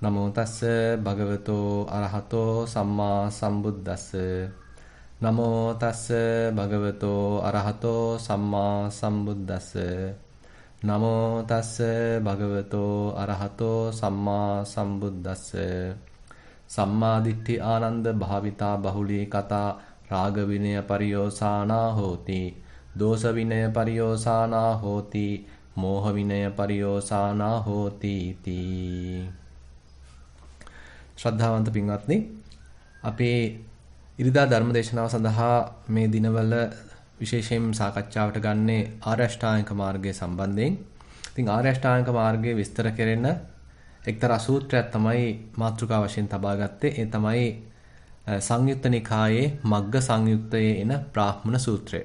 නමෝ තස්ස භගවතෝ අරහතෝ සම්මා සම්බුද්දස්ස නමෝ තස්ස භගවතෝ අරහතෝ සම්මා සම්බුද්දස්ස නමෝ තස්ස භගවතෝ අරහතෝ සම්මා සම්බුද්දස්ස සම්මා දිට්ඨි ආනන්ද භාවිතා බහුලී කතා රාග විනය පරියෝසානා හෝති දෝෂ විනය පරියෝසානා හෝති මෝහ විනය පරියෝසානා හෝති තී. ශ්‍රද්ධාවන්ත පින්වත්නි, අපේ ඉරිදා ධර්ම දේශනාව සඳහා මේ දිනවල විශේෂයෙන් සාකච්ඡාවට ගන්නේ ආර්ය අෂ්ටාංගික මාර්ගය සම්බන්ධයෙන්. ඉතින් ආර්ය අෂ්ටාංගික මාර්ගය විස්තර කෙරෙන එක්තරා සූත්‍රයක් තමයි මාතෘකා වශයෙන් තබා ගත්තේ. ඒ තමයි සංයුත්ත නිකායේ මග්ග සංයුත්තයේ එන බ්‍රාහ්මණ සූත්‍රය.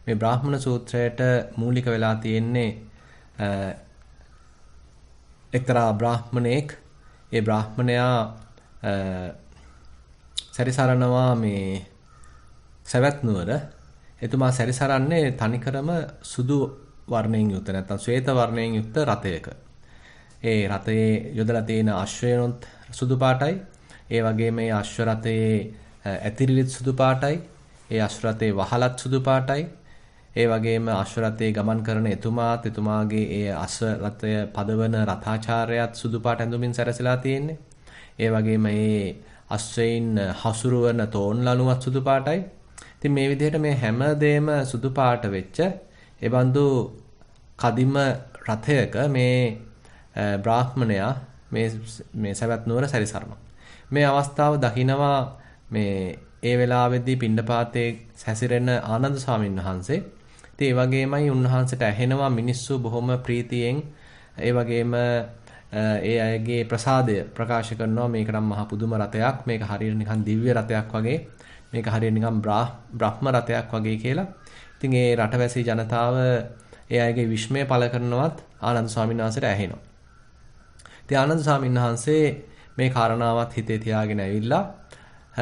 මේ බ්‍රාහ්මණ සූත්‍රයට මූලික වෙලා තියෙන්නේ එක්තරා බ්‍රාහ්මණෙක්. ඒ බ්‍රාහ්මණයා සැරිසරනවා මේ සවැත් නුවර. එතුමා සැරිසරන්නේ තනිකරම සුදු වර්ණයෙන් යුක්ත නැත්නම් ශ්වේත වර්ණයෙන් යුක්ත රථයක. ඒ රථයේ යොදලා තියෙන අශ්වයනොත් සුදු පාටයි. ඒ වගේම මේ අශ්ව රථයේ ඇතිරිලිත් සුදු පාටයි. ඒ අශ්ව රථයේ වහලත් සුදු පාටයි. ඒ වගේම අශ්ව රථයේ ගමන් කරන එතුමාත් එතුමාගේ ඒ අශ්ව රථය පදවන රථාචාර්යයත් සුදු පාට ඇඳුමින් සැරසලා තියෙන්නේ. ඒ වගේම මේ අශ්වයින් හසුරුවන තෝන්ලනුවත් සුදු පාටයි. ඉතින් මේ විදිහට මේ හැම දෙම සුදු පාට වෙච්ච ඒ බඳු කදිම රථයක මේ බ්‍රාහ්මණයා මේ සවැත් නුවර සැරිසරනවා. මේ අවස්ථාව දකිනවා මේ ඒ වෙලාවේදී පිණ්ඩපාතේ හැසිරෙන ආනන්ද ස්වාමීන් වහන්සේ. ඉතින් ඒ වගේමයි උන්වහන්සේට ඇහෙනවා මිනිස්සු බොහොම ප්‍රීතියෙන් ඒ වගේම ඒ අයගේ ප්‍රසාදය ප්‍රකාශ කරනවා. මේක නම් මහ පුදුම රථයක්. මේක හරියට නිකන් දිව්‍ය රථයක් වගේ. මේක හරියට නිකන් බ්‍රහ්ම රථයක් වගේ කියලා. ඉතින් ඒ රටවැසි ජනතාව ඒ අයගේ විශ්මය පළ කරනවත් ආනන්ද ස්වාමීන් වහන්සේට ඇහෙනවා. ඉතින් ආනන්ද ස්වාමීන් වහන්සේ මේ කාරණාවත් හිතේ තියාගෙන ඇවිල්ලා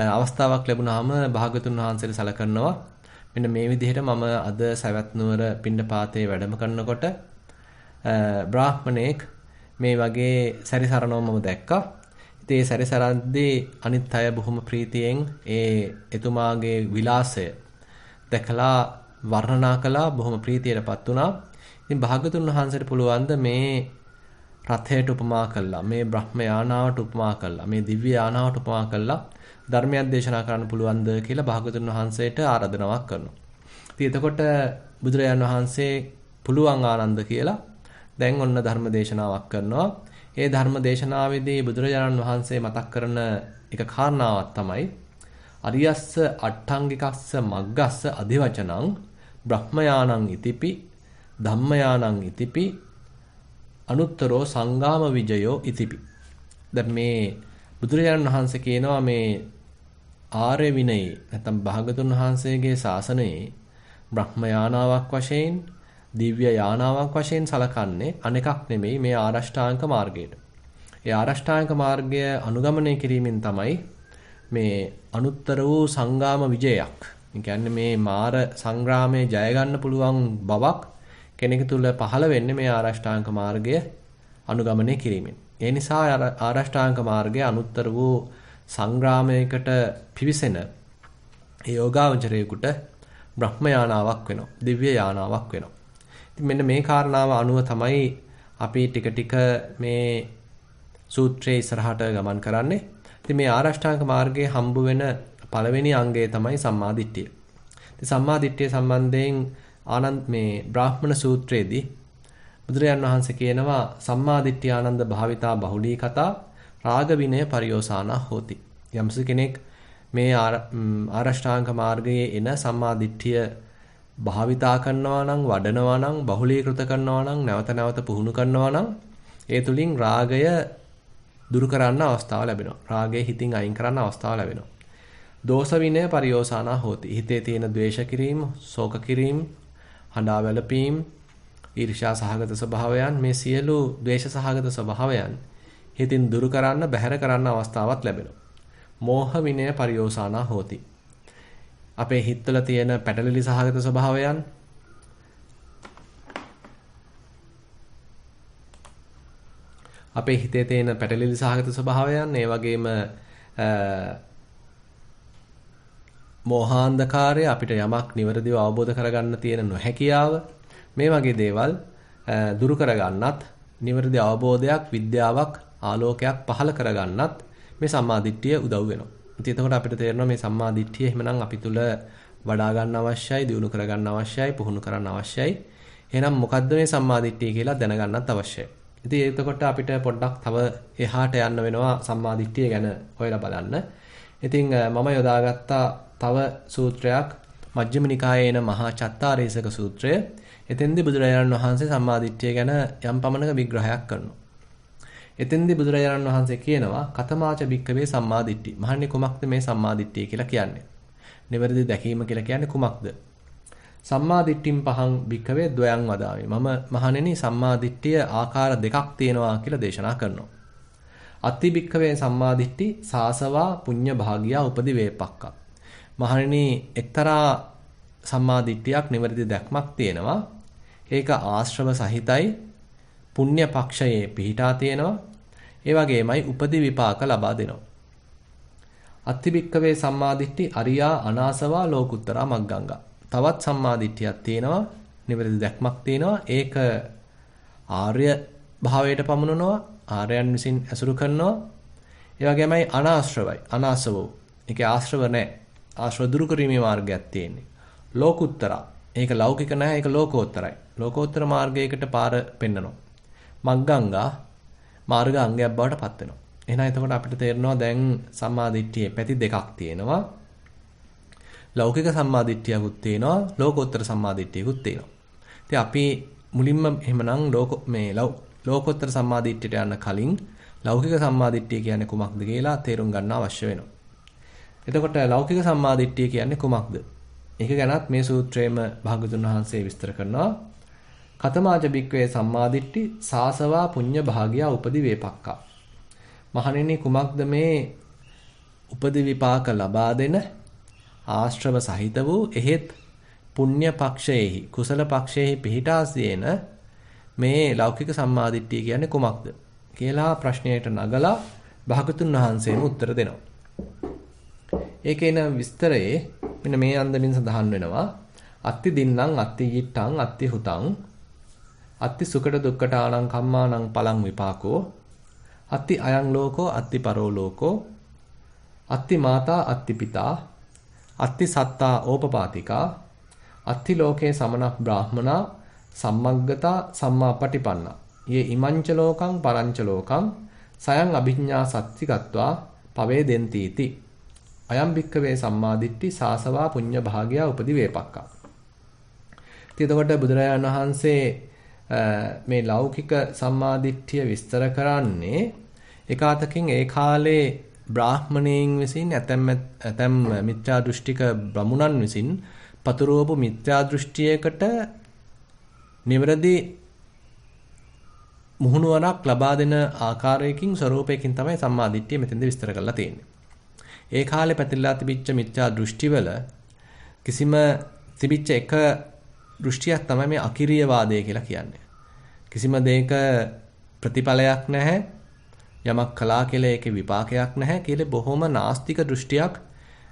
අවස්ථාවක් ලැබුණාම භාගතුන් වහන්සේට සැලකනවා. මෙන්න මේ විදිහට මම අද සවැත් නුවර පිණ්ඩපාතේ වැඩම කරනකොට බ්‍රාහ්මණෙක් මේ වගේ සැරිසරනවා මම දැක්කා. ඉතින් ඒ සැරිසරද්දී අනිත් අය බොහොම ප්‍රීතියෙන් එතුමාගේ විලාසය දැකලා වර්ණනා කළා. බොහොම ප්‍රීතියටපත් වුණා. ඉතින් භාගතුන් වහන්සේට පුළුවන් ද මේ රථයට උපමා කළා, මේ බ්‍රහ්ම යානාවට උපමා කළා, මේ දිව්‍ය යානාවට උපමා කළා ධර්මයක් දේශනා කරන්න පුළුවන්ද කියලා භාගතුන් වහන්සේට ආරාධනාවක් කරනවා. ඉතින් එතකොට බුදුරජාන් වහන්සේ පුළුවන් ආනන්ද කියලා දැන් ඔන්න ධර්ම දේශනාවක් කරනවා. ඒ ධර්ම දේශනාවේදී බුදුරජාණන් වහන්සේ මතක් කරන එක කාරණාවක් තමයි අරියස්ස අට්ඨංගිකස්ස මග්ගස්ස අධිවචනං බ්‍රහ්මයානං ඉතිපි ධම්මයානං ඉතිපි අනුත්තරෝ සංගාම විජයෝ ඉතිපි. දැන් මේ බුදුරජාණන් වහන්සේ කියනවා මේ ආර්ය විනයේ නැත්නම් භාගතුන් වහන්සේගේ ශාසනයේ බ්‍රහ්ම යානාවක් වශයෙන් දිව්‍ය යානාවක් වශයෙන් සලකන්නේ අනෙකක් නෙමෙයි මේ ආරෂ්ඨාංග මාර්ගයට. ඒ ආරෂ්ඨාංග මාර්ගය අනුගමනය කිරීමෙන් තමයි මේ අනුත්තර වූ සංගාම විජයක්. ඒ කියන්නේ මේ මාර සංග්‍රාමයේ ජය ගන්න පුළුවන් බවක් කෙනෙකු තුළ පහළ වෙන්නේ මේ ආරෂ්ඨාංග මාර්ගය අනුගමනය කිරීමෙන්. ඒ නිසා ආරෂ්ඨාංග මාර්ගයේ අනුත්තර වූ සංග්‍රාමයකට පිවිසෙන ඒ යෝගාවචරයේකට බ්‍රහ්ම යානාවක් වෙනවා. දිව්‍ය යානාවක් වෙනවා. ඉතින් මෙන්න මේ කාරණාව අනුව තමයි අපි ටික ටික මේ සූත්‍රයේ ඉස්සරහට ගමන් කරන්නේ. ඉතින් මේ ආරෂ්ඨාංග මාර්ගයේ හම්බ වෙන පළවෙනි අංගය තමයි සම්මා දිට්ඨිය. ඉතින් සම්මා දිට්ඨිය සම්බන්ධයෙන් ආනන්ද මේ බ්‍රාහ්මණ සූත්‍රයේදී බුදුරජාන් වහන්සේ කියනවා සම්මා දිට්ඨිය ආනන්ද භාවිතා බහුලී කතා රාග විනය පරියෝසානා හෝති. යම්ස කෙනෙක් මේ ආරෂ්ඨාංග මාර්ගයේ එන සම්මා දිට්ඨිය භාවිතා කරනවා නම්, වඩනවා නම්, බහුලීකృత කරනවා නම්, නැවත නැවත පුහුණු කරනවා නම් ඒ තුලින් රාගය දුරු කරන්න අවස්ථාව ලැබෙනවා. රාගය හිතින් අයින් කරන්න අවස්ථාව ලැබෙනවා. දෝෂ විනය පරියෝසානා හෝති. හිතේ තියෙන ද්වේෂ කිරීම, ශෝක කිරීම, හඬා වැළපීම්, ඊර්ෂ්‍යා සහගත ස්වභාවයන්, මේ සියලු ද්වේෂ සහගත ස්වභාවයන් හිතින් දුරු කරන්න, බැහැර කරන්න අවස්ථාවක් ලැබෙනවා. මෝහ විනය පරියෝසානා හෝති. අපේ හිතවල තියෙන පැටලිලි සහගත ස්වභාවයන්, අපේ හිතේ තියෙන පැටලිලි සහගත ස්වභාවයන්, ඒ වගේම මෝහාන්ධකාරය, අපිට යමක් නිවැරදිව අවබෝධ කරගන්න තියෙන නොහැකියාව, මේ වගේ දේවල් දුරු කරගන්නත්, නිවැරදි අවබෝධයක්, විද්‍යාවක්, ආලෝකයක් පහළ කරගන්නත් මේ සම්මාදිට්ඨිය උදව් වෙනවා. ඉතින් එතකොට අපිට තේරෙනවා මේ සම්මාදිට්ඨිය එහෙමනම් අපි තුල වඩා ගන්න අවශ්‍යයි, දියුණු කර ගන්න අවශ්‍යයි, පුහුණු කරන්න අවශ්‍යයි. එහෙනම් මොකද්ද මේ සම්මාදිට්ඨිය කියලා දැනගන්නත් අවශ්‍යයි. ඉතින් එතකොට අපිට පොඩ්ඩක් තව එහාට යන්න වෙනවා සම්මාදිට්ඨිය ගැන හොයලා බලන්න. ඉතින් මම යොදාගත්ත තව සූත්‍රයක් මජ්ක්‍ධිම නිකායේ එන මහා චත්තාරීසක සූත්‍රය. එතෙන්දී බුදුරජාණන් වහන්සේ සම්මාදිට්ඨිය ගැන යම් පමණක විග්‍රහයක් කරනවා. එතෙන්දී බුදුරජාණන් වහන්සේ කියනවා කතමාච භික්කවේ සම්මාදිට්ඨි. මහන්නේ කුමක්ද මේ සම්මාදිට්ඨිය කියලා කියන්නේ? නිවැරදි දැකීම කියලා කියන්නේ කුමක්ද? සම්මාදිට්ඨින් පහං භික්කවේ ද්වයං වදාමි. මම මහණෙනි සම්මාදිට්ඨිය ආකාර දෙකක් තියෙනවා කියලා දේශනා කරනවා. අත්ති භික්කවේ සම්මාදිට්ඨි සාසවා පුඤ්ඤ භාගියා උපදි වේපක්කා. මහණෙනි එක්තරා සම්මාදිට්ඨියක් නිවැරදි දැක්මක් තියෙනවා. ඒක ආශ්‍රව සහිතයි, පුණ්‍ය පක්ෂයේ පිහිටා තියෙනවා. ඒ වගේමයි උපදි විපාක ලබා දෙනවා. අත්තිබික්කවේ සම්මාදිට්ඨි අරියා අනාසවා ලෝකුත්තරා මග්ගංගා. තවත් සම්මාදිට්ඨියක් තියෙනවා, නිවැරදි දැක්මක් තියෙනවා. ඒක ආර්ය භාවයට පමුණනවා, ආර්යයන් විසින් ඇසුරු කරනවා. ඒ වගේමයි අනාශ්‍රවයි, අනාසවෝ. ඒකේ ආශ්‍රව නැහැ. ආශ්‍රව දුරු කිරීමේ මාර්ගයක් තියෙන්නේ. ලෝකුත්තරා. ඒක ලෞකික නැහැ, ඒක ලෝකෝත්තරයි. ලෝකෝත්තර මාර්ගයකට පාර පෙන්නනවා. මග්ගංගා මාර්ග අංගයක් බවට පත් වෙනවා. එහෙනම් එතකොට අපිට තේරෙනවා දැන් සම්මාදිට්ඨියේ පැති දෙකක් තියෙනවා. ලෞකික සම්මාදිට්ඨියකුත් තියෙනවා, ලෝකෝත්තර සම්මාදිට්ඨියකුත් තියෙනවා. ඉතින් අපි මුලින්ම එහෙමනම් ලෝකෝත්තර සම්මාදිට්ඨියට යන්න කලින් ලෞකික සම්මාදිට්ඨිය කියන්නේ කුමක්ද කියලා තේරුම් ගන්න අවශ්‍ය වෙනවා. එතකොට ලෞකික සම්මාදිට්ඨිය කියන්නේ කුමක්ද? ඒක ගැනත් මේ සූත්‍රයේම භාගතුන් වහන්සේ විස්තර කරනවා. කතමාච භික්ඛවේ සම්මාදිට්ඨි සාසවා පුඤ්ඤ භාගියා උපදි වේපක්කා. මහණෙනි කුමක්ද මේ උපදි විපාක ලබා දෙන ආශ්‍රව සහිත වූ එහෙත් පුණ්‍ය පක්ෂයේහි කුසල පක්ෂයේහි පිහිටා සිටින මේ ලෞකික සම්මාදිට්ඨිය කියන්නේ කුමක්ද කියලා ප්‍රශ්නයට නගලා භාගතුන් වහන්සේම උත්තර දෙනවා. ඒකේන විස්තරයේ මෙන්න මේ අන්දමින් සඳහන් වෙනවා. අත්ති දින්නම් අත්ති yittං අත්ති හුතං අත්ති සුකට දුක්කටානං කම්මානං පලං විපාකෝ අත්ති අයං ලෝකෝ අත්ති පරෝ ලෝකෝ අත්ති මාතා අත්ති පිතා අත්ති සත්තා ඕපපාතිකා අත්ති ලෝකේ සමනක් බ්‍රාහ්මනා සම්මග්ගතා සම්මා පටිපන්නා යේ ඉමංච ලෝකං පරංච ලෝකං සයං අභිඤ්ඤා සත්‍තිකත්වා පවේදෙන්තිති අයම් භික්ඛවේ සම්මාදිට්ඨි සාසවා පුඤ්ඤ භාගියා උපදි වේපක්කා. එතකොට බුදුරජාණන් වහන්සේ මේ ලෞකික සම්මාදිට්ඨිය විස්තර කරන්නේ එකාතකින් ඒ කාලේ බ්‍රාහ්මණයන් විසින් ඇතැම් මිත්‍යා දෘෂ්ටික බ්‍රහ්මුණන් විසින් පතුරවපු මිත්‍යා දෘෂ්ටියකට නිවැරදි මුහුණුවරක් ලබා දෙන ආකාරයකින් ස්වરૂපයකින් තමයි සම්මාදිට්ඨිය මෙතෙන්ද විස්තර කරලා තියෙන්නේ. ඒ කාලේ පැතිරලා තිබිච්ච මිත්‍යා දෘෂ්ටිවල කිසිම තිබිච්ච එක දෘෂ්ටියක් තමයි මේ අකිරිය වාදය කියලා කියන්නේ. කිසිම දෙයක ප්‍රතිඵලයක් නැහැ, යමක් කළා කියලා ඒකේ විපාකයක් නැහැ කියලා බොහොම නාස්තික දෘෂ්ටියක්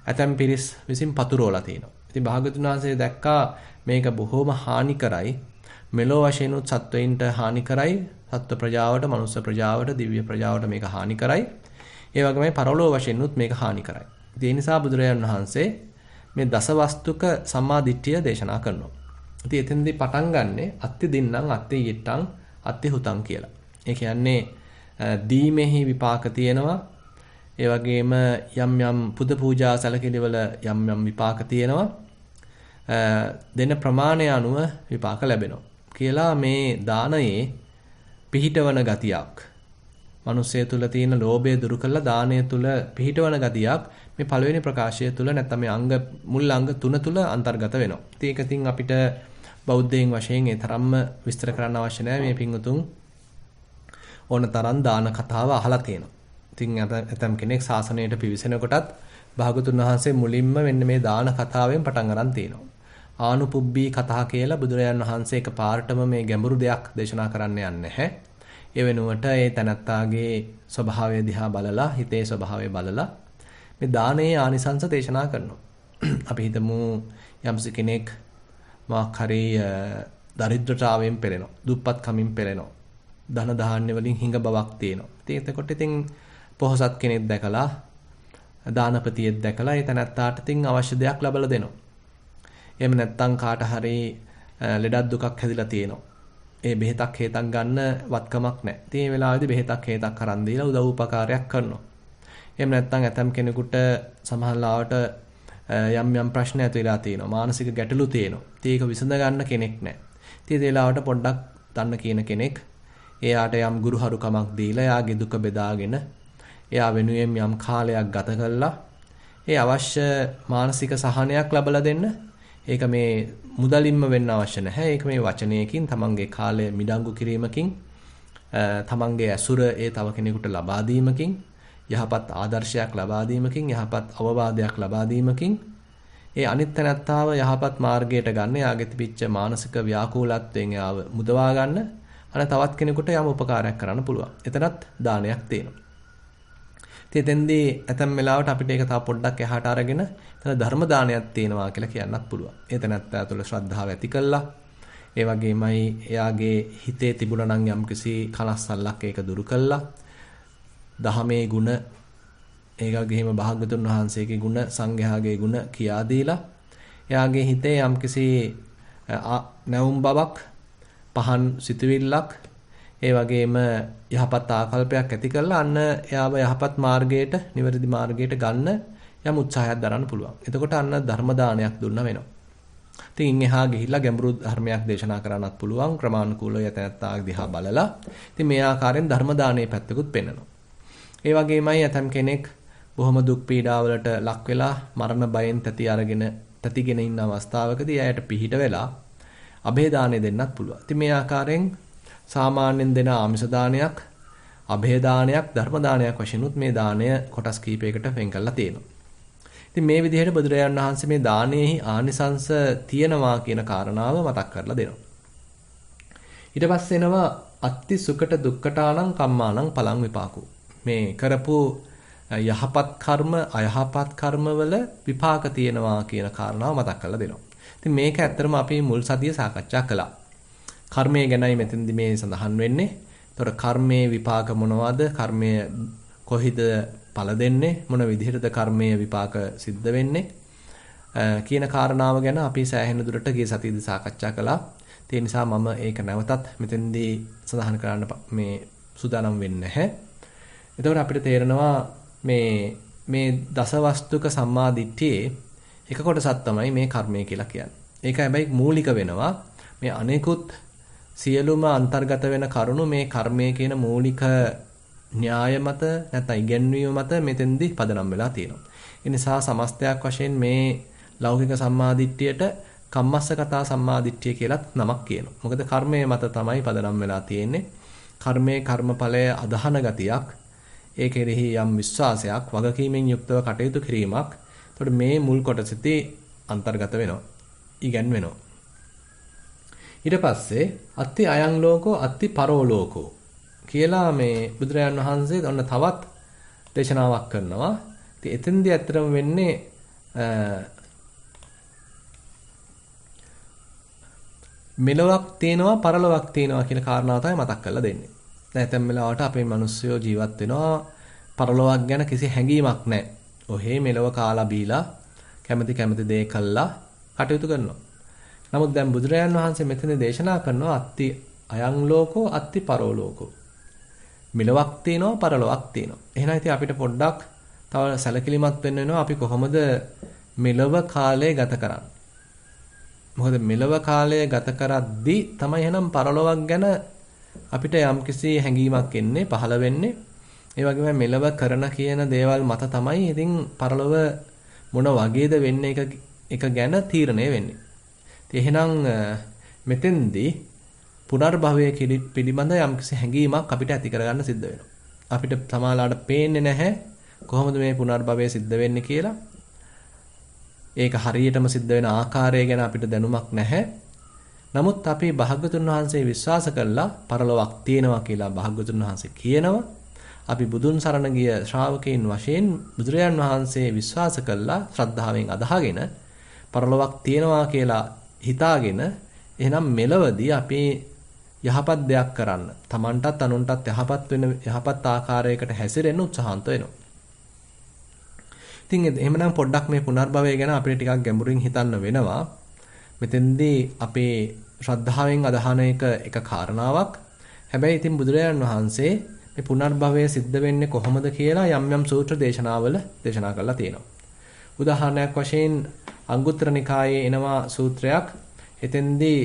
ඇතැම් පිරිස් විසින් පතුරවලා තිනවා. ඉතින් භාගතුන් වහන්සේ දැක්කා මේක බොහොම හානිකරයි. මෙලෝ වශයෙන් උත් සත්වයින්ට හානිකරයි, සත්ව ප්‍රජාවට, මනුස්ස ප්‍රජාවට, දිව්‍ය ප්‍රජාවට මේක හානිකරයි. ඒ වගේමයි පරලෝ වශයෙන් උත් මේක හානිකරයි. ඒ නිසා බුදුරජාණන් වහන්සේ මේ දසවස්තුක සම්මාදිට්ඨිය දේශනා කරනවා. ඉතින් එතෙන්දී පටන් ගන්නෙ අත්ති දින්නම් අත්ති yittං අත්ති හුතං කියලා. ඒ කියන්නේ දීමෙහි විපාක තියෙනවා. ඒ වගේම යම් යම් පුද පූජා සැලකිලිවල යම් යම් විපාක තියෙනවා. දෙන ප්‍රමාණය අනුව විපාක ලැබෙනවා. කියලා මේ දානයේ පිහිටවන ගතියක්. මනුස්සය තුල තියෙන ලෝභය දුරු කළා දානය තුල පිහිටවන ගතියක් මේ පළවෙනි ප්‍රකාශය තුල නැත්නම් මේ මුල් අංග 3 තුල අන්තර්ගත වෙනවා. ඉතින් අපිට බෞද්ධයන් වශයෙන් ඒ තරම්ම විස්තර කරන්න අවශ්‍ය නැහැ. මේ පිංගුතුන් ඕන තරම් දාන කතාව අහලා තියෙනවා. ඉතින් ඇතම් කෙනෙක් ශාසනයට පිවිසෙන කොටත් භාගතුන් වහන්සේ මුලින්ම මෙන්න මේ දාන කතාවෙන් පටන් අරන් තියෙනවා. ආනුපුබ්බී කතා කියලා බුදුරජාන් වහන්සේ එකපාරටම මේ ගැඹුරු දෙයක් දේශනා කරන්න යන්නේ නැහැ. ඒ වෙනුවට ඒ තනත්තාගේ ස්වභාවය දිහා බලලා හිතේ ස්වභාවය බලලා මේ දානයේ ආනිසංස දේශනා කරනවා. අපි හිතමු යම්සි කෙනෙක් මාක් හරි දරිද්‍රතාවයෙන් පෙළෙනවා. දුප්පත් කමින් පෙළෙනවා. ධන ධාන්‍ය වලින් හිඟ බවක් තියෙනවා. ඉතින් එතකොට ඉතින් පොහොසත් කෙනෙක් දැකලා දානපතියෙක් දැකලා ඒ තනත්තාට ඉතින් අවශ්‍ය දෙයක් ලබලා දෙනවා. එහෙම නැත්නම් කාට හරි ලෙඩක් දුකක් හැදිලා තියෙනවා. ඒ බෙහෙතක් හේතක් ගන්න වත්කමක් නැහැ. ඉතින් මේ වෙලාවේදී බෙහෙතක් හේතක් අරන් දීලා උදව් උපකාරයක් කරනවා. එහෙම නැත්නම් ඇතම් කෙනෙකුට සමහරවිට යම් ප්‍රශ්න ඇති වෙලා තියෙනවා. මානසික ගැටලු තියෙනවා. ඉතින් ඒක විසඳ ගන්න කෙනෙක් නැහැ. ඉතින් ඒ වෙලාවට පොඩ්ඩක් දන්න කියන කෙනෙක් එයාට යම් ගුරුහරුකමක් දීලා එයාගේ දුක බෙදාගෙන එයා වෙනුවෙන් යම් කාලයක් ගත කළා ඒ අවශ්‍ය මානසික සහනයක් ලබා දෙන්න. ඒක මේ මුදලින්ම වෙන්න අවශ්‍ය නැහැ. ඒක මේ වචනයකින් තමන්ගේ කාලය මිඩංගු කිරීමකින් තමන්ගේ ඇසුර ඒ තව කෙනෙකුට ලබා දීමකින් යහපත් ආදර්ශයක් ලබා දීමකින් යහපත් අවවාදයක් ලබා දීමකින් ඒ අනිත් තැනත්තාව යහපත් මාර්ගයට ගන්න යාගේ තිබිච්ච මානසික ව්‍යාකූලත්වයෙන් යාව මුදවා ගන්න අන තවත් කෙනෙකුට යම් උපකාරයක් කරන්න පුළුවන්. එතනත් දානයක් තියෙනවා. ඉතින් එතෙන්දී ඇතම් වෙලාවට අපිට ඒක තව පොඩ්ඩක් එහාට අරගෙන එතන ධර්ම දානයක් තියෙනවා කියලා කියන්නත් පුළුවන්. ඒ තැනත්තා තුළ ශ්‍රද්ධාව ඇති කළා. ඒ වගේමයි එයාගේ හිතේ තිබුණා නම් යම්කිසි කලස්සල්ලක් ඒක දුරු කළා. දහමේ ගුණ ඒගොල්ලේම භාග්‍යතුන් වහන්සේගේ ගුණ සංඝයාගේ ගුණ කියා දීලා එයාගේ හිතේ යම්කිසි නැවුම් බවක් පහන් සිතුවිල්ලක් ඒ වගේම යහපත් ආකල්පයක් ඇති කරලා අන්න එයාව යහපත් මාර්ගයට නිවැරදි මාර්ගයට ගන්න යම් උත්සාහයක් දරන්න පුළුවන්. එතකොට අන්න ධර්ම දානයක් දුන්නා වෙනවා. ඉතින් එහා ගිහිල්ලා ගැඹුරු ධර්මයක් දේශනා කරන්නත් පුළුවන් ක්‍රමානුකූලව යතනත්තා දිහා බලලා. ඉතින් මේ ආකාරයෙන් ධර්ම දානයේ පැත්තකුත් පෙන්වනවා. ඒ වගේමයි ඇතම් කෙනෙක් බොහොම දුක් පීඩාවලට ලක් වෙලා මරණ බයෙන් තැතිගෙන ඉන්න අවස්ථාවකදී එයාට පිහිට වෙලා අභය දාණය දෙන්නත් පුළුවන්. ඉතින් මේ ආකාරයෙන් සාමාන්‍යයෙන් දෙන ආමිෂ දානයක්, අභය දානයක්, ධර්ම දානයක් වශයෙන්ුත් මේ දාණය කොටස් කීපයකට වෙන් කරලා තියෙනවා. ඉතින් මේ විදිහට බුදුරජාණන් වහන්සේ මේ දානයේහි ආනිසංස තියෙනවා කියන කාරණාව මතක් කරලා දෙනවා. ඊට පස්සේ එනවා අත්ති සුකට දුක්කටානං කම්මානං පලං විපාකෝ. මේ කරපු යහපත් කර්ම අයහපත් කර්මවල විපාක තියෙනවා කියන කාරණාව මතක් කරලා දෙනවා. ඉතින් මේක ඇත්තටම අපි මුල් සතියේ සාකච්ඡා කළා. කර්මය ගැනයි මෙතෙන්දි මේ සඳහන් වෙන්නේ. ඒතොර කර්මයේ විපාක මොනවද? කර්මය කොහිද ඵල දෙන්නේ? මොන විදිහටද කර්මයේ විපාක සිද්ධ වෙන්නේ? කියන කාරණාව ගැන අපි සෑහෙන දුරට ගිය සතියේදී සාකච්ඡා කළා. ඒ නිසා මම ඒක නැවතත් මෙතෙන්දී සඳහන් කරන්න මේ සූදානම් වෙන්නේ නැහැ. එතකොට අපිට තේරෙනවා මේ දසවස්තුක සම්මා දිට්ඨියේ එක කොටසක් තමයි මේ කර්මය කියලා කියන්නේ. ඒක හැබැයි මූලික වෙනවා. මේ අනෙකුත් සියලුම අන්තර්ගත වෙන කරුණු මේ කර්මය කියන මූලික න්‍යාය මත නැත්නම් ඉගැන්වීම මත මෙතෙන්දී පදනම් වෙලා තියෙනවා. ඒ නිසා සමස්තයක් වශයෙන් මේ ලෞකික සම්මාදිට්ඨියට කම්මස්සගතා සම්මාදිට්ඨිය කියලත් නමක් කියනවා. මොකද කර්මය මත තමයි පදනම් වෙලා තියෙන්නේ. කර්මයේ කර්මඵලය අදහන ගතියක්, ඒ කෙරෙහි යම් විශ්වාසයක්, වගකීමෙන් යුක්තව කටයුතු කිරීමක්. එතකොට මේ මුල් කොටසෙදී අන්තර්ගත වෙනවා. ඉගැන්වෙනවා. ඊට පස්සේ අත්ති අයං ලෝකෝ අත්ති පරෝ ලෝකෝ කියලා මේ බුදුරජාන් වහන්සේ ඔන්න තවත් දේශනාවක් කරනවා. ඉතින් එතෙන්දී ඇත්තටම වෙන්නේ මෙලොවක් තියෙනවා පරලොවක් තියෙනවා කියන කාරණාව තමයි මතක් කරලා දෙන්නේ. දැන් ඇතැම් වෙලාවට අපේ මිනිස්සුયો ජීවත් වෙනවා පරලොවක් ගැන කිසි හැඟීමක් නැහැ. ඔහේ මෙලොව කාලා බීලා කැමති දේ කළා කටයුතු කරනවා. නමුත් දැන් බුදුරජාන් වහන්සේ මෙතන දේශනා කරනවා අත්ති අයං ලෝකෝ අත්ති පරෝ ලෝකෝ. මෙලොවක් තියෙනවා පරලොවක් තියෙනවා. එහෙනම් ඉතින් අපිට පොඩ්ඩක් තව සැලකිලිමත් වෙන්න වෙනවා අපි කොහොමද මෙලොව කාලය ගත කරන්නේ. මොකද මෙලොව කාලය ගත කරද්දී තමයි එහෙනම් පරලොවක් ගැන අපිට යම්කිසි හැඟීමක් එන්නේ පහළ වෙන්නේ. ඒ වගේම මෙලොව කරන කියන දේවල් මත තමයි ඉතින් පරලොව මොන වගේද වෙන්නේ එක ගැන තීරණය වෙන්නේ. එහෙනම් මෙතෙන්දී පුනර්භවය පිළිබඳ යම්කිසි හැඟීමක් අපිට ඇති කරගන්න සිද්ධ වෙනවා. අපිට සමාලාට පේන්නේ නැහැ කොහොමද මේ පුනර්භවය සිද්ධ වෙන්නේ කියලා. ඒක හරියටම සිද්ධ වෙන ආකාරය ගැන අපිට දැනුමක් නැහැ. නමුත් අපි භාග්‍යතුන් වහන්සේ විශ්වාස කළා පරලොවක් තියෙනවා කියලා භාග්‍යතුන් වහන්සේ කියනවා. අපි බුදුන් සරණ ගිය ශ්‍රාවකයන් වශයෙන් බුදුරජාන් වහන්සේ විශ්වාස කළා ශ්‍රද්ධාවෙන් අදහගෙන පරලොවක් තියෙනවා කියලා හිතාගෙන එහෙනම් මෙලවදී අපි යහපත් දෙයක් කරන්න තමන්ටත් අනුන්ටත් යහපත් ආකාරයකට හැසිරෙන්න උත්සාහන්ත වෙනවා. ඉතින් එහෙමනම් පොඩ්ඩක් මේ පුනර්භවය ගැන අපිට ටිකක් ගැඹුරින් හිතන්න වෙනවා. මෙතෙන්දී අපේ ශ්‍රද්ධාවෙන් අදහන එක කාරණාවක්. හැබැයි ඉතින් බුදුරජාණන් වහන්සේ මේ පුනර්භවය සිද්ධ වෙන්නේ කොහොමද කියලා යම් සූත්‍ර දේශනාවල දේශනා කරලා තියෙනවා. උදාහරණයක් වශයෙන් අංගුත්තර නිකායේ එනවා සූත්‍රයක්. එතෙන්දී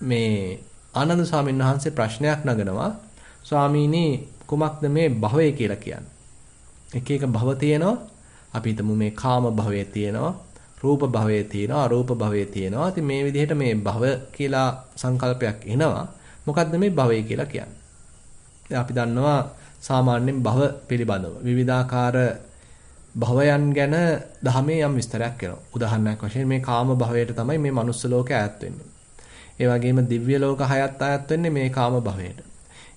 මේ ආනන්ද ස්වාමීන් වහන්සේ ප්‍රශ්නයක් නගනවා. ස්වාමීනි කුමක්ද මේ භවය කියලා කියන්නේ? එක භව තියෙනවා. අපි හිතමු මේ කාම භවය තියෙනවා. රූප භවයේ තියෙනවා අරූප භවයේ තියෙනවා. ඉතින් මේ විදිහට මේ භව කියලා සංකල්පයක් එනවා. මොකද්ද මේ භවය කියලා කියන්නේ? දැන් අපි දන්නවා සාමාන්‍යයෙන් භව පිළිබඳව විවිධාකාර භවයන් ගැන ධර්මයේ යම් විස්තරයක් කරනවා. උදාහරණයක් වශයෙන් මේ කාම භවයට තමයි මේ මනුස්ස ලෝකය ඈත් වෙන්නේ. ඒ වගේම දිව්‍ය ලෝක හයත් ඈත් වෙන්නේ මේ කාම භවයට.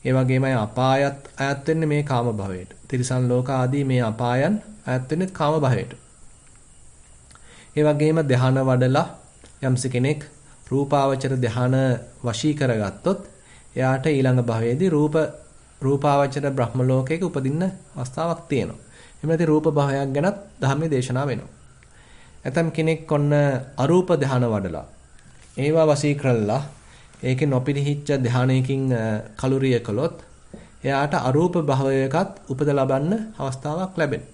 ඒ වගේමයි අපායත් ඈත් වෙන්නේ මේ කාම භවයට. තිරිසන් ලෝක ආදී මේ අපායන් ඈත් වෙන්නේ කාම භවයට. ඒ වගේම ධ්‍යාන වඩලා යම්ස කෙනෙක් රූපාවචර ධ්‍යාන වශී කරගත්තොත් එයාට ඊළඟ භවයේදී රූපාවචර බ්‍රහ්ම ලෝකයක උපදින්න අවස්ථාවක් තියෙනවා. එහෙම නැති රූප භවයක් ගැනත් ධර්මයේ දේශනා වෙනවා. ඇතම් කෙනෙක් ඔන්න අරූප ධ්‍යාන වඩලා ඒවා වශී කරලා ඒකේ නොපිරිහිච්ච ධ්‍යානයකින් කලුරිය කළොත් එයාට අරූප භවයකත් උපද ලබන්න අවස්ථාවක් ලැබෙනවා.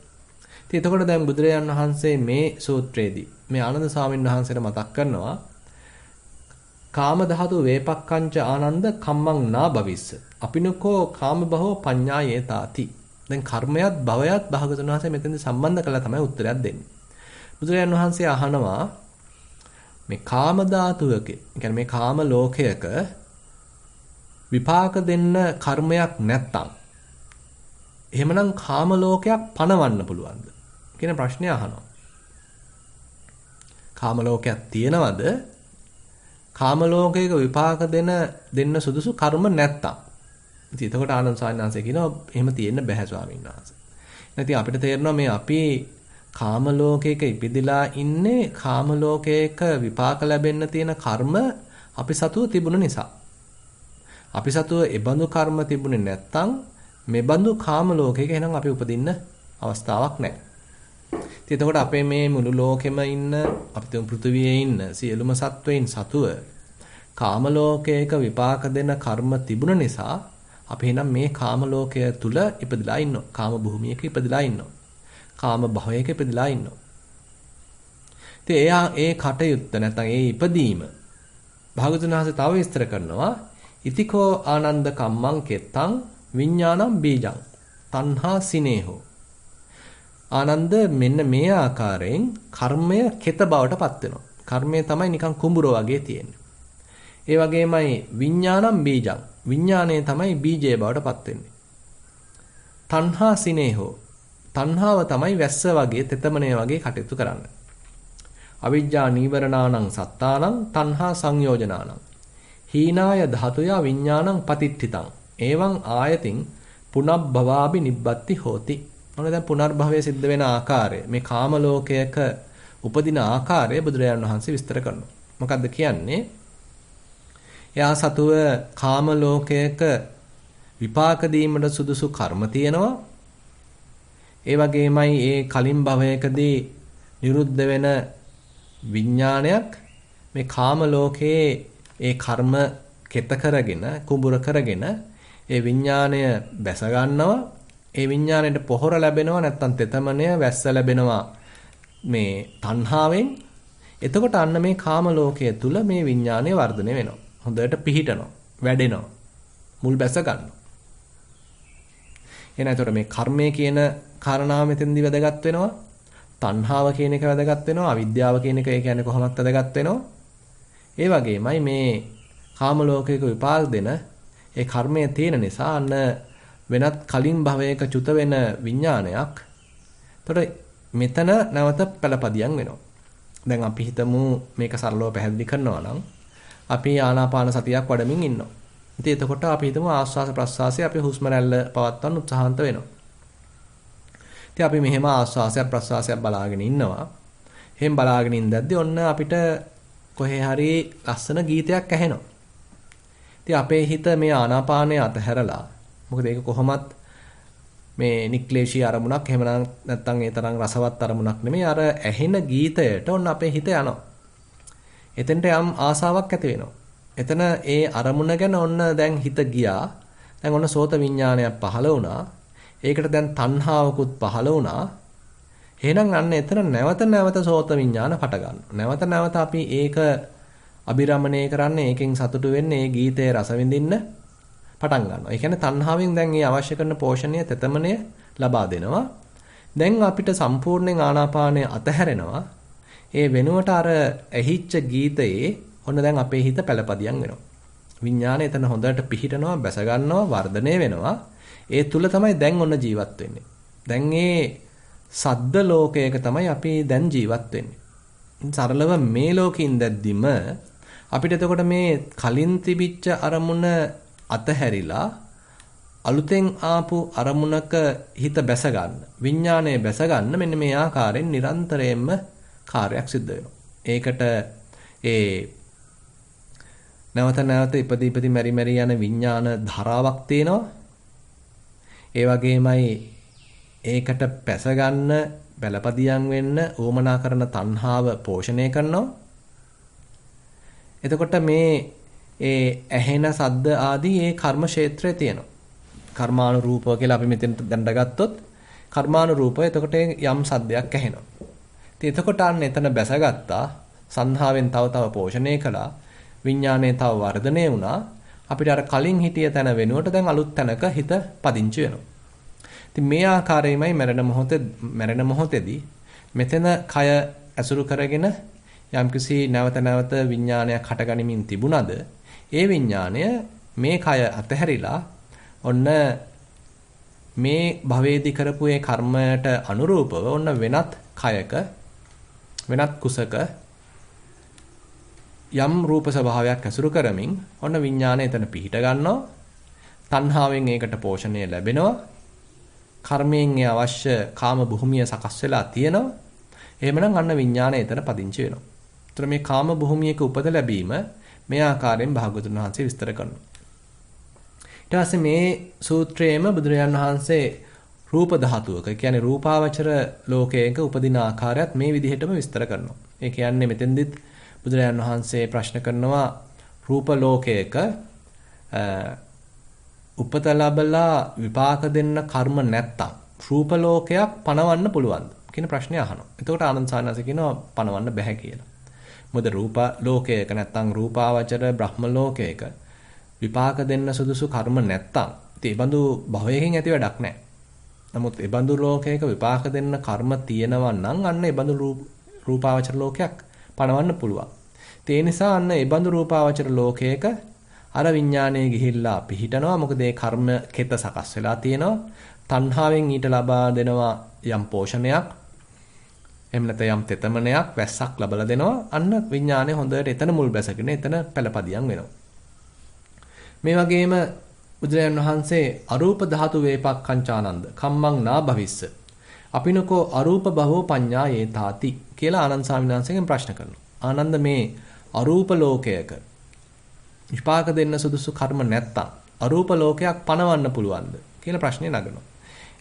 ඉතින් එතකොට දැන් බුදුරජාණන් වහන්සේ මේ සූත්‍රයේදී මේ ආනන්ද ස්වාමීන් වහන්සේට මතක් කරනවා කාම ධාතු වේපක්ඛංච ආනන්ද කම්මං නා භවිස්ස අපිනකෝ කාම භවෝ පඤ්ඤායේතාති. දැන් කර්මයක් භවයක් භාගතුන් වහන්සේ මෙතෙන්දී සම්බන්ධ කළා තමයි උත්තරයක් දෙන්නේ. බුදුරජාණන් වහන්සේ අහනවා මේ කාම ධාතුවක, කියන්නේ මේ කාම ලෝකයක විපාක දෙන්න කර්මයක් නැත්තම් එහෙමනම් කාම ලෝකයක් පණවන්න පුළුවන්ද කියන ප්‍රශ්නය අහනවා. කාම ලෝකයක් තියෙනවද? කාම ලෝකයක විපාක දෙන්න සුදුසු කර්ම නැත්තම්. ඉතින් එතකොට ආනන්ද ස්වාමීන් වහන්සේ කියනවා එහෙම තියෙන්න බෑ ස්වාමීන් වහන්සේ. නැති අපිට තේරෙනවා මේ අපි කාම ලෝකයක ඉපදිලා ඉන්නේ කාම ලෝකයක විපාක ලැබෙන්න තියෙන කර්ම අපි සතුව තිබුණ නිසා. අපි සතුව ඒබඳු කර්ම තිබුණේ නැත්තම් මේබඳු කාම ලෝකයක එහෙනම් අපි උපදින්න අවස්ථාවක් නැහැ. ඉතින් එතකොට අපේ මේ මුළු ලෝකෙම ඉන්න අපිට පෘථිවියේ ඉන්න සියලුම සත්වයින් සතුව කාම ලෝකයක විපාක දෙන කර්ම තිබුණ නිසා අපි එහෙනම් මේ කාම ලෝකය තුල ඉපදලා ඉන්නවා. කාම භූමියක ඉපදලා ඉන්නවා. කාම භවයක ඉපදලා ඉන්නවා. ඉතින් එයා ඒ කටයුත්ත නැත්නම් ඒ ඉපදීම භාගතුන් වහන්සේ තව විස්තර කරනවා. ඉතිකෝ ආනන්ද කම්මං කෙත්තං විඥානම් බීජං තණ්හා සිනේහෝ. ආනන්ද මෙන්න මේ ආකාරයෙන් කර්මය කෙත බවට පත් වෙනවා. කර්මය තමයි නිකන් කුඹුර වගේ තියෙන්නේ. ඒ වගේමයි විඥානම් බීජං. විඥාණය තමයි බීජය බවට පත් වෙන්නේ. තණ්හා සිනේහෝ. තණ්හාව තමයි වැස්ස වගේ තෙතමනය වගේ කටයුතු කරන්නේ. අවිජ්ජා නීවරණානං සත්තානං තණ්හා සංයෝජනානං. හීනාය ධාතුය විඥානං පතිට්ඨිතං. එවං ආයතින් පුනබ්භවාපි නිබ්බත්ති හෝති. මොන දැන් පුනර්භවය සිද්ධ වෙන ආකාරය මේ කාම ලෝකයක උපදින ආකාරය බුදුරජාණන් වහන්සේ විස්තර කරනවා. මොකද්ද කියන්නේ? එයා සතුව කාම ලෝකයක විපාක දීමට සුදුසු කර්ම තියෙනවා. ඒ වගේමයි ඒ කලින් භවයකදී නිරුද්ධ වෙන විඥානයක් මේ කාම ලෝකයේ ඒ කර්ම කෙත කරගෙන කුඹුර කරගෙන ඒ විඥාණය බැස ගන්නවා. ඒ විඥාණයට පොහොර ලැබෙනවා නැත්නම් තෙතමනය වැස්ස ලැබෙනවා මේ තණ්හාවෙන්. එතකොට අන්න මේ කාම ලෝකයේ තුල මේ විඥාණය වර්ධනය වෙනවා. හොඳට පිහිටනවා, වැඩෙනවා, මුල් බැස ගන්නවා. එහෙනම් එතකොට මේ කර්මය කියන කාරණාව මෙතෙන්දි වැදගත් වෙනවා. තණ්හාව කියන එක වැදගත් වෙනවා. අවිද්‍යාව කියන එක ඒ කියන්නේ කොහොමද වැදගත් වෙනවා. ඒ වගේමයි මේ කාම ලෝකයක විපාක දෙන ඒ කර්මය තියෙන නිසා අන්න වෙනත් කලින් භවයක චුත වෙන විඥානයක්. එතකොට මෙතන නැවත පළපදියම් වෙනවා. දැන් අපි හිතමු මේක සරලව පැහැදිලි කරනවා නම් අපි ආනාපාන සතියක් වඩමින් ඉන්නවා. ඉතින් එතකොට අපි හිතමු ආස්වාස ප්‍රස්වාසයේ අපි හුස්ම රැල්ල පවත්වන්න උත්සාහන්ත වෙනවා. ඉතින් අපි මෙහෙම ආස්වාසයක් ප්‍රස්වාසයක් බලාගෙන ඉන්නවා. එහෙන් බලාගෙන ඉඳද්දී ඔන්න අපිට කොහේ හරි ලස්සන ගීතයක් ඇහෙනවා. ඉතින් අපේ හිත මේ ආනාපානය අතහැරලා මොකද ඒක කොහොමත් මේ නික්ලේශී අරමුණක් එහෙම නැත්නම් ඒ තරම් රසවත් අරමුණක් නෙමෙයි අර ඇහෙන ගීතයට ඔන්න අපේ හිත යනවා. එතෙන්ට යම් ආසාවක් ඇති වෙනවා. එතන ඒ අරමුණ ගැන ඔන්න දැන් හිත ගියා. දැන් ඔන්න සෝත විඥානයක් පහළ වුණා. ඒකට දැන් තණ්හාවකුත් පහළ වුණා. එහෙනම් අන්න එතන නැවත නැවත සෝත විඥාන පට ගන්නවා. නැවත නැවත අපි ඒක අබිරමණය කරන්නේ ඒකෙන් සතුටු වෙන්නේ ඒ ගීතයේ රස විඳින්න පටන් ගන්නවා. ඒ කියන්නේ තණ්හාවෙන් දැන් මේ අවශ්‍ය කරන පෝෂණය තෙතමනය ලබා දෙනවා. දැන් අපිට සම්පූර්ණයෙන් ආනාපානය අතහැරෙනවා. ඒ වෙනුවට අර ඇහිච්ච ගීතයේ ඔන්න දැන් අපේ හිත පළපදියම් වෙනවා. විඥානය එතන හොඳට පිහිටනවා, බැස ගන්නවා, වර්ධනය වෙනවා. ඒ තුල තමයි දැන් ඔන්න ජීවත් වෙන්නේ. දැන් මේ සද්ද ලෝකයක තමයි අපි දැන් ජීවත් වෙන්නේ. සරලව මේ ලෝකෙින් දැද්දිම අපිට එතකොට මේ කලින් තිබිච්ච අරමුණ අතහැරිලා අලුතෙන් ආපු අරමුණක හිත බැස ගන්න. විඥානය බැස ගන්න මෙන්න මේ ආකාරයෙන් නිරන්තරයෙන්ම කාර්යයක් සිද්ධ වෙනවා. ඒකට ඒ නැවත නැවත ඉපදී මෙරි මෙරි යන විඥාන ධාරාවක් තියෙනවා. ඒ වගේමයි ඒකට පැස ගන්න බැලපදියම් වෙන්න උවමනා කරන තණ්හාව පෝෂණය කරනවා. එතකොට මේ ඒ ඇහෙන සද්ද ආදී ඒ කර්ම ක්ෂේත්‍රයේ තියෙනවා. කර්මානුරූපව කියලා අපි මෙතෙන් දැනගත්තොත් කර්මානුරූපව එතකොට යම් සද්දයක් ඇහෙනවා. ඉතින් එතකොට අන්න එතන බැසගත්තා. සංහාවෙන් තව තව පෝෂණය කළා. විඥානයේ තව වර්ධනය වුණා. අපිට අර කලින් හිටිය තැන වෙනුවට දැන් අලුත් තැනක හිත පදිංචි වෙනවා. ඉතින් මේ ආකාරයෙන්මයි මරණ මොහොතේදී මෙතන කය ඇසුරු කරගෙන යම්කිසි නැවත නැවත විඥානයක් හටගනිමින් තිබුණද ඒ විඥානය මේ කය අතහැරිලා ඔන්න මේ භවයේදී කරපු ඒ කර්මයට අනුරූපව ඔන්න වෙනත් කයක වෙනත් කුසක යම් රූප ස්වභාවයක් ඇසුරු කරමින් ඔන්න විඥානය එතන පිහිට ගන්නවා. තණ්හාවෙන් ඒකට පෝෂණය ලැබෙනවා. කර්මයෙන් ඒ අවශ්‍ය කාම භූමිය සකස් වෙලා තියෙනවා. එහෙමනම් අන්න විඥානය එතන පදිංචි වෙනවා. ඒතර මේ කාම භූමියක උපත ලැබීම මේ ආකාරයෙන් භාගතුන් වහන්සේ විස්තර කරනවා. ඊට පස්සේ මේ සූත්‍රයේම බුදුරජාන් වහන්සේ රූප ධාතුවක කියන්නේ රූපාවචර ලෝකයක උපදින ආකාරයත් මේ විදිහටම විස්තර කරනවා. ඒ කියන්නේ මෙතෙන්දිත් බුදුරජාන් වහන්සේ ප්‍රශ්න කරනවා රූප ලෝකයක උපත ලැබලා විපාක දෙන්න කර්ම නැත්තම් රූප ලෝකයක් පණවන්න පුළුවන්ද කියන ප්‍රශ්නේ අහනවා. එතකොට ආනන්ද සානස කියනවා පණවන්න බෑ කියලා. මොකද රූප ලෝකයක නැත්තම් රූපාවචර බ්‍රහ්ම ලෝකයක විපාක දෙන්න සුදුසු කර්ම නැත්තම් ඉතින් ඒ බඳු භවයකින් ඇති වැඩක් නැහැ. නමුත් ඒ බඳු ලෝකයක විපාක දෙන්න කර්ම තියෙනවා නම් අන්න ඒ බඳු රූපාවචර ලෝකයක් පණවන්න පුළුවන්. ඒ නිසා අන්න ඒ බඳු රූපාවචර ලෝකයක අර විඥානයේ ගිහිල්ලා පිහිටනවා. මොකද ඒ කර්ම කෙත සකස් වෙලා තියෙනවා. තණ්හාවෙන් ඊට ලබා දෙනවා යම් පෝෂණයක්. එහෙම නැත්නම් යම් තෙතමනයක් වැස්සක් ලබලා දෙනවා. අන්න විඥානය හොඳට එතන මුල් බැසගෙන එතන පළපදියම් වෙනවා. මේ වගේම බුදුරජාණන් වහන්සේ අරූප ධාතු වේපක්ඛංචානන්ද කම්මං නා භවිස්ස අපිනකෝ අරූප භවෝ පඤ්ඤා යේතාති කියලා ආනන්ද ස්වාමීන් වහන්සේගෙන් ප්‍රශ්න කරනවා. ආනන්ද මේ අරූප ලෝකයක විපාක දෙන්න සුදුසු කර්ම නැත්තම් අරූප ලෝකයක් පණවන්න පුළුවන්ද කියලා ප්‍රශ්නේ නගනවා.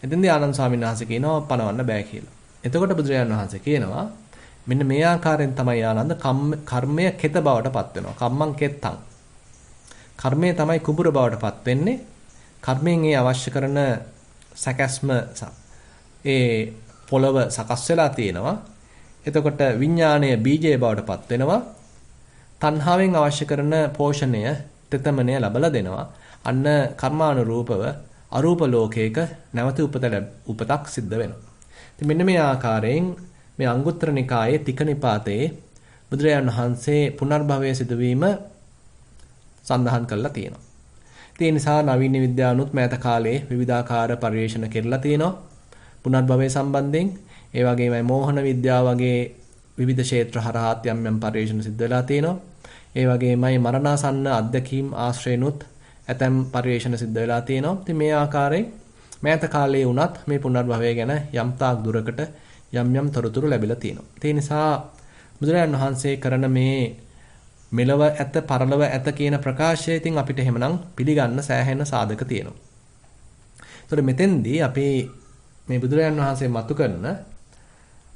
එතෙන්දී ආනන්ද ස්වාමීන් වහන්සේ කියනවා පණවන්න බෑ කියලා. එතකොට බුදුරජාණන් වහන්සේ කියනවා මෙන්න මේ ආකාරයෙන් තමයි ආනන්ද කර්මය කෙත බවට පත් වෙනවා. කම්මං කෙත්තං. කර්මය තමයි කුඹුර බවට පත් වෙන්නේ. කර්මයෙන් ඒ අවශ්‍ය කරන සැකස්ම ඒ පොළව සකස් වෙලා තියෙනවා. එතකොට විඥාණය බීජය බවට පත් වෙනවා. තණ්හාවෙන් අවශ්‍ය කරන පෝෂණය තෙතමනය ලැබලා දෙනවා. අන්න කර්මානුරූපව අරූප ලෝකයක නැවත උපතක් සිද්ධ වෙනවා. ඉතින් මෙන්න මේ ආකාරයෙන් මේ අංගුත්තර නිකායේ තික නිපාතයේ බුදුරජාණන් වහන්සේ පුනර්භවයේ සිදුවීම සඳහන් කරලා තියෙනවා. ඒ නිසා නවීන විද්‍යාවනුත් මෑත කාලේ විවිධාකාර පරිශන කෙරලා තියෙනවා. පුනර්භවයේ සම්බන්ධයෙන් ඒ වගේමයි මෝහන විද්‍යාව වගේ විවිධ ක්ෂේත්‍ර හරහා යම් යම් පරිශන සිද්ධ වෙලා තියෙනවා. ඒ වගේමයි මරණාසන්න අත්දැකීම් ආශ්‍රයනුත් ඇතැම් පරිවේෂණ සිද්ධ වෙලා තියෙනවා. ඉතින් මේ ආකාරයෙන් මෑත කාලයේ වුණත් මේ පුනර්භවය ගැන යම් තාක් දුරකට යම් තොරතුරු ලැබිලා තියෙනවා. ඒ නිසා බුදුරජාණන් වහන්සේ කරන මේ මෙලව ඇත පරලව ඇත කියන ප්‍රකාශය ඉතින් අපිට එහෙමනම් පිළිගන්න සෑහෙන සාධක තියෙනවා. ඒතර මෙතෙන්දී අපි මේ බුදුරජාණන් වහන්සේ මතු කරන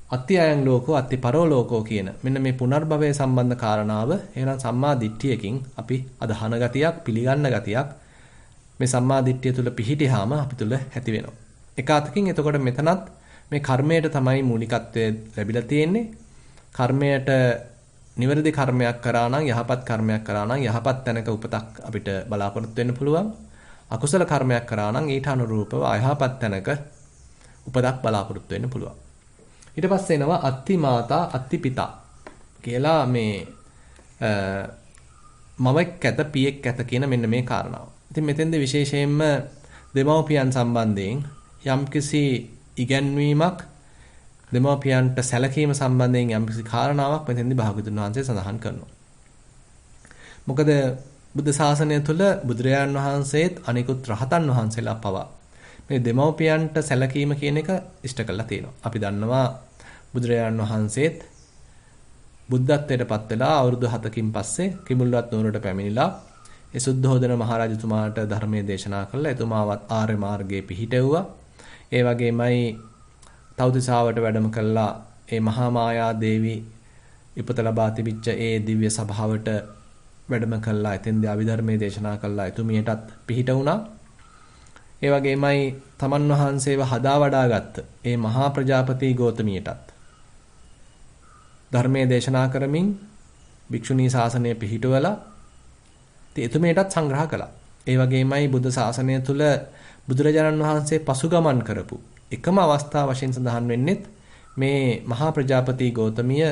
අත්ති අයං ලෝකෝ අත්ති පරෝ ලෝකෝ කියන මෙන්න මේ පුනර්භවය සම්බන්ධ කාරණාව එහෙනම් සම්මා දිට්ඨියකින් අපි අදහන ගතියක් පිළිගන්න ගතියක් මේ සම්මා දිට්ඨිය තුල පිහිටියාම අපි තුල ඇති වෙනවා. එක අතකින් එතකොට මෙතනත් මේ කර්මයට තමයි මූලිකත්වය ලැබිලා තියෙන්නේ. කර්මයට නිවැරදි කර්මයක් කරා නම් යහපත් කර්මයක් කරා නම් යහපත් තැනක උපතක් අපිට බලාපොරොත්තු වෙන්න පුළුවන්. අකුසල කර්මයක් කරා නම් ඊට අනුරූපව අයහපත් තැනක උපතක් බලාපොරොත්තු වෙන්න පුළුවන්. ඊට පස්සේ එනවා අත්ති මාතා අත්ති පිතා කියලා මේ මවෙක් ඇත පියෙක් ඇත කියන මෙන්න මේ කාරණාව. ඉතින් මෙතෙන්ද විශේෂයෙන්ම දෙමව්පියන් සම්බන්ධයෙන් යම්කිසි ඉගැන්වීමක් දෙමව්පියන්ට සැලකීම සම්බන්ධයෙන් යම්කිසි කාරණාවක් මෙතෙන්දී භාගතුන් වහන්සේ සඳහන් කරනවා. මොකද බුද්ධ ශාසනය තුළ බුදුරජාන් වහන්සේත් අනිකුත් රහතන් වහන්සේලා පවා මේ දෙමව්පියන්ට සැලකීම කියන එක ඉෂ්ට කරලා තියෙනවා. අපි දන්නවා බුදුරජාන් වහන්සේත් බුද්ධත්වයට පත් වෙලා අවුරුදු 7කින් පස්සේ කිඹුල්වත් නුවරට පැමිණිලා ඒ සුද්ධෝදන මහරජතුමාට ධර්මයේ දේශනා කළා. එතුමාවත් ආර්ය මාර්ගයේ පිහිටෙව්වා. ඒ වගේමයි තවුතිසාවට වැඩම කළා. ඒ මහා මායා දේවී ඉපත ලබා තිබිච්ච ඒ දිව්‍ය සභාවට වැඩම කළා. එතෙන්දී අභිධර්මයේ දේශනා කළා. එතුමියටත් පිහිට වුණා. ඒ වගේමයි තමන් වහන්සේව හදා වඩාගත්ත ඒ මහා ප්‍රජාපති ගෞතමියටත් ධර්මයේ දේශනා කරමින් භික්ෂුණී ශාසනය පිහිටුවලා එතුමියටත් සංග්‍රහ කළා. ඒ වගේමයි බුද්ධ ශාසනය තුල බුදුරජාණන් වහන්සේ පසුගමන් කරපු එකම අවස්ථාව වශයෙන් සඳහන් වෙන්නේ මේ මහා ප්‍රජාපති ගෞතමිය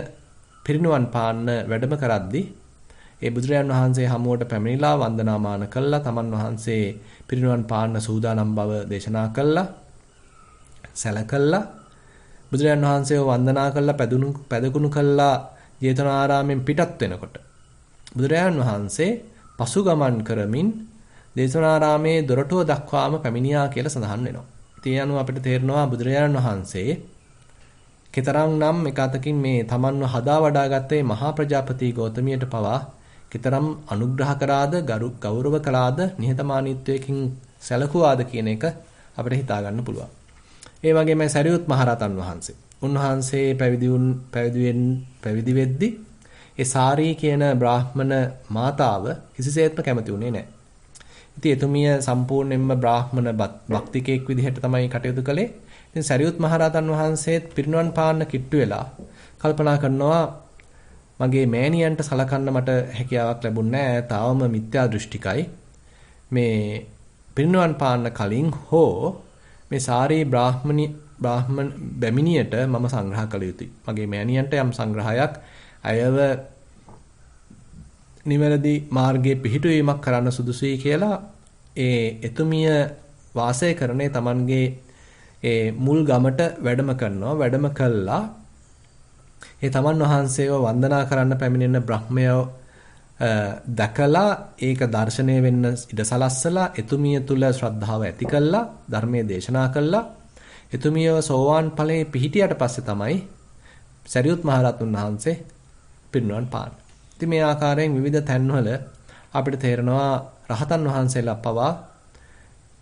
පිරිනුවන් පාන්න වැඩම කරද්දී ඒ බුදුරජාණන් වහන්සේ හමුවට පැමිණිලා වන්දනාමාන කළා. තමන් වහන්සේ පිරිනුවන් පාන්න සූදානම් බව දේශනා කළා. සැලකල්ලා බුදුරජාණන් වහන්සේව වන්දනා කළා පැදකුණු කළා. ජේතවනාරාමෙන් පිටත් වෙනකොට බුදුරජාණන් වහන්සේ පසුගමන් කරමින් ජේතවනාරාමේ දොරටුව දක්වාම පැමිණියා කියලා සඳහන් වෙනවා. ඒ අනුව අපිට තේරෙනවා බුදුරජාණන් වහන්සේ කතරම්නම් එක අතකින් මේ තමන්ව හදා වඩාගත්තේ මහා ප්‍රජාපති ගෞතමියට පවා කතරම් අනුග්‍රහ කරාද ගෞරව කළාද නිහතමානීත්වයකින් සැලකුවාද කියන එක අපිට හිතා ගන්න පුළුවන්. ඒ වගේම සරියුත් මහරහතන් වහන්සේ උන්වහන්සේ පැවිදි වෙද්දී ඒ සාරී කියන බ්‍රාහ්මණ මාතාව කිසිසේත්ම කැමති වුණේ නැහැ. ඉතින් එතුමිය සම්පූර්ණයෙන්ම බ්‍රාහ්මණ භක්තිකයෙක් විදිහට තමයි කටයුතු කළේ. ඉතින් සරියුත් මහරහතන් වහන්සේත් පිරිනුවන් පාන්න කිට්ටු වෙලා කල්පනා කරනවා මගේ මෑණියන්ට සලකන්න මට හැකියාවක් ලැබුණේ නැහැ. තාවම මිත්‍යා දෘෂ්ටිකයි. මේ පිරිනුවන් පාන්න කලින් හෝ මේ සාරී බ්‍රාහ්මණ බැමිණියට මම සංග්‍රහ කළ යුතුයි. මගේ මෑණියන්ට යම් සංග්‍රහයක් අයව නිවැරදි මාර්ගයේ පිහිටුවීමක් කරන්න සුදුසුයි කියලා ඒ එතුමිය වාසය කරන්නේ Tamanගේ ඒ මුල් ගමට වැඩම කරනවා. වැඩම කළා ඒ තමන් වහන්සේව වන්දනා කරන්න පැමිණෙන බ්‍රහ්මයෝ දැකලා ඒක දර්ශනය වෙන්න ඉඩ සලස්සලා එතුමිය තුල ශ්‍රද්ධාව ඇති කළා ධර්මයේ දේශනා කළා. එතුමියව සෝවාන් ඵලයේ පිහිටියට පස්සේ තමයි සරියුත් මහරහතුන් වහන්සේ පිරිනුවන් පාන්නේ. ඉතින් මේ ආකාරයෙන් විවිධ තැන්වල අපිට තේරෙනවා රහතන් වහන්සේලා පවා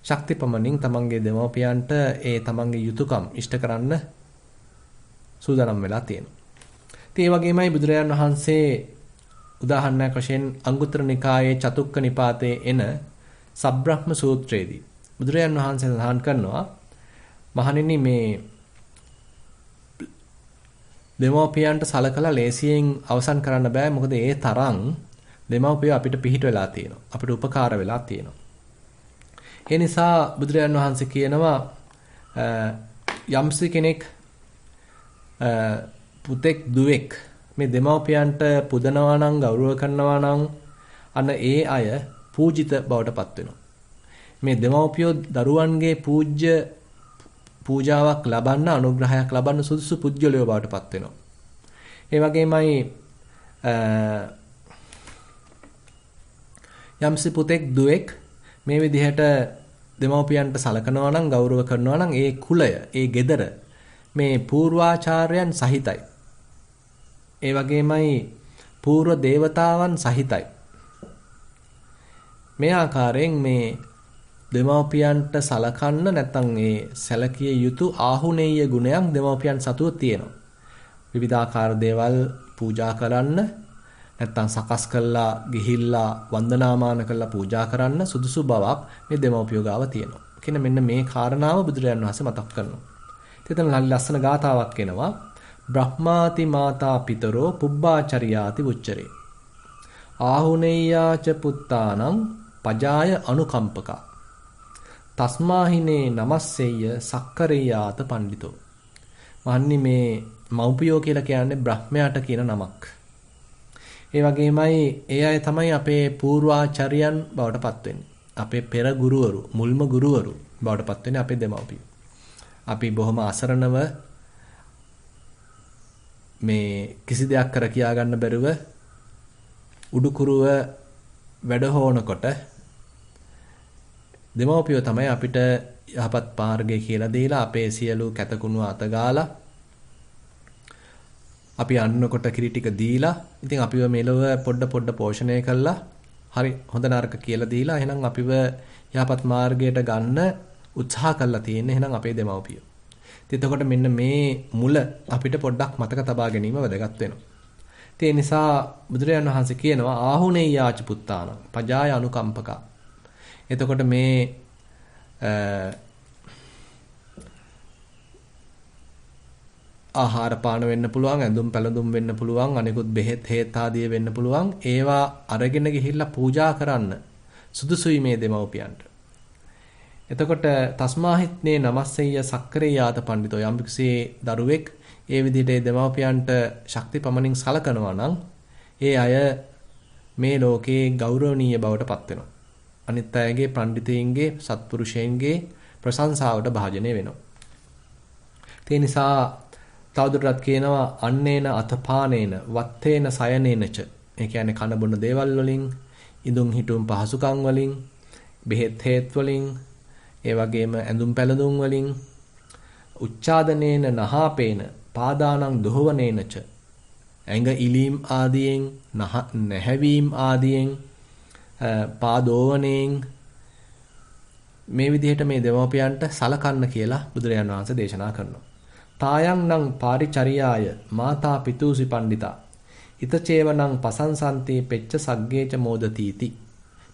ශක්තිපමණින් තමන්ගේ දෙමව්පියන්ට ඒ තමන්ගේ යුතුයකම් ඉෂ්ට කරන්න සූදානම් වෙලා තියෙනවා. ඉතින් ඒ වගේමයි බුදුරජාණන් වහන්සේ උදාහරණයක් වශයෙන් අංගුත්තර නිකායේ චතුක්ක නිපාතේ එන සබ්‍රහ්ම සූත්‍රයේදී බුදුරජාණන් වහන්සේ සඳහන් කරනවා මහණෙනි මේ දෙමව්පියන්ට සලකලා ලේසියෙන් අවසන් කරන්න බෑ. මොකද ඒ තරම් දෙමව්පිය අපිට පිහිට වෙලා තියෙනවා. අපිට උපකාර වෙලා තියෙනවා. ඒ නිසා බුදුරජාණන් වහන්සේ කියනවා යම්සි කෙනෙක් පුතෙක් දුවෙක් මේ දෙමව්පියන්ට පුදනවා නම් ගෞරව කරනවා නම් අන්න ඒ අය පූජිත බවට පත් වෙනවා. මේ දෙමව්පියෝ දරුවන්ගේ පූජාවක් ලබන්න අනුග්‍රහයක් ලබන්න සුදුසු පුජ්‍යලයෝ බවට පත් වෙනවා. ඒ වගේමයි යම්සි පුතෙක් දුවෙක් මේ විදිහට දෙමව්පියන්ට සලකනවා නම් ගෞරව කරනවා නම් ඒ කුලය, ඒ ගෙදර මේ පූර්වාචාර්යයන් සහිතයි. ඒ වගේමයි පූර්ව දේවතාවන් සහිතයි. මේ ආකාරයෙන් මේ දෙමව්පියන්ට සලකන්න නැත්නම් ඒ සැලකිය යුතු ආහුනේය ගුණයක් දෙමව්පියන් සතුව තියෙනවා. විවිධාකාර දේවල් පූජා කරන්න නැත්නම් සකස් කළා ගිහිල්ලා වන්දනාමාන කළා පූජා කරන්න සුදුසු බවක් මේ දෙමව්පියෝ ගාව තියෙනවා. කියන මෙන්න මේ කාරණාව බුදුරජාණන් වහන්සේ මතක් කරනවා. ඉතින් ලස්සන ගාතාවක් එනවා. බ්‍රහ්මාති මාතා පිතරෝ පුබ්බාචරියාති උච්චරේ. ආහුනේයාච පුත්තානං පජාය අනුකම්පකා. තස්මාහිනේ නමස්සෙය්‍ය සක්කරේයාත පණ්ඩිතෝ. මහන්නි මේ මව්පියෝ කියලා කියන්නේ බ්‍රහ්මයාට කියන නමක්. ඒ වගේමයි ඒ අය තමයි අපේ පූර්වාචාර්යයන් බවට පත් වෙන්නේ. අපේ පෙර ගුරුවරු, මුල්ම ගුරුවරු බවට පත් වෙන්නේ අපේ දෙමව්පියෝ. අපි බොහොම අසරණව මේ කිසි දෙයක් කර කියා ගන්න බැරුව උඩුකුරුව වැඩ හොනකොට දෙමව්පියෝ තමයි අපිට යහපත් මාර්ගය කියලා දීලා අපේ සියලු කැතකුණු අතගාලා අපි අන්නකොට කිරි ටික දීලා ඉතින් අපිව මෙලොව පොඩ පෝෂණය කළා හරි හොඳ නරක කියලා දීලා එහෙනම් අපිව යහපත් මාර්ගයට ගන්න උත්සාහ කළා තියෙන්නේ එහෙනම් අපේ දෙමව්පියෝ. ඉතින් එතකොට මෙන්න මේ මුල අපිට පොඩ්ඩක් මතක තබා ගැනීම වැදගත් වෙනවා. ඒ නිසා බුදුරජාණන් වහන්සේ කියනවා ආහුනේයාච පුත්තාන පජාය අනුකම්පකා. එතකොට මේ ආහාර පාන වෙන්න පුළුවන්, ඇඳුම් පැළඳුම් වෙන්න පුළුවන්, අනිකුත් බෙහෙත් හේත් ආදී වෙන්න පුළුවන්. ඒවා අරගෙන ගිහිල්ලා පූජා කරන්න සුදුසුයි මේ දෙමව්පියන්ට. එතකොට තස්මාහිත්නේ නමස්සෙය්‍ය සක්කරේයාත පණ්ඩිතෝ යම්කිසි දරුවෙක් ඒ විදිහට දෙමව්පියන්ට ශක්ති පමණින් සලකනවා නම් ඒ අය මේ ලෝකේ ගෞරවනීය බවට පත් වෙනවා. අනිත් අයගේ පඬිතයින්ගේ සත්පුරුෂයන්ගේ ප්‍රශංසාවට භාජනය වෙනවා. ඒ නිසා තවදුරටත් කියනවා අන්නේන අතපානේන වත්තේන සයනේනච. ඒ කියන්නේ කන බොන දේවල් වලින්, ඉදුම් හිටුම් පහසුකම් වලින්, බෙහෙත් හේත් වලින්, ඒ වගේම ඇඳුම් පැළඳුම් වලින්, උච්චාදනේන නහාපේන පාදානං දොහවනේනච. ඇඟ ඉලීම් ආදියෙන්, නැහැවීම් ආදියෙන්, පාදෝවණෙන් මේ විදිහට මේ දෙමව්පියන්ට සලකන්න කියලා බුදුරජාණන් වහන්සේ දේශනා කරනවා. තායං නං පාරිචරියාය මාතා පිතූසි පණ්ඩිතා. ඉතචේවනං පසංසන්ති පෙච්ච සග්ගේච මෝදතිති.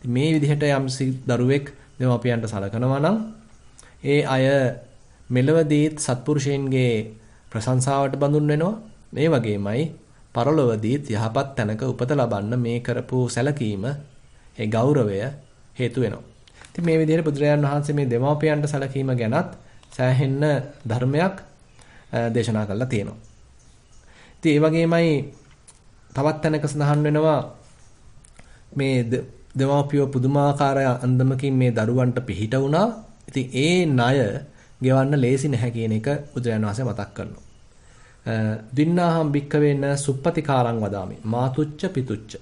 මේ විදිහට යම්සි දරුවෙක් දෙමව්පියන්ට සලකනවා නම් ඒ අය මෙලවදීත් සත්පුරුෂයන්ගේ ප්‍රශංසාවට බඳුන් වෙනවා. මේ වගේමයි පරලොවදීත් යහපත් තැනක උපත ලබන්න මේ කරපු සැලකීම ඒ ගෞරවය හේතු වෙනවා. ඉතින් මේ විදිහට බුදුරජාණන් වහන්සේ මේ දෙමව්පියන්ට සැලකීම ගැනත් සෑහෙන්න ධර්මයක් දේශනා කරලා තියෙනවා. ඉතින් ඒ වගේමයි තවත් තැනක සඳහන් වෙනවා මේ දෙමව්පියෝ පුදුමාකාර අන්දමකින් මේ දරුවන්ට පිහිට වුණා. ඉතින් ඒ ණය ගෙවන්න ලේසි නැහැ කියන එක බුදුරජාණන් වහන්සේ මතක් කරනවා. දින්නාහම් භික්කවේන සුප්පතිකාරං වදාමි. මාතුච්ච පිතුච්ච.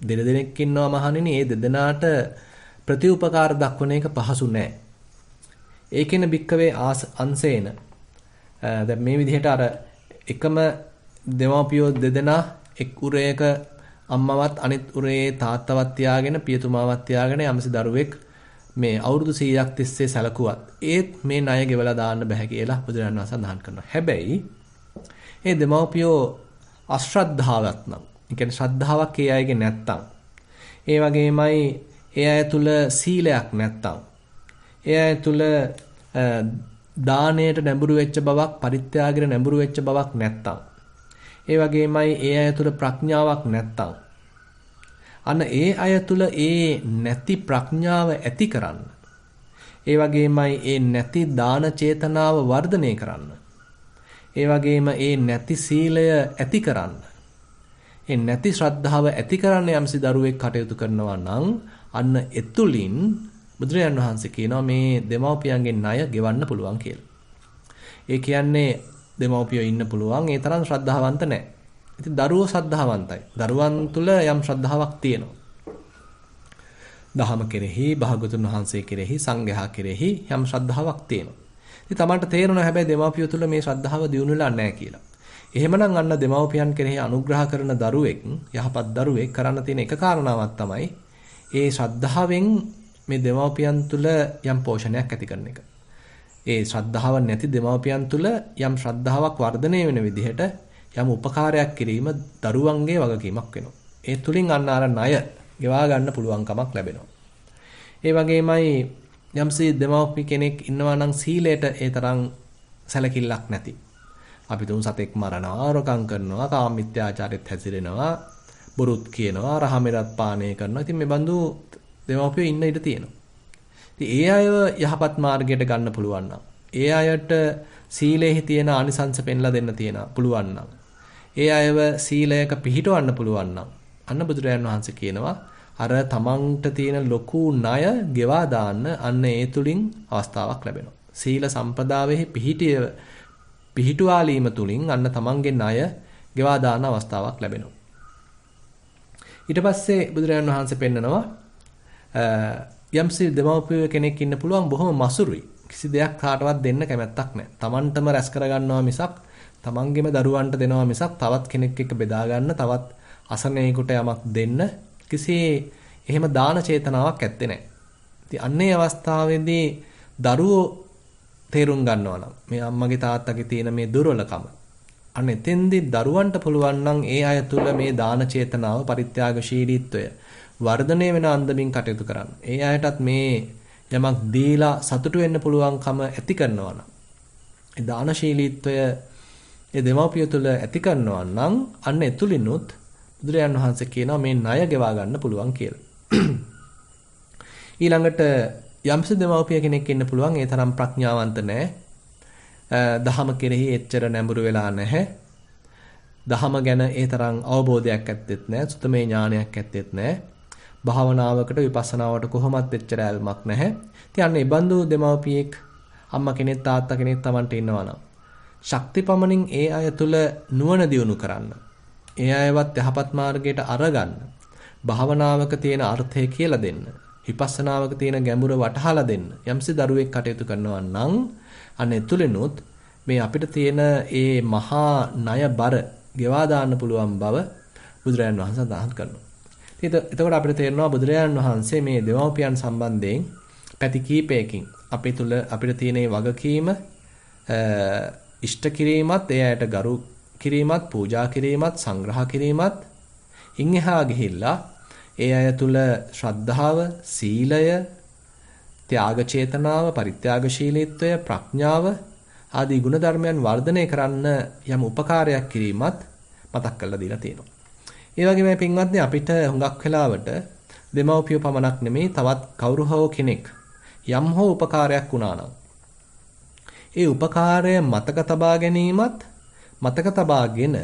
දෙනෙක් ඉන්නවා මහණෙනි. ඒ දෙදෙනාට ප්‍රතිඋපකාර දක්වන එක පහසු නෑ. ඒකෙන භික්කවේ අංශේන. දැන් මේ විදිහට අර එකම දෙමාපියෝ දෙදෙනා එක් උරයක අම්මවත් අනිත් උරේ තාත්තවත් තියාගෙන පියතුමාවත් තියාගෙන යම්සි දරුවෙක් මේ අවුරුදු 100ක් තිස්සේ සැලකුවත් ඒත් මේ ණය ගෙවලා දාන්න බෑ කියලා බුදුරජාණන් වහන්සේ සඳහන් කරනවා. හැබැයි මේ දෙමාපියෝ අශ්‍රද්ධාවක් නම්, ඒ කියන්නේ ශ්‍රද්ධාවක් ඒ අයගේ නැත්තම්, ඒ වගේමයි ඒ අය තුල සීලයක් නැත්තම්, ඒ අය තුල දානයට නැඹුරු වෙච්ච බවක්, පරිත්‍යාගයට නැඹුරු වෙච්ච බවක් නැත්තම්, ඒ වගේමයි ඒ අය තුල ප්‍රඥාවක් නැත්තම්, අන්න ඒ අය තුල ඒ නැති ප්‍රඥාව ඇති කරන්න, ඒ වගේමයි ඒ නැති දාන චේතනාව වර්ධනය කරන්න, ඒ වගේම ඒ නැති සීලය ඇති කරන්න, ඒ නැති ශ්‍රද්ධාව ඇති කරන්න යම්සි දරුවෙක් කටයුතු කරනවා නම් අන්න එතුලින් බුදුරජාණන් වහන්සේ කියනවා මේ දෙමව්පියන්ගේ ණය ගෙවන්න පුළුවන් කියලා. ඒ කියන්නේ දෙමව්පියෝ ඉන්න පුළුවන් ඒ තරම් ශ්‍රද්ධාවන්ත නැහැ. ඉතින් දරුවෝ ශ්‍රද්ධාවන්තයි. දරුවන් තුල යම් ශ්‍රද්ධාවක් තියෙනවා. දහම කෙරෙහි, භාගතුන් වහන්සේ කෙරෙහි, සංඝයා කෙරෙහි යම් ශ්‍රද්ධාවක් තියෙනවා. ඉතින් Tamanට තේරෙනවා හැබැයි දෙමාපියෝ තුල මේ ශ්‍රද්ධාව දියුණු වෙලා නැහැ කියලා. එහෙමනම් අන්න දෙමාපියන් කෙරෙහි අනුග්‍රහ කරන දරුවෙක්, යහපත් දරුවෙක් කරන්න තියෙන එක කාරණාවක් තමයි ඒ ශ්‍රද්ධාවෙන් මේ දෙමාපියන් තුල යම් පෝෂණයක් ඇති කරන එක. ඒ ශ්‍රද්ධාව නැති දෙමාපියන් තුල යම් ශ්‍රද්ධාවක් වර්ධනය වෙන විදිහට යම් උපකාරයක් කිරීම දරුවන්ගේ වගකීමක් වෙනවා. ඒ තුලින් අන්න අර ණය ගෙවා ගන්න පුළුවන්කමක් ලැබෙනවා. ඒ වගේමයි යම්සේ දෙමාපි කෙනෙක් ඉන්නවා නම් සීලයට ඒ තරම් සැලකිල්ලක් නැති. අපි තුන් සතෙක් මරනවා, ආරකම් කරනවා, කාමමිත්‍යාචාරෙත් හැසිරෙනවා, බොරුත් කියනවා, රහමෙරත් පානය කරනවා. ඉතින් මේ බඳු දෙමාපියෝ ඉන්න ඉඩ තියෙනවා. ඉතින් ඒ අයව යහපත් මාර්ගයට ගන්න පුළුවන් නම්, ඒ අයට සීලෙහි තියෙන ආනිසංස පෙන්ලා දෙන්න තියෙන පුළුවන් නම්, ඒ අයව සීලයක පිහිටවන්න පුළුවන් නම්, අන්න බුදුරජාණන් වහන්සේ කියනවා අර තමන්ට තියෙන ලොකු ණය ගෙවා දාන්න අන්න ඒ තුලින් අවස්ථාවක් ලැබෙනවා. සීල සම්පදාවෙහි පිහිටුවාලීම තුලින් අන්න තමන්ගේ ණය ගෙවා දාන අවස්ථාවක් ලැබෙනවා. ඊට පස්සේ බුදුරජාණන් වහන්සේ පෙන්නනවා යම්සි දෙමව්පිය කෙනෙක් ඉන්න පුළුවන් බොහොම මසුරුයි. කිසි දෙයක් කාටවත් දෙන්න කැමැත්තක් නැහැ. තමන්ටම රැස් කරගන්නවා මිසක් තමන්ගේම දරුවන්ට දෙනවා මිසක් තවත් කෙනෙක් එක්ක බෙදා ගන්න, තවත් අසරණයෙකුට යමක් දෙන්න කිසි එහෙම දාන චේතනාවක් ඇත්තේ නැහැ. ඉතින් අන්නේ අවස්ථාවේදී දරුවෝ තේරුම් ගන්නවා නම් මේ අම්මගේ තාත්තගේ තියෙන මේ දුර්වලකම අන්න එතෙන්දී දරුවන්ට පුළුවන් නම් ඒ අය තුල මේ දාන චේතනාව, පරිත්‍යාගශීලීත්වය වර්ධනය වෙන අන්දමින් කටයුතු කරන්න. ඒ අයටත් මේ යමක් දීලා සතුටු වෙන්න පුළුවන්කම ඇති කරනවා නම් ඒ දානශීලීත්වය ඒ දෙමව්පිය තුළ ඇති කරනවා නම් අන්න එතුලිනුත් බුදුරජාණන් වහන්සේ කියනවා මේ ණය ගෙවා ගන්න පුළුවන් කියලා. ඊළඟට යම්සි දෙමව්පිය කෙනෙක් ඉන්න පුළුවන් ඒ තරම් ප්‍රඥාවන්ත නැහැ. දහම කෙරෙහි එච්චර නැඹුරු වෙලා නැහැ. දහම ගැන ඒ තරම් අවබෝධයක් ඇත්තෙත් නැහැ. සුතමේ ඥානයක් ඇත්තෙත් නැහැ. භාවනාවකට විපස්සනාවට කොහොමත් එච්චර ඇල්මක් නැහැ. ඉතින් අන්න ඒ බඳු දෙමව්පියෙක් අම්මා කෙනෙක් තාත්තා කෙනෙක් Tamanට ඉන්නවා නම් ශක්තිපමණින් ඒ අය තුල නුවණ දියුණු කරන්න. ඒ අයවත් යහපත් මාර්ගයට අරගන්න. භාවනාවක තියෙන අර්ථය කියලා දෙන්න. විපස්සනාවක තියෙන ගැඹුර වටහලා දෙන්න. යම්සි දරුවෙක් කටයුතු කරනවා නම් අන්න එතුලිනුත් මේ අපිට තියෙන ඒ මහා ණය බර ගෙවා දාන්න පුළුවන් බව බුදුරජාණන් වහන්සේ සඳහන් කරනවා. එතකොට අපිට තේරෙනවා බුදුරජාණන් වහන්සේ මේ දෙමව්පියන් සම්බන්ධයෙන් පැති කීපයකින් අපේ තුල අපිට තියෙන වගකීම ඉෂ්ට කිරීමත්, ඒ අයට ගරු කිරීමත්, පූජා කිරීමත්, සංග්‍රහ කිරීමත් ඉන් එහා ගිහිල්ලා ඒ අය තුල ශ්‍රද්ධාව, සීලය, ත්‍යාග චේතනාව, පරිත්‍යාගශීලීත්වය, ප්‍රඥාව ආදී ගුණ ධර්මයන් වර්ධනය කරන්න යම් උපකාරයක් කිරීමත් මතක් කරලා දීලා තියෙනවා. ඒ වගේම පින්වත්නි අපිට හුඟක් වෙලාවට දෙමව්පිය පමණක් නෙමෙයි තවත් කවුරු හෝ කෙනෙක් යම් හෝ උපකාරයක් වුණා නම් ඒ උපකාරය මතක තබා ගැනීමත් මතක තබාගෙන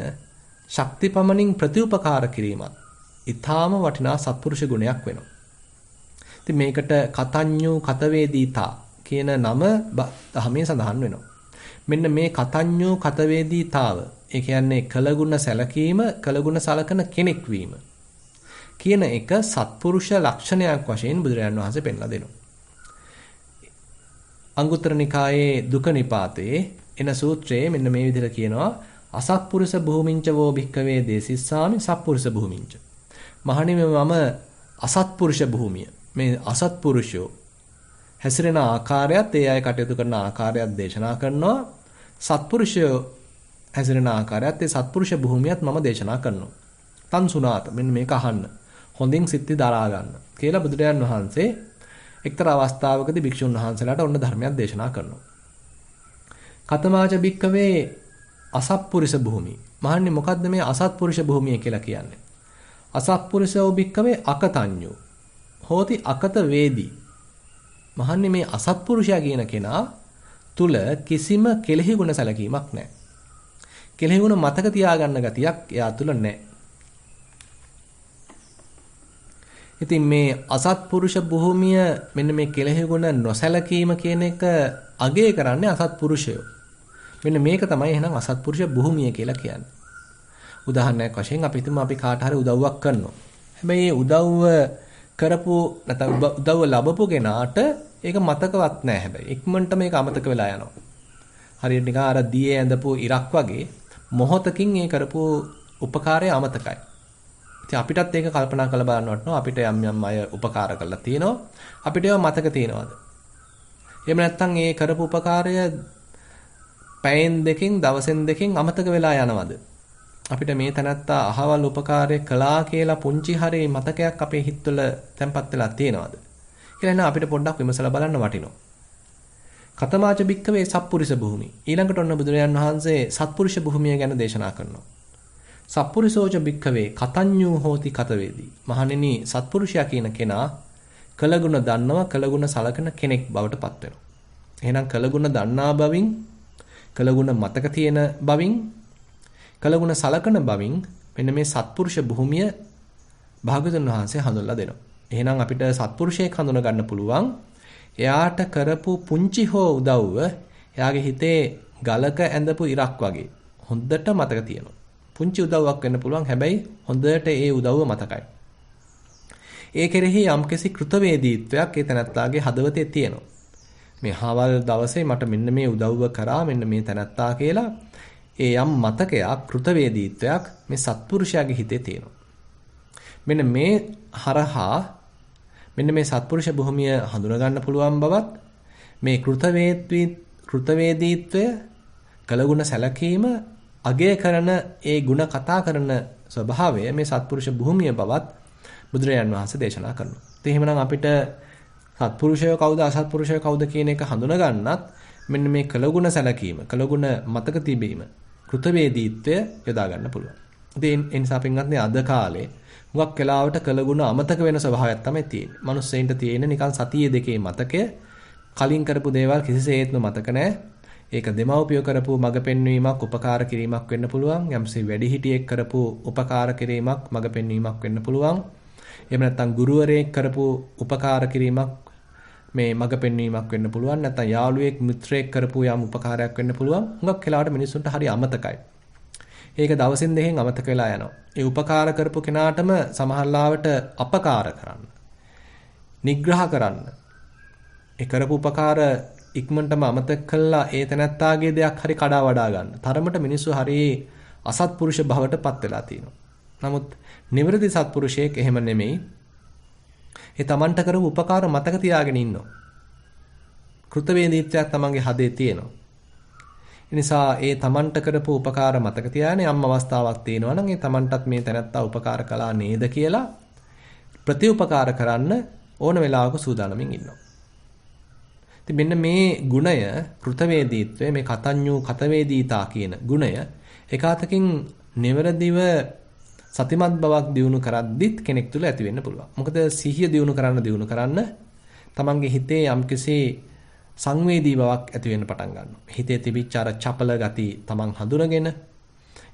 ශක්තිපමණින් ප්‍රතිඋපකාර කිරීමත් ඊටාම වටිනා සත්පුරුෂ ගුණයක් වෙනවා. ඉතින් මේකට කතඤ්ඤු කතවේදීතා කියන නම ධර්මයේ සඳහන් වෙනවා. මෙන්න මේ කතඤ්ඤු කතවේදීතාව ඒ කියන්නේ කළගුණ සැලකීම, කළගුණ සලකන කෙනෙක් වීම කියන එක සත්පුරුෂ ලක්ෂණයක් වශයෙන් බුදුරජාණන් වහන්සේ පෙන්ලා දෙනවා. අංගුත්තර නිකායේ දුක නිපාතේ එන සූත්‍රයේ මෙන්න මේ විදිහට කියනවා අසත්පුරුෂ භූමිංච වෝ භික්කවේ දේසිස්සාමි සත්පුරුෂ භූමිංච. මහණෙනි මම අසත්පුරුෂ භූමිය. මේ අසත්පුරුෂයෝ හැසිරෙන ආකාරයත් ඒ අය කටයුතු කරන ආකාරයත් දේශනා කරනවා. සත්පුරුෂයෝ හැසිරෙන ආකාරයත් ඒ සත්පුරුෂ භූමියත් මම දේශනා කරනවා. තන් සුණාත මෙන්න මේක අහන්න. හොඳින් සිත්ති දරා ගන්න කියලා බුදුරජාන් වහන්සේ එක්තරා අවස්ථාවකදී භික්ෂුන් වහන්සේලාට ඔන්න ධර්මයක් දේශනා කරනවා. කතමාච භික්කවේ අසත්පුරුෂ භූමිය. මහන්නේ මොකද්ද මේ අසත්පුරුෂ භූමිය කියලා කියන්නේ? අසත්පුරුෂෝ භික්කවේ අකතඤ්ඤෝ. හෝති අකත වේදී. මහන්නේ මේ අසත්පුරුෂයා කියන කෙනා තුල කිසිම කෙලෙහි ගුණ සැලකීමක් නැහැ. කෙලෙහි ගුණ මතක තියාගන්න ගතියක් එයා තුල නැහැ. ඉතින් මේ අසත්පුරුෂ භූමිය මෙන්න මේ කෙලෙහි ගුණ නොසැලකීම කියන එක අගය කරන්නේ අසත්පුරුෂයෝ. මෙන්න මේක තමයි එහෙනම් අසත්පුරුෂ භූමිය කියලා කියන්නේ. උදාහරණයක් වශයෙන් අපි හිතමු අපි කාට හරි උදව්වක් කරනවා. හැබැයි මේ උදව්ව කරපු නැත්නම් උදව්ව ලැබපු කෙනාට ඒක මතකවත් නැහැ හැබැයි. ඉක්මනට මේක අමතක වෙලා යනවා. හරියට නිකන් අර දියේ ඇඳපු ඉරක් වගේ මොහොතකින් ඒ කරපු උපකාරය අමතකයි. ඉතින් අපිටත් ඒක කල්පනා කරලා බලන්න වටනවා. අපිට යම් යම් අය උපකාර කරලා තියෙනවා. අපිට ඒවා මතක තියෙනවද? එහෙම නැත්නම් ඒ කරපු උපකාරය පැයෙන් දෙකෙන් දවසෙන් දෙකෙන් අමතක වෙලා යනවද? අපිට මේ තැනත්තා අහවල් උපකාරය කළා කියලා පුංචි හරි මතකයක් අපේ හිතවල තැම්පත් වෙලා තියෙනවද? කියලා නේද අපිට පොඩ්ඩක් විමසලා බලන්න වටිනවා. කතමාච බික්කවේ සත්පුරුෂ භූමි. ඊළඟට ඔන්න බුදුරජාන් වහන්සේ සත්පුරුෂ භූමිය ගැන දේශනා කරනවා. සත්පුරුෂෝච බික්කවේ කතඤ්ඤූ හෝති කතවේදී. මහණෙනි සත්පුරුෂයා කියන කෙනා කළගුණ දන්නවා කළගුණ සලකන කෙනෙක් බවට පත් වෙනවා. එහෙනම් කළගුණ දන්නා බවින් කළගුණ මතක තියෙන බවින් කළගුණ සලකන බවින් මෙන්න මේ සත්පුරුෂ භූමිය භාගතුන් වහන්සේ හඳුන්ලා දෙනවා. එහෙනම් අපිට සත්පුරුෂයෙක් හඳුනා ගන්න පුළුවන්. එයාට කරපු පුංචි හෝ උදව්ව එයාගේ හිතේ ගලක ඇඳපු ඉරක් වගේ හොඳට මතක තියෙනවා. පුංචි උදව්වක් වෙන්න පුළුවන්. හැබැයි හොඳට ඒ උදව්ව මතකයි. ඒ කෙරෙහි යම්කිසි කෘතවේදීත්වයක් ඒ තැනත්තාගේ හදවතේ තියෙනවා. මේ හවල් දවසේ මට මෙන්න මේ උදව්ව කරා මෙන්න මේ තැනත්තා කියලා ඒ යම් මතකයක් කෘතවේදීත්වයක් මේ සත්පුරුෂයාගේ හිතේ තියෙනවා. මෙන්න මේ හරහා මෙන්න මේ සත්පුරුෂ භූමිය හඳුනා ගන්න පුළුවන් බවත් මේ කෘතවේදීත්වය කළගුණ සැලකීම අගය කරන ඒ ಗುಣ කතා කරන ස්වභාවය මේ සත්පුරුෂ භූමිය බවත් බුදුරජාන් වහන්සේ දේශනා කරනවා. ඉතින් එහෙමනම් අපිට සත්පුරුෂය කවුද අසත්පුරුෂය කවුද කියන එක හඳුනා ගන්නත් මෙන්න මේ කළගුණ සැලකීම කළගුණ මතක තිබීම කෘතවේදීත්වය යොදා ගන්න පුළුවන්. ඉතින් ඒ නිසා පින්වත්නි අද කාලේ මුගක් වෙලාවට කළගුණ අමතක වෙන ස්වභාවයක් තමයි තියෙන්නේ. මිනිස්සෙන්ට තියෙන නිකන් සතියේ දෙකේ මතකය කලින් කරපු දේවල් කිසිසේත්ම මතක නැහැ. ඒක දෙමව්පියෝ කරපු මඟ පෙන්වීමක් උපකාර කිරීමක් වෙන්න පුළුවන්. යම්සේ වැඩිහිටියෙක් කරපු උපකාර කිරීමක් මඟ පෙන්වීමක් වෙන්න පුළුවන්. එහෙම නැත්නම් ගුරුවරයෙක් කරපු උපකාර කිරීමක් මේ මඟ පෙන්වීමක් වෙන්න පුළුවන්. නැත්නම් යාළුවෙක් මිත්‍රයෙක් කරපු යම් උපකාරයක් වෙන්න පුළුවන්. මුගක් වෙලාවට මිනිස්සුන්ට හරි අමතකයි. ඒක දවසින් දෙකෙන් අමතක වෙලා යනවා. ඒ උපකාර කරපු කෙනාටම සමහරලාවට අපකාර කරන්න. නිග්‍රහ කරන්න. ඒ කරපු උපකාර ඉක්මනටම අමතක කළා ඒ තැනැත්තාගේ දෙයක් හරි කඩා වඩා ගන්න. තරමට මිනිස්සු හරි අසත්පුරුෂ භවට පත් වෙලා තියෙනවා. නමුත් නිවැරදි සත්පුරුෂයෙක් එහෙම නෙමෙයි. ඒ තමන්ට කරපු උපකාර මතක තියාගෙන ඉන්නවා. කෘතවේදීත්වයක් තමන්ගේ හදේ තියෙනවා. ඒ නිසා ඒ තමන්ට කරපු උපකාර මතක තියාගෙන යම් අවස්ථාවක් තියෙනවා නම් ඒ තමන්ටත් මේ තැනැත්තා උපකාර කළා නේද කියලා ප්‍රතිඋපකාර කරන්න ඕන වෙලාවක සූදානමින් ඉන්නවා. ඉතින් මෙන්න මේ ගුණය කෘතවේදීත්වය මේ කතඤ්ඤු කතවේදීතා කියන ගුණය එකාතකින් නිවැරදිව සතිමත් බවක් දියුණු කරද්දිත් කෙනෙක් තුළ ඇති වෙන්න පුළුවන්. මොකද සිහිය දියුණු කරන්න තමන්ගේ හිතේ යම්කිසි සංවේදී බවක් ඇති වෙන්න පටන් ගන්නවා. හිතේ තිබිච්ච අර චපල ගති තමන් හඳුනගෙන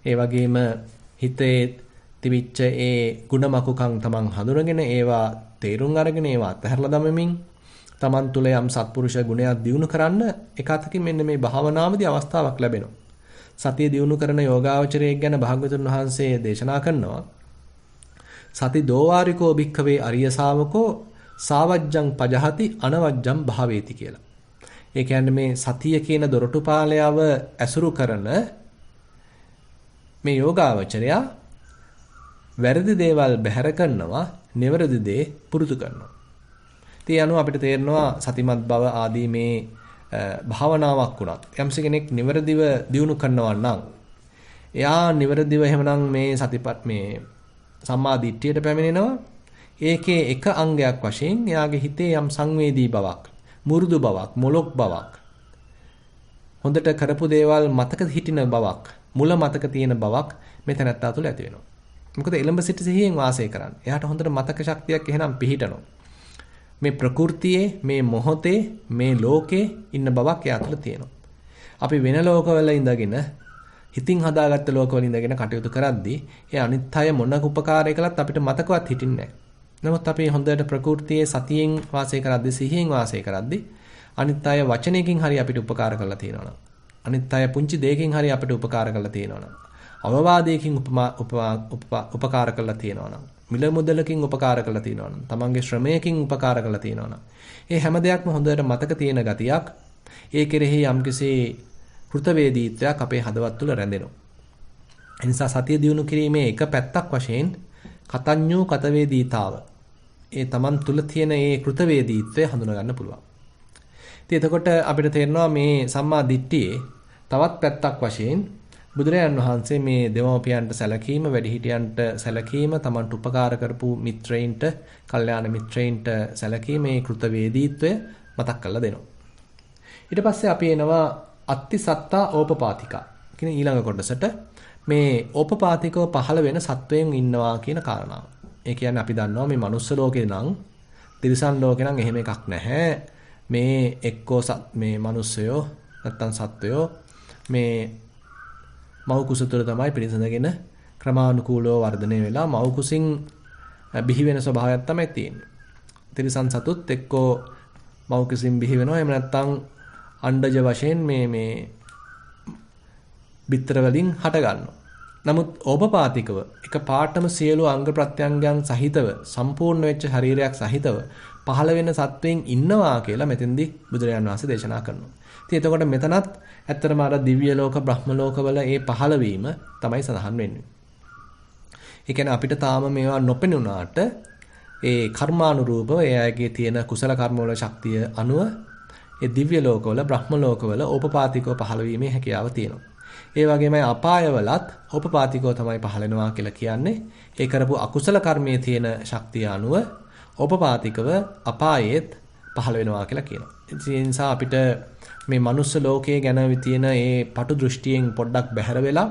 ඒ වගේම හිතේ තිබිච්ච ඒ ಗುಣමකුකම් තමන් හඳුනගෙන ඒවා තේරුම් අරගෙන ඒවා අතහැරලා දමමින් තමන් තුළ යම් සත්පුරුෂ ගුණයක් දියුණු කරන්න එකතකින් මෙන්න මේ භාවනාවේදී අවස්ථාවක් ලැබෙනවා. සතිය දියුණු කරන යෝගාවචරයෙක් ගැන භාග්‍යවතුන් වහන්සේ දේශනා කරනවා. සති දෝවාරිකෝ භික්ඛවේ අරිය ශාවකෝ සාවජ්ජං පජහති අනවජ්ජං භාවේති කියලා. ඒ කියන්නේ මේ සතිය කියන දොරටුපාලයව ඇසුරු කරන මේ යෝගාවචරයා වැරදි දේවල් බැහැර කරනවා, නිවැරදි දේ පුරුදු කරනවා. ඉතින් අනුව අපිට තේරෙනවා සතිමත් බව ආදී මේ භාවනාවක් වුණත් යම්ස කෙනෙක් නිවැරදිව දියුණු කරනවා නම් එයා නිවැරදිව එහෙමනම් මේ සතිපත් මේ සම්මා දිට්ඨියට පැමිණෙනවා. ඒකේ එක අංගයක් වශයෙන් එයාගේ හිතේ යම් සංවේදී බවක්, මුරුදු බවක්, මොලොක් බවක්, හොඳට කරපු දේවල් මතක හිටින බවක්, මුල මතක තියෙන බවක් මෙතනත්තා තුළ ඇති වෙනවා. මොකද එළඹ සිට සිහියෙන් වාසය කරන්නේ. එයාට හොඳට මතක ශක්තියක් එහෙනම් පිහිටනවා. මේ ප්‍රകൃතියේ මේ මොහොතේ මේ ලෝකේ ඉන්න බවක් එයා තුළ තියෙනවා. අපි වෙන ලෝකවල ඉඳගෙන හිතින් හදාගත්ත ලෝකවල ඉඳගෙන කටයුතු කරද්දී ඒ අනිත් අය මොන උපකාරය කළත් අපිට මතකවත් හිටින්නේ නැහැ. නමුත් අපි හොඳට ප්‍රകൃතියේ සතියෙන් වාසය කරද්දී සිහියෙන් වාසය කරද්දී අනිත් අය වචනයකින් හරි අපිට උපකාර කරලා තියෙනවා නම් අනිත් අය පුංචි දෙයකින් හරි අපිට උපකාර කරලා තියෙනවා නම් අවවාදයකින් උපකාර කරලා තියෙනවා නම් මිල මුදලකින් උපකාර කළා තියෙනවා නම්, තමන්ගේ ශ්‍රමයකින් උපකාර කළා තියෙනවා නම්, ඒ හැම දෙයක්ම හොඳට මතක තියෙන ගතියක්, ඒ කෙරෙහි යම්කිසි කෘතවේදීත්වයක් අපේ හදවත් තුළ රැඳෙනවා. ඒ නිසා සතිය දියුණු කිරීමේ එක පැත්තක් වශයෙන් කතඤ්ඤෝ කතවේදීතාව, ඒ තමන් තුළ තියෙන ඒ කෘතවේදීත්වය හඳුනා ගන්න පුළුවන්. ඉතින් එතකොට අපිට තේරෙනවා මේ සම්මා දිට්ඨියේ තවත් පැත්තක් වශයෙන් බුදුරජාන් වහන්සේ මේ දෙමව්පියන්ට සැලකීම, වැඩිහිටියන්ට සැලකීම, තමන්ට උපකාර කරපු මිත්‍රයින්ට, කල්යාණ මිත්‍රයින්ට සැලකීම, මේ කෘතවේදීත්වය මතක් කරලා දෙනවා. ඊට පස්සේ අපි එනවා අත්ති සත්තා ඕපපාතිකා කියන ඊළඟ කොටසට. මේ ඕපපාතිකව පහළ වෙන සත්වයන් ඉන්නවා කියන කාරණාව. ඒ කියන්නේ අපි දන්නවා මේ මනුස්ස ලෝකේ නම්, තිරිසන් ලෝකේ නම් එහෙම එකක් නැහැ. මේ එක්කෝ මේ මිනිස්සයෝ නැත්තම් සත්වයෝ මේ මව් කුස තුළ තමයි පිරිසඳගෙන ක්‍රමානුකූලව වර්ධනය වෙලා මව් කුසින් බිහි වෙන ස්වභාවයක් තමයි තියෙන්නේ. තිරිසන් සතුත් එක්කෝ මව් කුසින් බිහි වෙනවා, එහෙම නැත්තම් අණ්ඩජ වශයෙන් මේ බිත්තර වලින් හට ගන්නවා. නමුත් ඕපපාතිකව එක පාටම සියලු අංග ප්‍රත්‍යංගයන් සහිතව සම්පූර්ණ වෙච්ච ශරීරයක් සහිතව පහළ වෙන සත්වයන් ඉන්නවා කියලා මෙතෙන්දී බුදුරජාණන් වහන්සේ දේශනා කරනවා. ඉතින් එතකොට මෙතනත් ඇත්තටම අර දිව්‍ය ලෝක බ්‍රහ්ම ලෝකවල ඒ පහළ වීම තමයි සඳහන් වෙන්නේ. ඒ කියන්නේ අපිට තාම මේවා නොපෙනුනාට ඒ කර්මානුරූපව ඒ අයගේ තියෙන කුසල කර්ම වල ශක්තිය අනුව ඒ දිව්‍ය ලෝකවල බ්‍රහ්ම ලෝකවල ඕපපාතිකව පහළ වීමේ හැකියාව තියෙනවා. ඒ වගේමයි අපායවලත් ඕපපාතිකව තමයි පහළ වෙනවා කියලා කියන්නේ. ඒ කරපු අකුසල කර්මයේ තියෙන ශක්තිය අනුව ඕපපාතිකව අපායෙත් පහළ වෙනවා කියලා කියනවා. ඒ නිසා අපිට මේ මනුස්ස ලෝකයේ ගැන තියෙන ඒ පටු දෘෂ්ටියෙන් පොඩ්ඩක් බැහැර වෙලා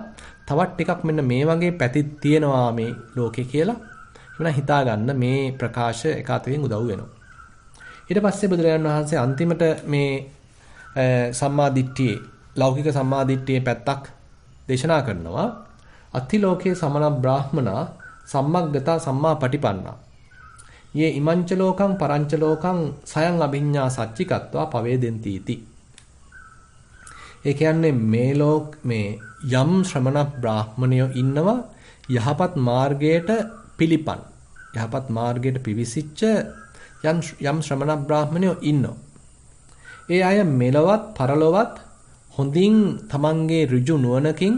තවත් ටිකක් මෙන්න මේ වගේ පැති තියෙනවා මේ ලෝකේ කියලා එවන හිතා ගන්න මේ ප්‍රකාශ එක අතකින් උදව් වෙනවා. ඊට පස්සේ බුදුරජාණන් වහන්සේ අන්තිමට මේ සම්මා දිට්ඨියේ ලෞකික සම්මා දිට්ඨියේ පැත්තක් දේශනා කරනවා. අත්ති ලෝකේ සමන බ්‍රාහ්මනා සම්මග්ගතා සම්මා පටිපන්නා යේ ඉමංච ලෝකං පරංච ලෝකං සයං අභිඤ්ඤා සච්චිකත්වා පවේදෙන්ති इति. ඒ කියන්නේ මේ යම් ශ්‍රමණ බ්‍රාහ්මණයෝ ඉන්නවා යහපත් මාර්ගයට පිළිපන්, යහපත් මාර්ගයට පිවිසිච්ච යම් ශ්‍රමණ බ්‍රාහ්මණයෝ ඉන්නවා. ඒ අය මෙලවත් පරලොවත් හොඳින් තමන්ගේ ඍජු නුවණකින්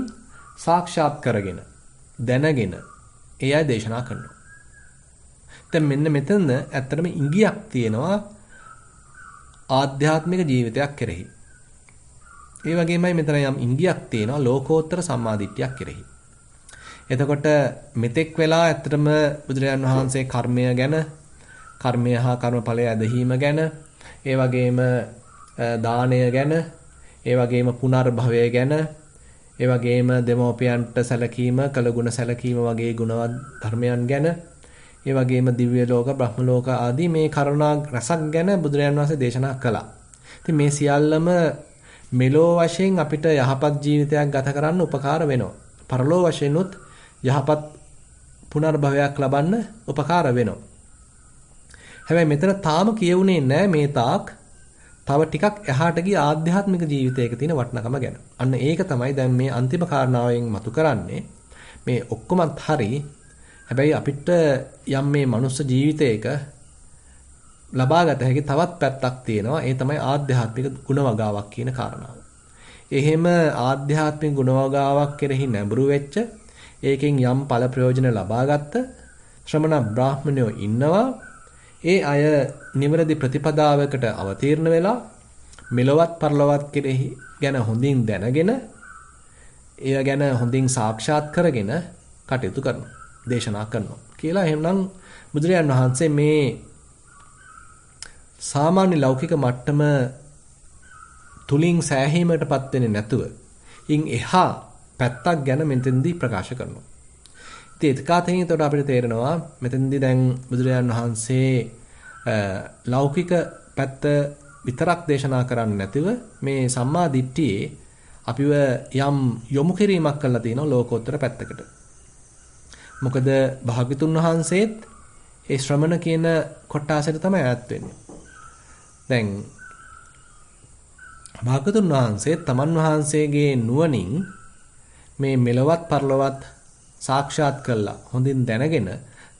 සාක්ෂාත් කරගෙන දැනගෙන ඒ අය දේශනා කරනවා. දැන් මෙන්න මෙතන ඇත්තටම ඉඟියක් තියෙනවා ආධ්‍යාත්මික ජීවිතයක් කෙරෙහි. ඒ වගේමයි මෙතන යම් ඉඟියක් තියෙනවා ලෝකෝත්තර සම්මාදිට්ඨියක් කෙරෙහි. එතකොට මෙතෙක් වෙලා ඇත්තටම බුදුරජාන් වහන්සේ කර්මය ගැන, කර්මය හා කර්මඵලය ඇදහිීම ගැන, ඒ වගේම දානය ගැන, ඒ වගේම පුනර්භවය ගැන, ඒ වගේම දෙමෝපියන්ට සැලකීම, කළගුණ සැලකීම වගේ ගුණවත් ධර්මයන් ගැන, ඒ වගේම දිව්‍ය ලෝක, බ්‍රහ්ම ලෝක ආදී මේ කරුණා රසක් ගැන බුදුරජාණන් වහන්සේ දේශනා කළා. ඉතින් මේ සියල්ලම මෙලෝ වශයෙන් අපිට යහපත් ජීවිතයක් ගත කරන්න උපකාර වෙනවා. පරලෝ වශයෙන් උත් යහපත් පුනර්භවයක් ලබන්න උපකාර වෙනවා. හැබැයි මෙතන තාම කියුනේ නැහැ මේ තාක් තව ටිකක් එහාට ගිය ආධ්‍යාත්මික ජීවිතයක තියෙන වටිනකම ගැන. අන්න ඒක තමයි දැන් මේ අන්තිම කාරණාවෙන් මතු කරන්නේ. මේ ඔක්කොමත් හරි. හැබැයි අපිට යම් මේ මනුස්ස ජීවිතයක ලබාගත හැකි තවත් පැත්තක් තියෙනවා. ඒ තමයි ආධ්‍යාත්මික ගුණවගාවක් කියන කාරණාව. එහෙම ආධ්‍යාත්මික ගුණවගාවක් කෙරෙහි නැඹුරු වෙච්ච, ඒකෙන් යම් ඵල ප්‍රයෝජන ලබාගත්ත ශ්‍රමණ බ්‍රාහ්මණයෝ ඉන්නවා. ඒ අය නිවැරදි ප්‍රතිපදාවකට අවතීර්ණ වෙලා මෙලොවත් පරලොවත් කෙරෙහි ගැන හොඳින් දැනගෙන, ඒව ගැන හොඳින් සාක්ෂාත් කරගෙන කටයුතු කරනවා, දේශනා කරනවා කියලා. එහෙනම් බුදුරජාණන් වහන්සේ මේ සාමාන්‍ය ලෞකික මට්ටම තුලින් සෑහීමකටපත් වෙන්නේ නැතුව ඉන් එහා පැත්තක් ගැන මෙතෙන්දී ප්‍රකාශ කරනවා. ඉතින් ඒකාතෙන් එතකොට අපිට තේරෙනවා මෙතෙන්දී දැන් බුදුරජාණන් වහන්සේ ලෞකික පැත්ත විතරක් දේශනා කරන්නේ නැතිව මේ සම්මා දිට්ඨියේ අපිව යම් යොමු කිරීමක් කරලා තියෙනවා ලෝකෝත්තර පැත්තකට. මොකද භාග්‍යතුන් වහන්සේත් ඒ ශ්‍රමණ කියන කොටාසෙට තමයි ඈත් වෙන්නේ. දැන් භාග්‍යතුන් වහන්සේ තමන් වහන්සේගේ නුවණින් මේ මෙලවත් පරලොවත් සාක්ෂාත් කළා හොඳින් දැනගෙන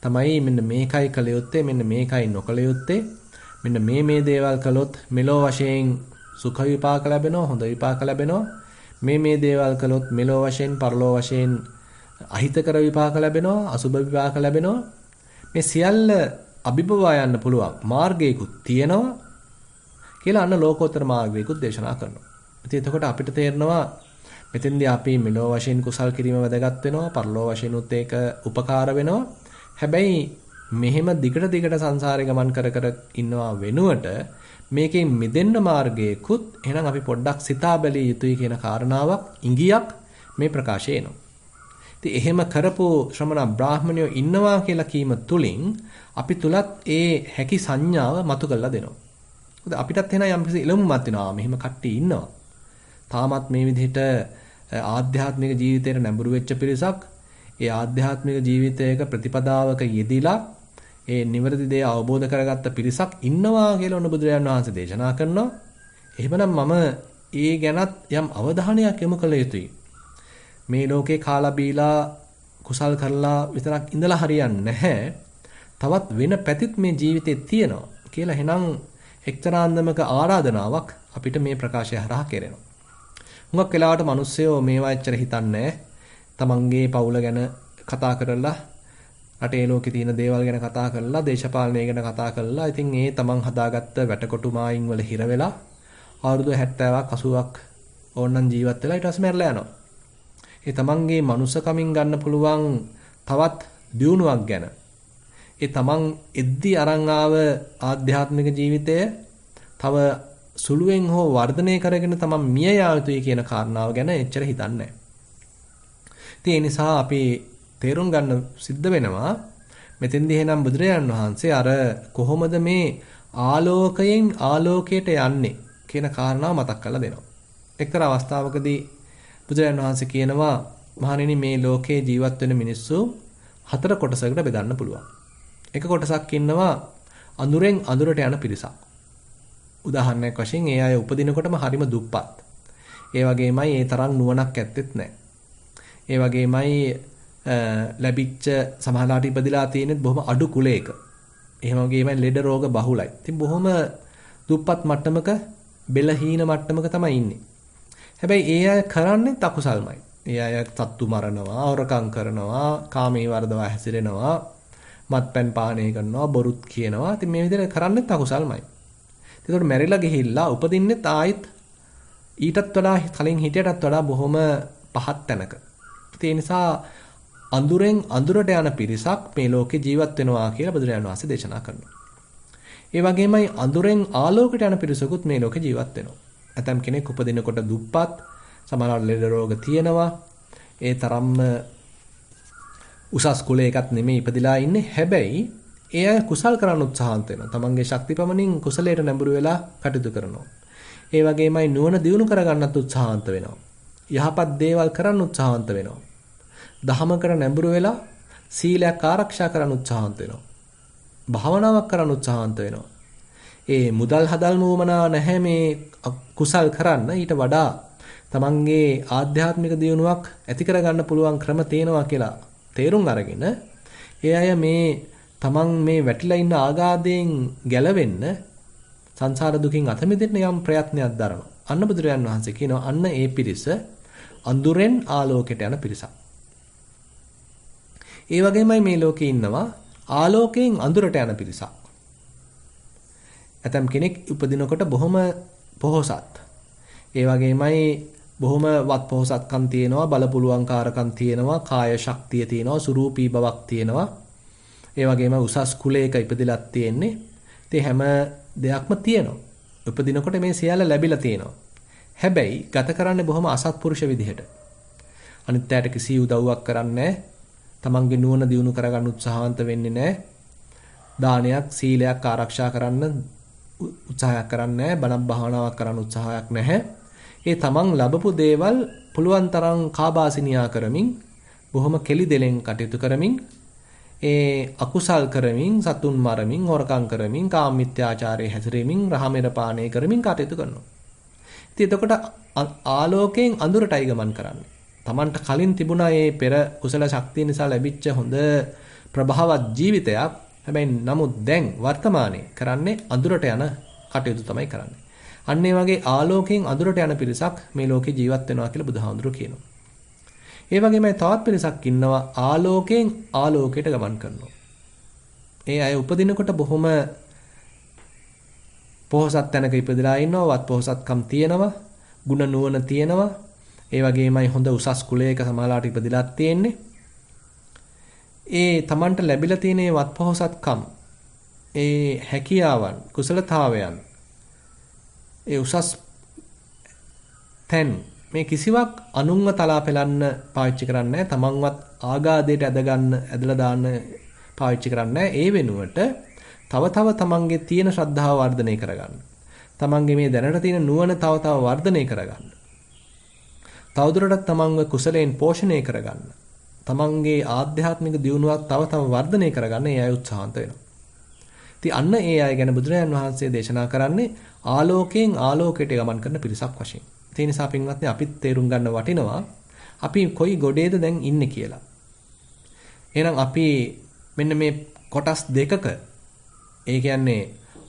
තමයි මෙන්න මේකයි කළ යුත්තේ, මෙන්න මේකයි නොකළ යුත්තේ. මෙන්න මේ දේවල් කළොත් මෙලෝ වශයෙන් සුඛ විපාක ලැබෙනවා, හොඳ විපාක ලැබෙනවා. මේ දේවල් කළොත් මෙලෝ වශයෙන්, පරලෝ වශයෙන් අහිතකර විපාක ලැබෙනවා, අසුබ විපාක ලැබෙනවා. මේ සියල්ල අභිභවා යන්න පුළුවන් මාර්ගයකුත් තියෙනවා කියලා අන්න ලෝකෝත්තර මාර්ගයකුත් දේශනා කරනවා. ඉතින් එතකොට අපිට තේරෙනවා මෙතෙන්දී අපි මෙලෝ වශයෙන් කුසල් කිරීම වැදගත් වෙනවා, පරලෝ වශයෙන් උත් ඒක උපකාර වෙනවා. හැබැයි මෙහෙම දිගට සංසාරේ ගමන් කර ඉන්නවා වෙනුවට මේකෙන් මිදෙන්න මාර්ගයකුත් එහෙනම් අපි පොඩ්ඩක් සිතා බැලිය යුතුයි කියන කාරණාවක් ඉඟියක් මේ ප්‍රකාශයේ එනවා. ඉතින් එහෙම කරපු ශ්‍රමණ බ්‍රාහ්මණයෝ ඉන්නවා කියලා කීම තුලින් අපි තුලත් ඒ හැකි සංඥාව මතු කරලා දෙනවා. මොකද අපිටත් එහෙනම් යම්කිසි ඉලමුමක් වෙනවා. මෙහෙම කට්ටිය ඉන්නවා. තාමත් මේ විදිහට ආධ්‍යාත්මික ජීවිතයට නැඹුරු වෙච්ච පිරිසක්, ඒ ආධ්‍යාත්මික ජීවිතයක ප්‍රතිපදාවක යෙදিলা ඒ නිවැරදි දේ අවබෝධ කරගත්ත පිරිසක් ඉන්නවා කියලා ඔන්න බුදුරජාණන් වහන්සේ දේශනා කරනවා. එහෙමනම් මම ඒ ගැනත් යම් අවධානයක් යොමු කළ යුතුයි. මේ ලෝකේ කාලා බීලා කුසල් කරලා විතරක් ඉඳලා හරියන්නේ නැහැ. තවත් වෙන පැතිත් මේ ජීවිතේ තියෙනවා කියලා එහෙනම් එක්තරාන්දමක ආරාධනාවක් අපිට මේ ප්‍රකාශය හරහා කෙරෙනවා. හුඟක් වෙලාවට මිනිස්සුયો මේවා එච්චර හිතන්නේ තමන්ගේ පවුල ගැන කතා කරලා, රටේ ලෝකේ තියෙන දේවල් ගැන කතා කරලා, දේශපාලනය ගැන කතා කරලා, ඉතින් ඒ තමන් හදාගත්ත වැටකොටු මායින් වල හිර වෙලා අවුරුදු 70ක් 80ක් ඕනනම් ජීවත් වෙලා ඊට පස්සේ මැරලා යනවා. ඒ තමන්ගේ මනුස්සකමින් ගන්න පුළුවන් තවත් දියුණුවක් ගැන, ඒ තමන් එද්දි අරන් ආව ආධ්‍යාත්මික ජීවිතය තව සුළුවෙන් හෝ වර්ධනය කරගෙන තමන් මිය යා යුතුයි කියන කාරණාව ගැන එච්චර හිතන්නේ නැහැ. ඒ නිසා අපි තේරුම් ගන්න සිද්ධ වෙනවා මෙතෙන්දී එහෙනම් බුදුරජාණන් වහන්සේ අර කොහොමද මේ ආලෝකයෙන් ආලෝකයට යන්නේ කියන කාරණාව මතක් කරලා දෙනවා. එක්තරා අවස්ථාවකදී බුදුරජාණන් වහන්සේ කියනවා මහණෙනි මේ ලෝකේ ජීවත් වෙන මිනිස්සු 4 කොටසකට බෙදන්න පුළුවන්. එක කොටසක් ඉන්නවා අඳුරෙන් අඳුරට යන පිරිසක්. උදාහරණයක් වශයෙන් ඒ අය උපදිනකොටම හරිම දුප්පත්. ඒ වගේමයි ඒ තරම් නුවණක් ඇත්තෙත් නැහැ. ඒ වගේමයි ලැබිච්ච සමහරලාට ඉපදිලා තියෙනෙත් බොහොම අඩු කුලයක. එහෙම වගේමයි ලෙඩ රෝග බහුලයි. ඉතින් බොහොම දුප්පත් මට්ටමක, බෙලහීන මට්ටමක තමයි ඉන්නේ. හැබැයි ඒ අය කරන්නේ අකුසල්මයි. ඒ අය සත්තු මරනවා, හොරකම් කරනවා, කාමයේ වර්ධවා හැසිරෙනවා, මත්පැන් පානය කරනවා, බොරුත් කියනවා. ඉතින් මේ විදිහට කරන්නේ අකුසල්මයි. ඒකට මැරිලා ගිහිල්ලා උපදින්නෙත් ආයෙත් ඊටත් වඩා කලින් හිටියටත් වඩා බොහොම පහත් තැනක. ඒ නිසා අඳුරෙන් අඳුරට යන පිරිසක් මේ ලෝකේ ජීවත් වෙනවා කියලා බුදුරජාණන් වහන්සේ දේශනා කරනවා. ඒ වගේමයි අඳුරෙන් ආලෝකයට යන පිරිසකුත් මේ ලෝකේ ජීවත් වෙනවා. ඇතම් කෙනෙක් උපදිනකොට දුප්පත්, සමහරවල් ලෙඩ රෝග තියෙනවා. ඒ තරම්ම උසස් කුලයකත් නෙමෙයි ඉපදිලා ඉන්නේ. හැබැයි ඒ අය කුසල් කරන්න උත්සාහන්ත වෙනවා. තමන්ගේ ශක්තිපමණින් කුසලයට නැඹුරු වෙලා කටයුතු කරනවා. ඒ වගේමයි නුවණ දියුණු කරගන්නත් උත්සාහන්ත වෙනවා. යහපත් දේවල් කරන්න උත්සාහන්ත වෙනවා. දහමකට නැඹුරු වෙලා සීලයක් ආරක්ෂා කරන්න උත්සාහන්ත වෙනවා. භාවනාවක් කරන්න උත්සාහන්ත වෙනවා. ඒ මුදල් හදල් මොමනා නැහැ මේ කුසල් කරන්න. ඊට වඩා තමන්ගේ ආධ්‍යාත්මික දියුණුවක් ඇති කරගන්න පුළුවන් ක්‍රම තියෙනවා කියලා තේරුම් අරගෙන ඒ අය මේ තමන් මේ වැටිලා ඉන්න ආගාධයෙන් ගැලවෙන්න, සංසාර දුකින් අත මිදෙන්න යම් ප්‍රයත්නයක් දරනවා. අන්න බුදුරජාන් වහන්සේ කියනවා අන්න ඒ පිරිස අඳුරෙන් ආලෝකයට යන පිරිසක්. ඒ වගේමයි මේ ලෝකේ ඉන්නවා ආලෝකයෙන් අඳුරට යන පිරිසක්. ඇතම් කෙනෙක් උපදිනකොට බොහොම පොහොසත්. ඒ වගේමයි බොහොම වත් පොහොසත්කම් තියෙනවා, බලපුලුවන්කාරකම් තියෙනවා, කාය ශක්තිය තියෙනවා, සුරූපී බවක් තියෙනවා. ඒ වගේම උසස් කුලයක ඉපදිලක් තියෙන්නේ. ඉතින් හැම දෙයක්ම තියෙනවා. උපදිනකොට මේ සියල්ල ලැබිලා තියෙනවා. හැබැයි ගත කරන්නේ බොහොම අසත්පුරුෂ විදිහට. අනිත් අයට කිසි උදව්වක් කරන්නේ නැහැ. තමන්ගේ නුවණ දියුණු කරගන්න උත්සාහන්ත වෙන්නේ නැහැ. දානයක්, සීලයක් ආරක්ෂා කරන්න උත්සාහයක් කරන්නේ නැහැ. බණක් භාවනාවක් කරන්න උත්සාහයක් නැහැ. ඒ තමන් ලැබපු දේවල් පුළුවන් තරම් කාබාසිනියා කරමින්, බොහොම කෙලි දෙලෙන් කටයුතු කරමින්, ඒ අකුසල් කරමින්, සතුන් මරමින්, හොරකම් කරමින්, කාමමිත්‍යාචාරයේ හැසිරෙමින්, රහමෙර පානය කරමින් කටයුතු කරනවා. ඉතින් එතකොට ආලෝකයෙන් අඳුරටයි ගමන් කරන්නේ. Tamanට කලින් තිබුණා මේ පෙර කුසල ශක්තිය නිසා ලැබිච්ච හොඳ ප්‍රභාවත් ජීවිතයක්. හැබැයි නමුත් දැන් වර්තමානයේ කරන්නේ අඳුරට යන කටයුතු තමයි කරන්නේ. අන්න ඒ වගේ ආලෝකයෙන් අඳුරට යන පිරිසක් මේ ලෝකේ ජීවත් වෙනවා කියලා බුදුහාමුදුරුවෝ කියනවා. ඒ වගේමයි තවත් පිරිසක් ඉන්නවා ආලෝකයෙන් ආලෝකයට ගමන් කරනවා. ඒ අය උපදිනකොට බොහොම පොහොසත් තැනක ඉපදලා ඉන්නවා, වත් පොහොසත්කම් තියෙනවා, ಗುಣ නුවණ තියෙනවා. ඒ වගේමයි හොඳ උසස් කුලයක සමාලාට ඉපදලා තියෙන්නේ. ඒ Tamanට ලැබිලා තියෙන වත් පොහොසත්කම්, ඒ හැකියාවන්, කුසලතාවයන්, ඒ උසස් තැන් මේ කිසිවක් අනුන්ව තලා පෙලන්න පාවිච්චි කරන්නේ නැහැ. තමන්වත් ආගාදයට ඇදලා දාන්න පාවිච්චි කරන්නේ ඒ වෙනුවට තව තමන්ගේ තියෙන ශ්‍රද්ධාව වර්ධනය කරගන්න. තමන්ගේ මේ දැනට තියෙන නුවණ තව වර්ධනය කරගන්න. තවදුරටත් තමන්ව කුසලයෙන් පෝෂණය කරගන්න. තමන්ගේ ආධ්‍යාත්මික දියුණුවක් තව වර්ධනය කරගන්න ඒ අය උත්සාහන්ත වෙනවා. ඉතින් අන්න ඒ අය ගැන බුදුරජාන් වහන්සේ දේශනා කරන්නේ ආලෝකයෙන් ආලෝකයට ගමන් කරන පිරිසක් වශයෙන්. ඒ නිසා පින්වත්නි අපිත් තේරුම් ගන්න වටිනවා අපි කොයි ගොඩේද දැන් ඉන්නේ කියලා. එහෙනම් අපි මෙන්න මේ කොටස් දෙකක ඒ කියන්නේ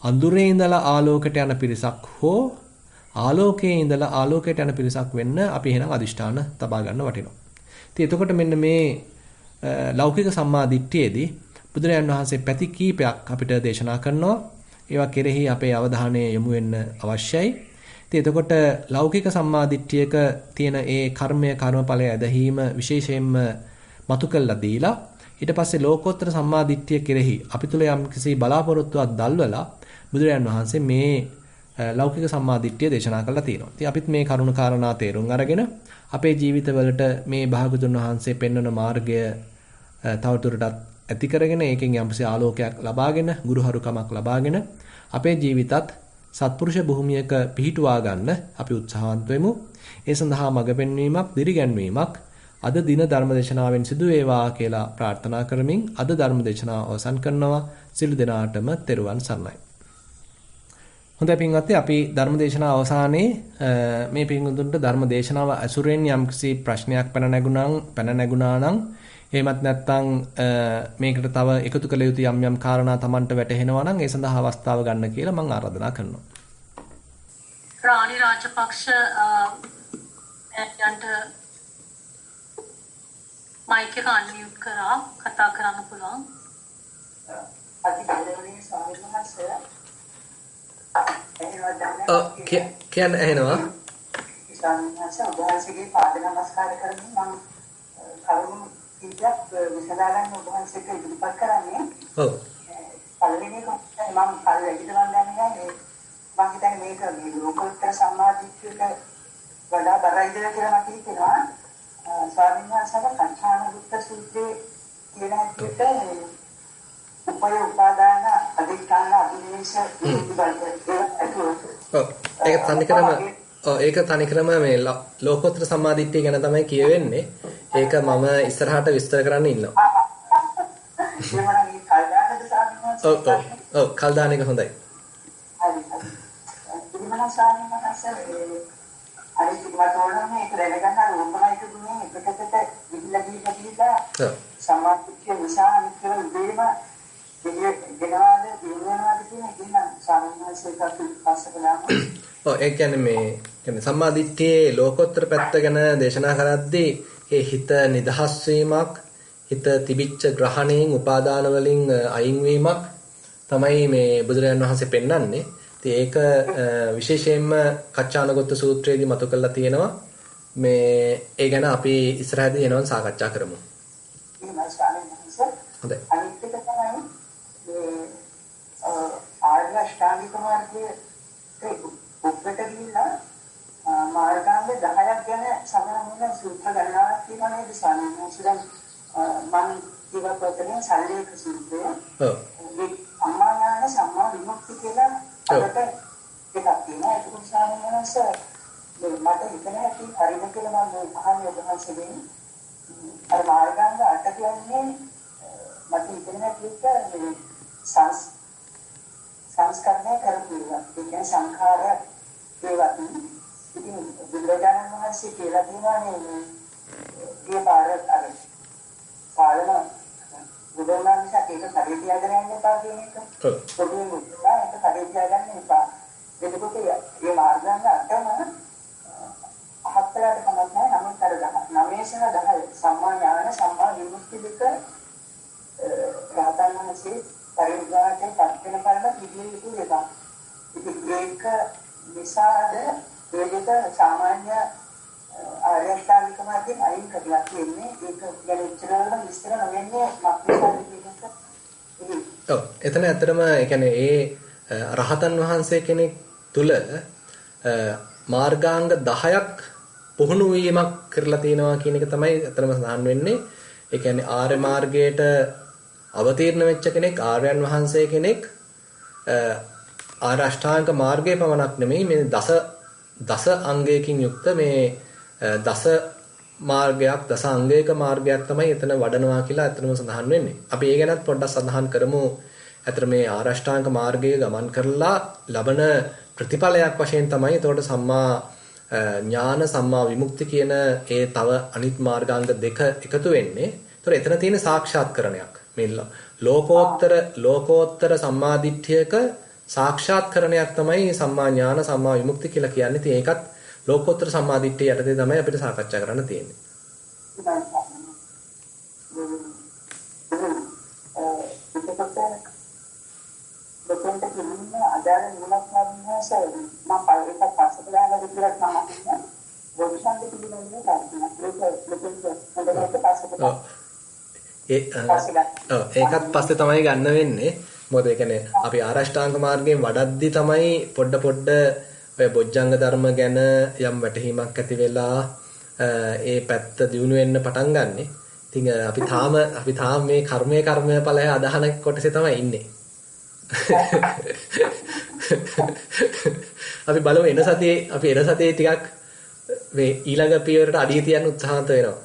අඳුරේ ඉඳලා ආලෝකයට යන පිරිසක් හෝ ආලෝකයේ ඉඳලා ආලෝකයට යන පිරිසක් වෙන්න අපි එහෙනම් අදිෂ්ඨාන තබා ගන්න වටිනවා. ඉතින් එතකොට මෙන්න මේ ලෞකික සම්මා දිට්ඨියේදී බුදුරජාණන් වහන්සේ පැති කීපයක් අපිට දේශනා කරනවා. ඒවා කෙරෙහි අපේ අවධානය යොමු වෙන්න අවශ්‍යයි. ඉතින් එතකොට ලෞකික සම්මාදිට්ඨියක තියෙන ඒ කර්මය කර්මඵලය ඇදහිීම විශේෂයෙන්ම මතු කළා දීලා ඊට පස්සේ ලෝකෝත්තර සම්මාදිට්ඨිය කෙරෙහි අපි තුල යම් කිසි බලාපොරොත්තුවක් දල්වලා බුදුරජාන් වහන්සේ මේ ලෞකික සම්මාදිට්ඨිය දේශනා කළා තියෙනවා. ඉතින් අපිත් මේ කරුණ කාරණා තේරුම් අරගෙන අපේ ජීවිතවලට මේ භාගතුන් වහන්සේ පෙන්වන මාර්ගය තවදුරටත් ඇති කරගෙන ඒකෙන් යම්කිසි ආලෝකයක් ලබාගෙන ගුරුහරුකමක් ලබාගෙන අපේ ජීවිතත් සත්පුරුෂ භූමියක පිහිටුවා ගන්න අපි උත්සාහවන්ත වෙමු. ඒ සඳහා මඟ පෙන්වීමක්, දිරිගැන්වීමක් අද දින ධර්මදේශනාවෙන් සිදු වේවා කියලා ප්‍රාර්ථනා කරමින් අද ධර්මදේශනාව අවසන් කරනවා. සිළු දෙනාටම තෙරුවන් සරණයි. හොඳයි පින්වත්නි, අපි ධර්මදේශනාව අවසානයේ මේ පින්වතුන්ට ධර්මදේශනාව ඇසුරෙන් යම්කිසි ප්‍රශ්නයක් පැන නැගුණා නම් එහෙමත් නැත්නම් මේකට තව එකතු කළ යුතු යම් කාරණා Tamanට වැටහෙනවා නම් ඒ සඳහා අවස්ථාව ගන්න කියලා මම ආරාධනා කරනවා. රාණි රාජපක්ෂ යන්ට මයික් එක අන්මියුට් කරා කතා කරන්න පුළුවන්. අතිගෞරවනීය ස්වාමීන් වහන්සේ. කියන්න ඇහෙනවා. ස්වාමීන් වහන්සේ ඔබ වහන්සේගේ පාද නමස්කාර කරමින් මම කරුණු ඉතියක් විසඳා ගන්න ඔබ වහන්සේට ඉදිරිපත් කරන්නේ. ඔව්. පළවෙනි එක මම පළවෙනි ඉදවන් ගන්නේ මම හිතන්නේ මේක මේ ලෝකෝත්තර සම්මාදිට්ඨියට වඩා බරයිද කියලා මට හිතෙනවා. ස්වාමීන් වහන්සේගේ කච්චාන දුක්ඛ සූත්‍රයේ කියන හැටියට උපය උපාදාන අධිෂ්ඨාන අභිනිවේෂ ඒක තනිකරම මේ ලෝකෝත්තර සම්මාදිට්ඨිය ගැන තමයි කියවෙන්නේ. ඒක මම ඉස්සරහට විස්තර කරන්න ඉන්නවා. ඔව් කල් දාන එක හොඳයි. සමාධිය නිසා අනිත්‍ය උදේම ගෙනවාද දිනවනවාද කියන එක නම් සාමාන්‍යයෙන් පස්සකලාම ඒ කියන්නේ සම්මාදිට්ඨියේ ලෝකෝත්තර පැත්ත ගැන දේශනා කරද්දී ඒ හිත නිදහස් වීමක්, හිත තිබිච්ච ග්‍රහණයෙන් උපාදාන වලින් අයින් වීමක් තමයි මේ බුදුරජාණන් වහන්සේ පෙන්වන්නේ. ඉතින් ඒක විශේෂයෙන්ම කච්චානගොත්ත සූත්‍රයේදී මතු කරලා තියෙනවා. මේ ඒ ගැන අපි ඉස්සරහදී එනවා සාකච්ඡා කරමු. හොඳයි. අනිත් එක තමයි ආර්ය අෂ්ටාංගික මාර්ගයේ උපකට ගිහිල්ලා මාර්ගාංග 10ක් ගැන සමහරවිට සූත්‍ර ගණනාවක් තියෙනවා නේද සාමාන්‍යයෙන් මම ඉවපතේ සල්ලේක සූත්‍රය. ඔව්. මේ අම්මායාන සම්මා විමුක්ති කියලා අපිට එකක් තියෙනවා. ඒක සාමාන්‍යයෙන් මට හිතන හැටි හරිද කියලා මම අහන්නේ ඔබ වහන්සේගෙන්. අර මාර්ගාංග 8 කියන්නේ මට හිතෙන හැටියට සංස්කරණය කරපුවා. ඒ කියන්නේ සංඛාර ඒවත් ඉතින් බුදුරජාණන් වහන්සේ කියලා තියෙනවා මේ පාරක් අර පාලන බුදුරජාණන් මිසක් ඒක හරියට තියාගෙන යන්න එපා කියන එක. පොදුවේ මුත්‍රා ඒක හරියට තියාගන්න එපා. එතකොට මේ මාර්ගයන් අටම හතරට කමක් නැහැ. නමුත් අර 9 සහ 10 සම්මා ඥාන සම්මා විමුක්ති දෙක රහතන් වහන්සේ පරිඥාණයෙන් පත් වෙන කරලා පිළිගන්න යුතු එකක්. ඉතින් ඒක නිසාද ඒක සාමාන්‍ය ආර්යසත්‍යනික මාර්ගයෙන් අයින් කරලා තියෙන්නේ. ඒක ගැන ඉච්චරවල විස්තර නොවෙන්නේ මක්නිසාද කියන එක. ඔව් එතන ඇත්තටම ඒ කියන්නේ ඒ රහතන් වහන්සේ කෙනෙක් තුල මාර්ගාංග 10ක් පුහුණු වීමක් කරලා තියෙනවා කියන එක තමයි ඇත්තටම සඳහන් වෙන්නේ. ඒ කියන්නේ ආර්ය මාර්ගයට අවතීර්ණ වෙච්ච කෙනෙක් ආර්යයන් වහන්සේ කෙනෙක් ආර්ය අෂ්ටාංග මාර්ගයේ පමණක් නෙමෙයි මේ දස අංගයකින් යුක්ත මේ දස මාර්ගයක් දස අංගයක මාර්ගයක් තමයි එතන වඩනවා කියලා ඇත්තටම සඳහන් වෙන්නේ. අපි ඒ ගැනත් පොඩ්ඩක් සඳහන් කරමු. ඇත්තට මේ ආර්ය අෂ්ටාංග මාර්ගයේ ගමන් කරලා ලබන ප්‍රතිඵලයක් වශයෙන් තමයි එතකොට සම්මා ඥාන සම්මා විමුක්ති කියන ඒ තව අනිත් මාර්ගාංග දෙක එකතු වෙන්නේ. ඒතර එතන තියෙන සාක්ෂාත්කරණයක්. මේ ලෝකෝත්තර සම්මාදිට්ඨියක සාක්ෂාත්කරණයක් තමයි සම්මා ඥාන සම්මා විමුක්ති කියලා කියන්නේ. ඉතින් ඒකත් ලෝකෝත්තර සම්මාදිට්ඨිය යටතේ තමයි අපිට සාකච්ඡා කරන්න තියෙන්නේ. දෙකෙන්ට කියන්නේ අදාළ නිමක් නැතිවසේ මම පළවෙනි පස්සට දාලා විතරක් තමයි වොක්ෂන් දෙක පිළිබඳව ඒකත් පස්සේ තමයි ගන්න වෙන්නේ. මොකද ඒ කියන්නේ අපි ආරෂ්ඨාංග මාර්ගයෙන් වඩද්දි තමයි පොඩ ඔය බොජ්ජංග ධර්ම ගැන යම් වැටහීමක් ඇති වෙලා ඒ පැත්ත දියුණු වෙන්න පටන් ගන්නෙ. ඉතින් අපි තාම මේ කර්මය ඵලය අදහන කොටසේ තමයි ඉන්නේ. අපි බලමු එන සතියේ ටිකක් මේ ඊළඟ පියවරට අඩිය තියන්න උත්සාහන්ත වෙනවා.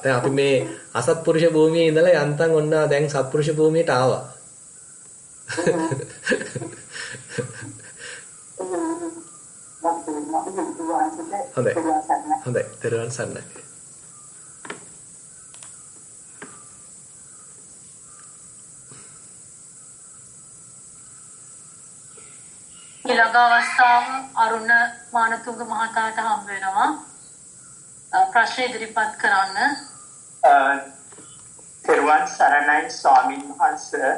දැන් අපි මේ අසත්පුරුෂ භූමියේ ඉඳලා යන්තම් ඔන්න දැන් සත්පුරුෂ භූමියට ආවා. හොඳයි. තෙරුවන් සරණයි. ඊළඟ අවස්ථාව අරුණ මානතුංග මහතාට හම් වෙනවා. ප්‍රශ්න ඉදිරිපත් කරන්න. තෙරුවන් සරණයි ස්වාමීන් වහන්සේ.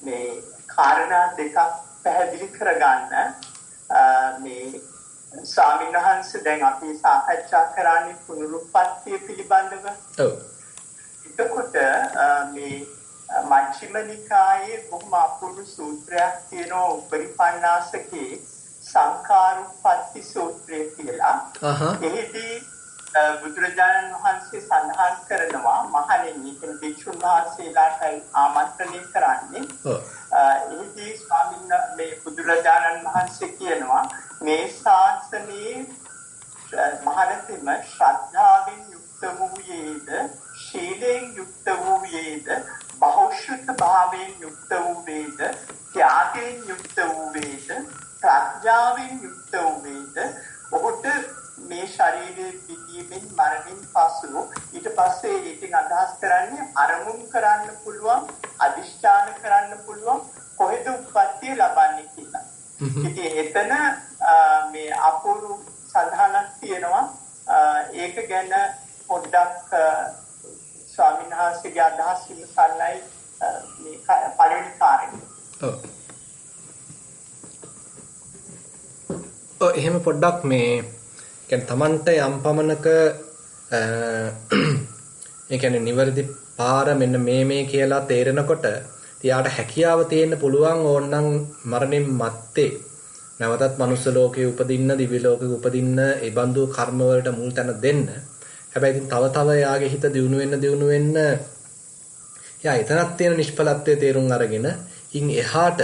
මේ කාරණා දෙකක් පැහැදිලි කරගන්න. මේ ස්වාමීන් වහන්සේ දැන් අපි සාකච්ඡා කරන්නේ පුනරුත්පත්තිය පිළිබඳව. ඔව්. එතකොට මේ මජ්ක්‍ධිම නිකායේ බොහොම අපූර්ව සූත්‍රයක් තියෙනවා උපරිපන්නාසකේ සංඛාරුප්පත්ති සූත්‍රය කියලා. එහිදී බුදුරජාණන් වහන්සේ සඳහන් කරනවා මහණෙනි කියන භික්ෂුන් වහන්සේලාට ආමන්ත්‍රණය කරන්නේ. එහිදී ස්වාමීන් මේ බුදුරජාණන් වහන්සේ කියනවා මේ ශාසනයේ මහණෙනිම ශ්‍රද්ධාවෙන් යුක්ත වූයේද ශීලයෙන් යුක්ත වූයේද බහුශ්‍රත භාවයෙන් යුක්ත වූයේද ත්‍යාගයෙන් යුක්ත වූයේද ප්‍රඥාවෙන් යුක්ත වූයේද ඔහුට මේ ශරීරයේ පිටීමෙන් මරණින් පසු ඊට පස්සේ ඒකෙන් අදහස් කරන්නේ අරමුණු කරන්න පුළුවන් අදිෂ්ඨාන කරන්න පුළුවන් කොහෙද උප්පත්තිය ලබන්නේ කියලා. ඉතින් එතන මේ අපූර්ව සඳහනක් තියෙනවා. ඒක ගැන පොඩ්ඩක් ස්වාමීන් වහන්සේගේ අදහස් විමසන්නයි මේ පළවෙනි කාරණය. එහෙම පොඩ්ඩක් මේ කියන්නේ Tamanට යම් පමණක ඒ කියන්නේ නිවැරදි පාර මෙන්න මේ කියලා තේරෙනකොට තියාට හැකියාව තියෙන්න පුළුවන් ඕනනම් මරණින් මත්තේ නැවතත් මනුස්ස ලෝකේ උපදින්න දිව්‍ය ලෝකේ උපදින්න ඒ බඳු කර්ම වලට මුල් තැන දෙන්න. හැබැයි ඉතින් තව යාගේ හිත දියුණු වෙන්න යා එතනක් තියෙන නිෂ්ඵලත්වයේ තේරුම් අරගෙන ඉන් එහාට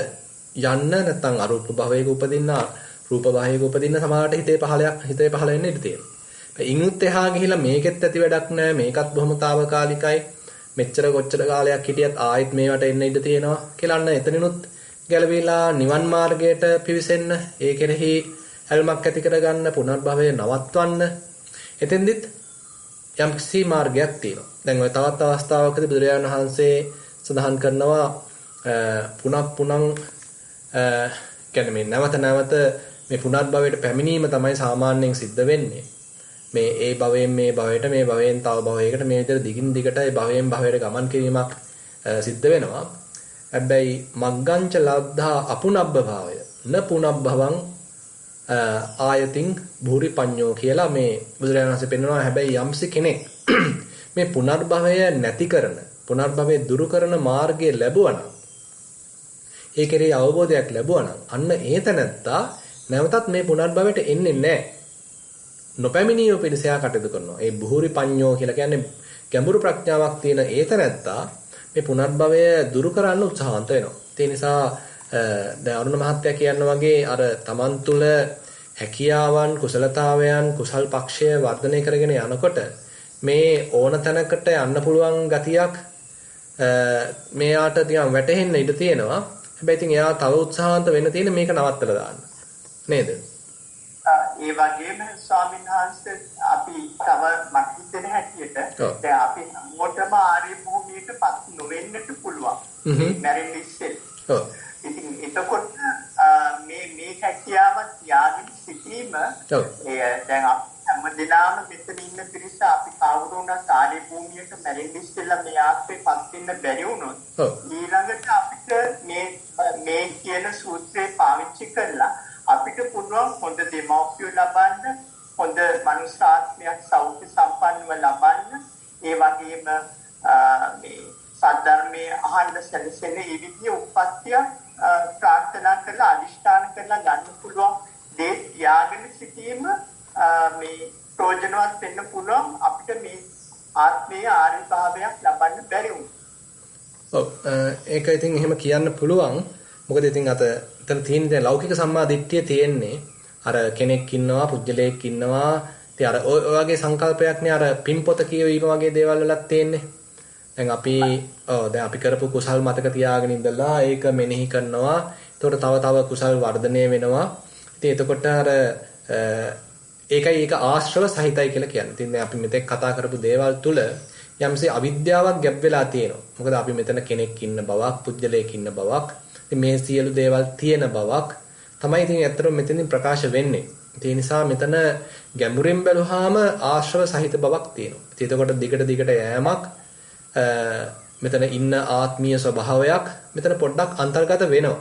යන්න නැත්නම් අරූප භවයක උපදින්න රූප භවයක උපදින්න සමානට හිතේ පහළ වෙන්න ඉඩ තියෙනවා. ඉන්නුත් එහා ගිහිලා මේකෙත් ඇති වැඩක් නැහැ මේකත් බොහොම తాවකාලිකයි මෙච්චර කොච්චර කාලයක් හිටියත් ආයෙත් මේවට එන්න ඉඩ තියෙනවා කියලා අන්න එතනිනුත් ගැලවිලා නිවන් මාර්ගයට පිවිසෙන්න ඒ කෙරෙහි හැල්මක් ඇති කරගන්න පුනර්භවය නවත්වන්න එතෙන්දිත් යම්කිසි මාර්ගයක් තියෙනවා. දැන් ඔය තවත් අවස්ථාවකදී බුදුරජාණන් වහන්සේ සඳහන් කරනවා පුනක් කියන්නේ මේ නැවත නැවත මේ පුනර්භවයට පැමිණීම තමයි සාමාන්‍යයෙන් සිද්ධ වෙන්නේ. මේ ඒ භවයෙන් මේ භවයට මේ භවයෙන් තව භවයකට මේ විදිහට දිගින් දිගට ඒ භවයෙන් භවයට ගමන් කිරීමක් සිද්ධ වෙනවා. හැබැයි මග්ගංච ලබ්ධා අපුනබ්බ භාවය න පුනබ්බවං ආයතින් භූරි පඤ්ඤෝ කියලා මේ බුදුරජාණන් වහන්සේ පෙන්වනවා. හැබැයි යම්සි කෙනෙක් මේ පුනර්භවය නැති කරන පුනර්භවය දුරු කරන මාර්ගය ලැබුවා නම් ඒ කෙරෙහි අවබෝධයක් ලැබුවා නම් අන්න ඒ තැනත්තා නැවතත් මේ පුනර්භවයට එන්නේ නැහැ. නොපැමිණීම පිණිස කටයුතු කරනවා. ඒ බුහුරි පඤ්ඤෝ කියලා කියන්නේ ගැඹුරු ප්‍රඥාවක් තියෙන ඒ තැනත්තා මේ පුනර්භවය දුරු කරන්න උත්සාහන්ත වෙනවා. ඒ නිසා දැන් අරුණ මහත්තයා කියන වගේ අර තමන් තුළ හැකියාවන් කුසලතාවයන් කුසල් පක්ෂය වර්ධනය කරගෙන යනකොට මේ ඕන තැනකට යන්න පුළුවන් ගතියක් මෙයාට ටිකක් වැටහෙන්න ඉඩ තියෙනවා. හැබැයි ඉතින් එයා තව උත්සාහන්ත වෙන්න තියෙන මේක නවත්තලා දාන්න. නේද? ඒ වගේම ස්වාමීන් වහන්සේ අපි තව මට හිතෙන හැටියට දැන් අපි මොකටම ආර්ය භූමියටපත් නොවෙන්නට පුළුවන්. මැරෙන්න ඉස්සෙල්ලා. ඔව්. ඉතින් එතකොට මේ හැකියාව ත්‍යාගී සිටීම දැන් හැමදෙනාම මෙතන ඉන්න පිරිස අපි කවුරුණත් ආර්ය භූමියට මැරෙන්න ඉස්සෙල්ලා මේ ආත්මෙපත් වෙන්න බැරි වුණොත් ඊළඟට අපිට මේ කියන සූත්‍රය පාවිච්චි කරලා අපිට පුළුවන් හොඳ දෙමව්පියෝ ලබන්න, හොඳ මනුෂ්‍යාත්මයක් සෞඛ්‍ය සම්පන්නව ලබන්න, ඒ වගේම මේ සද්ධර්මයේ අහන්න සැලසෙන ඒ විදිහේ උප්පත්තිය ප්‍රාර්ථනා කරලා අදිෂ්ඨාන කරලා ගන්න පුළුවන් දේ ත්‍යාගන සිටීම මේ ප්‍රයෝජනවත් වෙන්න පුළුවන් අපිට මේ ආත්මීය ආර්ය භාවයක් ලබන්න බැරි වුණා. ඔව් ඒක ඉතින් එහෙම කියන්න පුළුවන්. මොකද ඉතින් එතන තියෙන ලෞකික සම්මා දිට්ඨිය තියෙන්නේ අර කෙනෙක් ඉන්නවා පුජ්‍යලයක් ඉන්නවා. ඉතින් අර ඔය වගේ සංකල්පයක්නේ අර පින්පොත කියවීම වගේ දේවල් වලත් තියෙන්නේ. දැන් අපි කරපු කුසල් මතක තියාගෙන ඉඳලා ඒක මෙනෙහි කරනවා. එතකොට තව කුසල් වර්ධනය වෙනවා. ඉතින් එතකොට අර ඒකයි ඒක ආශ්‍රව සහිතයි කියලා කියන්නේ. ඉතින් අපි මෙතෙක් කතා කරපු දේවල් තුල යම්සේ අවිද්‍යාවක් ගැබ් වෙලා තියෙනවා. මොකද අපි මෙතන කෙනෙක් ඉන්න බවක්, පුජ්‍යලයක් ඉන්න බවක්, මේ සියලු දේවල් තියෙන බවක් තමයි ඉතින් ඇත්තටම මෙතනින් ප්‍රකාශ වෙන්නේ. ඒ නිසා මෙතන ගැඹුරින් බැලුවාම ආශ්‍රව සහිත බවක් තියෙනවා. ඉතින් එතකොට දිගට යෑමක් මෙතන ඉන්න ආත්මීය ස්වභාවයක් මෙතන පොඩ්ඩක් අන්තර්ගත වෙනවා.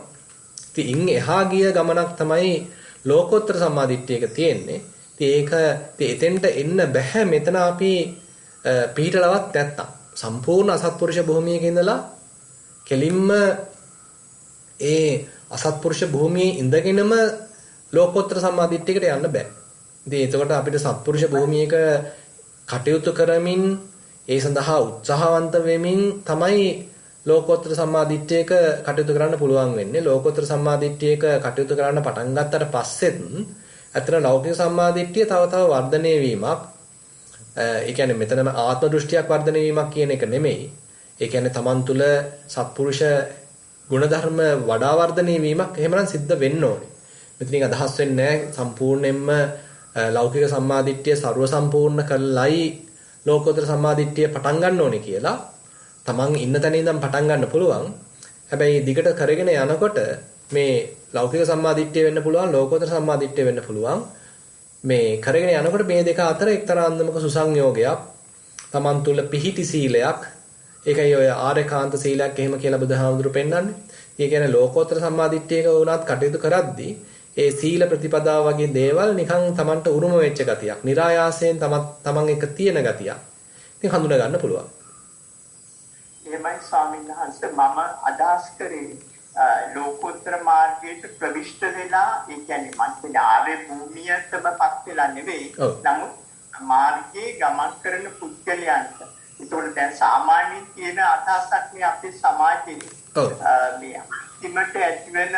ඉතින් එහා ගිය ගමනක් තමයි ලෝකෝත්තර සම්මාදිට්ඨියක තියෙන්නේ. ඉතින් එතෙන්ට එන්න බෑ මෙතන අපි පිළිටලවත් නැත්තම්. සම්පූර්ණ අසත්පුරුෂ භූමියක ඉඳලා කෙලින්ම ඒ අසත්පුරුෂ භූමියේ ඉඳගෙනම ලෝකෝත්තර සම්මාදිට්ඨියකට යන්න බෑ. ඉතින් එතකොට අපිට සත්පුරුෂ භූමියක කටයුතු කරමින් ඒ සඳහා උත්සාහවන්ත වෙමින් තමයි ලෝකෝත්තර සම්මාදිට්ඨියක කටයුතු කරන්න පුළුවන් වෙන්නේ. ලෝකෝත්තර සම්මාදිට්ඨියක කටයුතු කරන්න පටන් ගත්තට පස්සෙත් අතන ලෞකික සම්මාදිට්ඨිය තව වර්ධනය වීමක්. ඒ කියන්නේ මෙතනම ආත්ම දෘෂ්ටියක් වර්ධනය වීමක් කියන එක නෙමෙයි. ඒ කියන්නේ Taman තුල සත්පුරුෂ ගුණධර්ම වඩා වර්ධනය වීමක් එහෙමනම් සිද්ධ වෙන්න ඕනේ. මෙතනින් අදහස් වෙන්නේ සම්පූර්ණයෙන්ම ලෞකික සම්මාදිට්ඨිය ਸਰව සම්පූර්ණ කළයි ලෝකෝත්තර සම්මාදිට්ඨිය පටන් ගන්න ඕනේ කියලා. Taman ඉන්න තැන ඉඳන් පටන් ගන්න පුළුවන්. හැබැයි දිගට කරගෙන යනකොට මේ ලෞකික සම්මාදිට්ඨිය වෙන්න පුළුවන්, ලෝකෝත්තර සම්මාදිට්ඨිය වෙන්න පුළුවන්. මේ කරගෙන යනකොට මේ දෙක අතර එක්තරා අන්දමක සුසංයෝගයක්, Taman තුල පිහිටි සීලයක්, ඒකයි ඔය ආර්යකාන්ත සීලයක් එහෙම කියලා බුදුහාමුදුරු පෙන්නන්නේ. ඒ කියන්නේ ලෝකෝත්තර සම්මාදිට්ඨියක වුණත් කටයුතු කරද්දී ඒ සීල ප්‍රතිපදාව වගේ දේවල් නිකන් Tamanට උරුම වෙච්ච ගතියක්. નિરાයාසයෙන් Taman එක තියෙන ගතියක්. ඉතින් හඳුනා ගන්න පුළුවන්. එහෙමයි ස්වාමීන් වහන්සේ මම අදහස් කරේ ලෝකෝත්තර මාර්ගයට ප්‍රවිෂ්ඨ වෙලා ඒ කියන්නේ මම කියන්නේ ආර්ය භූමියටමපත් වෙලා නෙවෙයි. නමුත් මාර්ගයේ ගමන් කරන පුද්ගලයන්ට ඒතකොට දැන් සාමාන්‍යයෙන් කියන අදහසක් මේ අපේ සමාජයේ මේ අන්තිමට ඇතිවෙන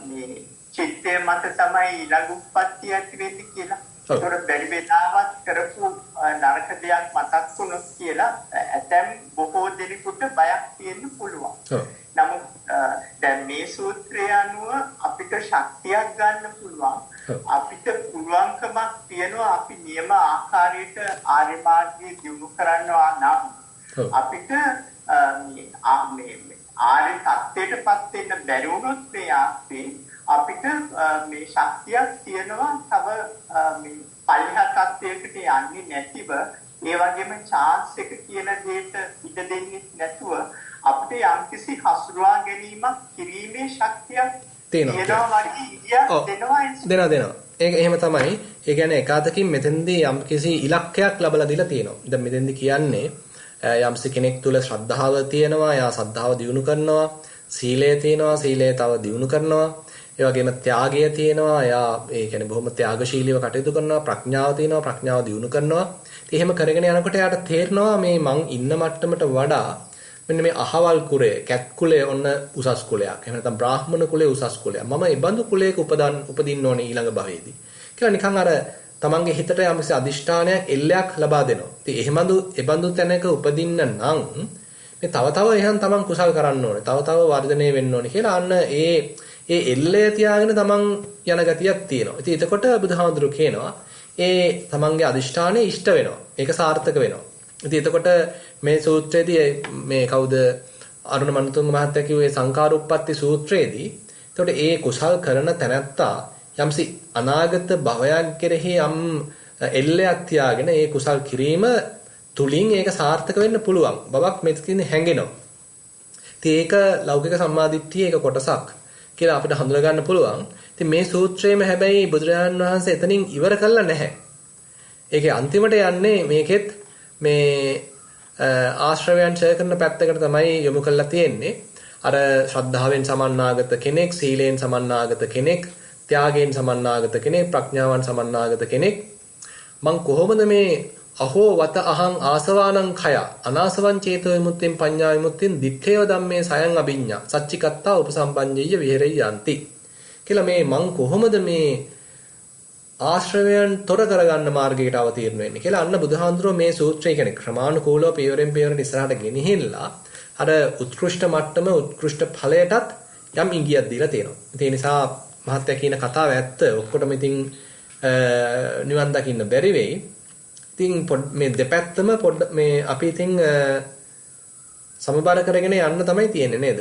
මේ චිත්තය මත තමයි ඊළඟ උප්පත්තිය ඇති වෙන්නේ කියලා. ඒතකොට බැරි වෙලාවක් කරපු නරක දෙයක් මතක් වුණොත් කියලා ඇතැම් බොහෝ දෙනෙකුට බයක් තියෙන්න පුළුවන්. නමුත් දැන් මේ සූත්‍රය අනුව අපිට ශක්තියක් ගන්න පුළුවන්. අපිට පුළුවන්කමක් තියෙනවා අපි නියම ආකාරයට ආකාරයට ආර්ය මාර්ගයේ දියුණු කරනවා නම් අපිට මේ ආර්ය තත්ත්වයටපත් වෙන්න බැරි වුණොත් අපිට මේ ශක්තියක් තියෙනවා තව මේ පල්හා තත්ත්වයකට යන්නේ නැතිව ඒ වගේම chance එක කියන දෙයට ඉඩ දෙන්නේ නැතුව අපිට යම්කිසි හසුරුවා ගැනීමක් කිරීමේ ශක්තියක් තියෙනවා දෙනවා. ඒක එහෙම තමයි. ඒ කියන්නේ එකාතකින් මෙතෙන්දී යම්කිසි ඉලක්කයක් ලැබලා දීලා තියෙනවා. දැන් මෙතෙන්දී කියන්නේ යම්සි කෙනෙක් තුල ශ්‍රද්ධාව තියෙනවා, එයා ශ්‍රද්ධාව දියුණු කරනවා, සීලය තියෙනවා, සීලය තව දියුණු කරනවා. ඒ වගේම ත්‍යාගය තියෙනවා, එයා ඒ කියන්නේ බොහොම ත්‍යාගශීලීව කටයුතු කරනවා, ප්‍රඥාව තියෙනවා, ප්‍රඥාව දියුණු කරනවා. ඉතින් එහෙම කරගෙන යනකොට එයාට තේරෙනවා මේ මං ඉන්න මට්ටමට වඩා මෙන්න මේ අහවල් කුලය, කැත් කුලය ඔන්න උසස් කුලයක්. එහෙම නැත්නම් බ්‍රාහ්මණ කුලය උසස් කුලයක්. මම ඒ බඳු කුලයක උපදින්න ඕනේ ඊළඟ භවයේදී. කියලා නිකන් අර තමන්ගේ හිතට යම්කිසි අදිෂ්ඨානයක් එල්ලයක් ලබා දෙනවා. ඉතින් ඒ බඳු තැනක උපදින්න නම් මේ තව එහෙනම් තමන් කුසල් කරන්න ඕනේ. තව වර්ධනය වෙන්න ඕනේ කියලා අන්න ඒ එල්ලය තියාගෙන තමන් යන ගතියක් තියෙනවා. ඉතින් එතකොට බුදුහාමුදුරු කියනවා ඒ තමන්ගේ අදිෂ්ඨානය ඉෂ්ට වෙනවා. ඒක සාර්ථක වෙනවා. ඉතින් එතකොට මේ සූත්‍රයේදී මේ කවුද අරුණ මන්තුංග මහත්තයා කිව්වේ සංඛාරෝප්පත්ති සූත්‍රයේදී එතකොට ඒ කුසල් කරන තැනැත්තා යම්සි අනාගත භවයන් කෙරෙහි යම් එල්ලයක් තියාගෙන ඒ කුසල් කිරීම තුලින් ඒක සාර්ථක වෙන්න පුළුවන් බවක් මෙතකින් හැඟෙනවා. ඉතින් ඒක ලෞකික සම්මාදිට්ඨියේ ඒක කොටසක් කියලා අපිට හඳුනා ගන්න පුළුවන්. ඉතින් මේ සූත්‍රයේම හැබැයි බුදුරජාණන් වහන්සේ එතනින් ඉවර කළා නැහැ. ඒකේ අන්තිමට යන්නේ මේකෙත් මේ ආශ්‍රවයන් ඡය කරන පැත්තකට තමයි යොමු කරලා තියෙන්නේ. අර ශ්‍රද්ධාවෙන් සමන්නාගත කෙනෙක්, සීලයෙන් සමන්නාගත කෙනෙක්, ත්‍යාගයෙන් සමන්නාගත කෙනෙක්, ප්‍රඥාවෙන් සමන්නාගත කෙනෙක් මං කොහොමද මේ අහෝ වත අහං ආසවානං khය අනාසවං චේතෝ විමුක්තින් පඤ්ඤා විමුක්තින් දිත්තේව ධම්මේ සයං අභිඤ්ඤා සච්චිකත්තා උපසම්පඤ්ඤය විහෙරෙය්‍යන්ති කියලා මේ මං කොහොමද මේ ආශ්‍රවයන් තොර කරගන්න මාර්ගයට අවතීර්ණ වෙන්නේ කියලා අන්න බුදුහාඳුරෝ මේ සූත්‍රය කියන්නේ ක්‍රමානුකූලව පියවරෙන් පියවරට ඉස්සරහට ගෙනිහිල්ලා අර උත්කෘෂ්ඨ මට්ටම උත්කෘෂ්ඨ ඵලයටත් යම් ඉඟියක් දීලා තියෙනවා. ඒ නිසා මහත්ය කියන කතාව ඇත්ත. ඔක්කොටම ඉතින් නිවන් දකින්න බැරි වෙයි. ඉතින් මේ දෙපැත්තම මේ අපි ඉතින් සමබර කරගෙන යන්න තමයි තියෙන්නේ නේද?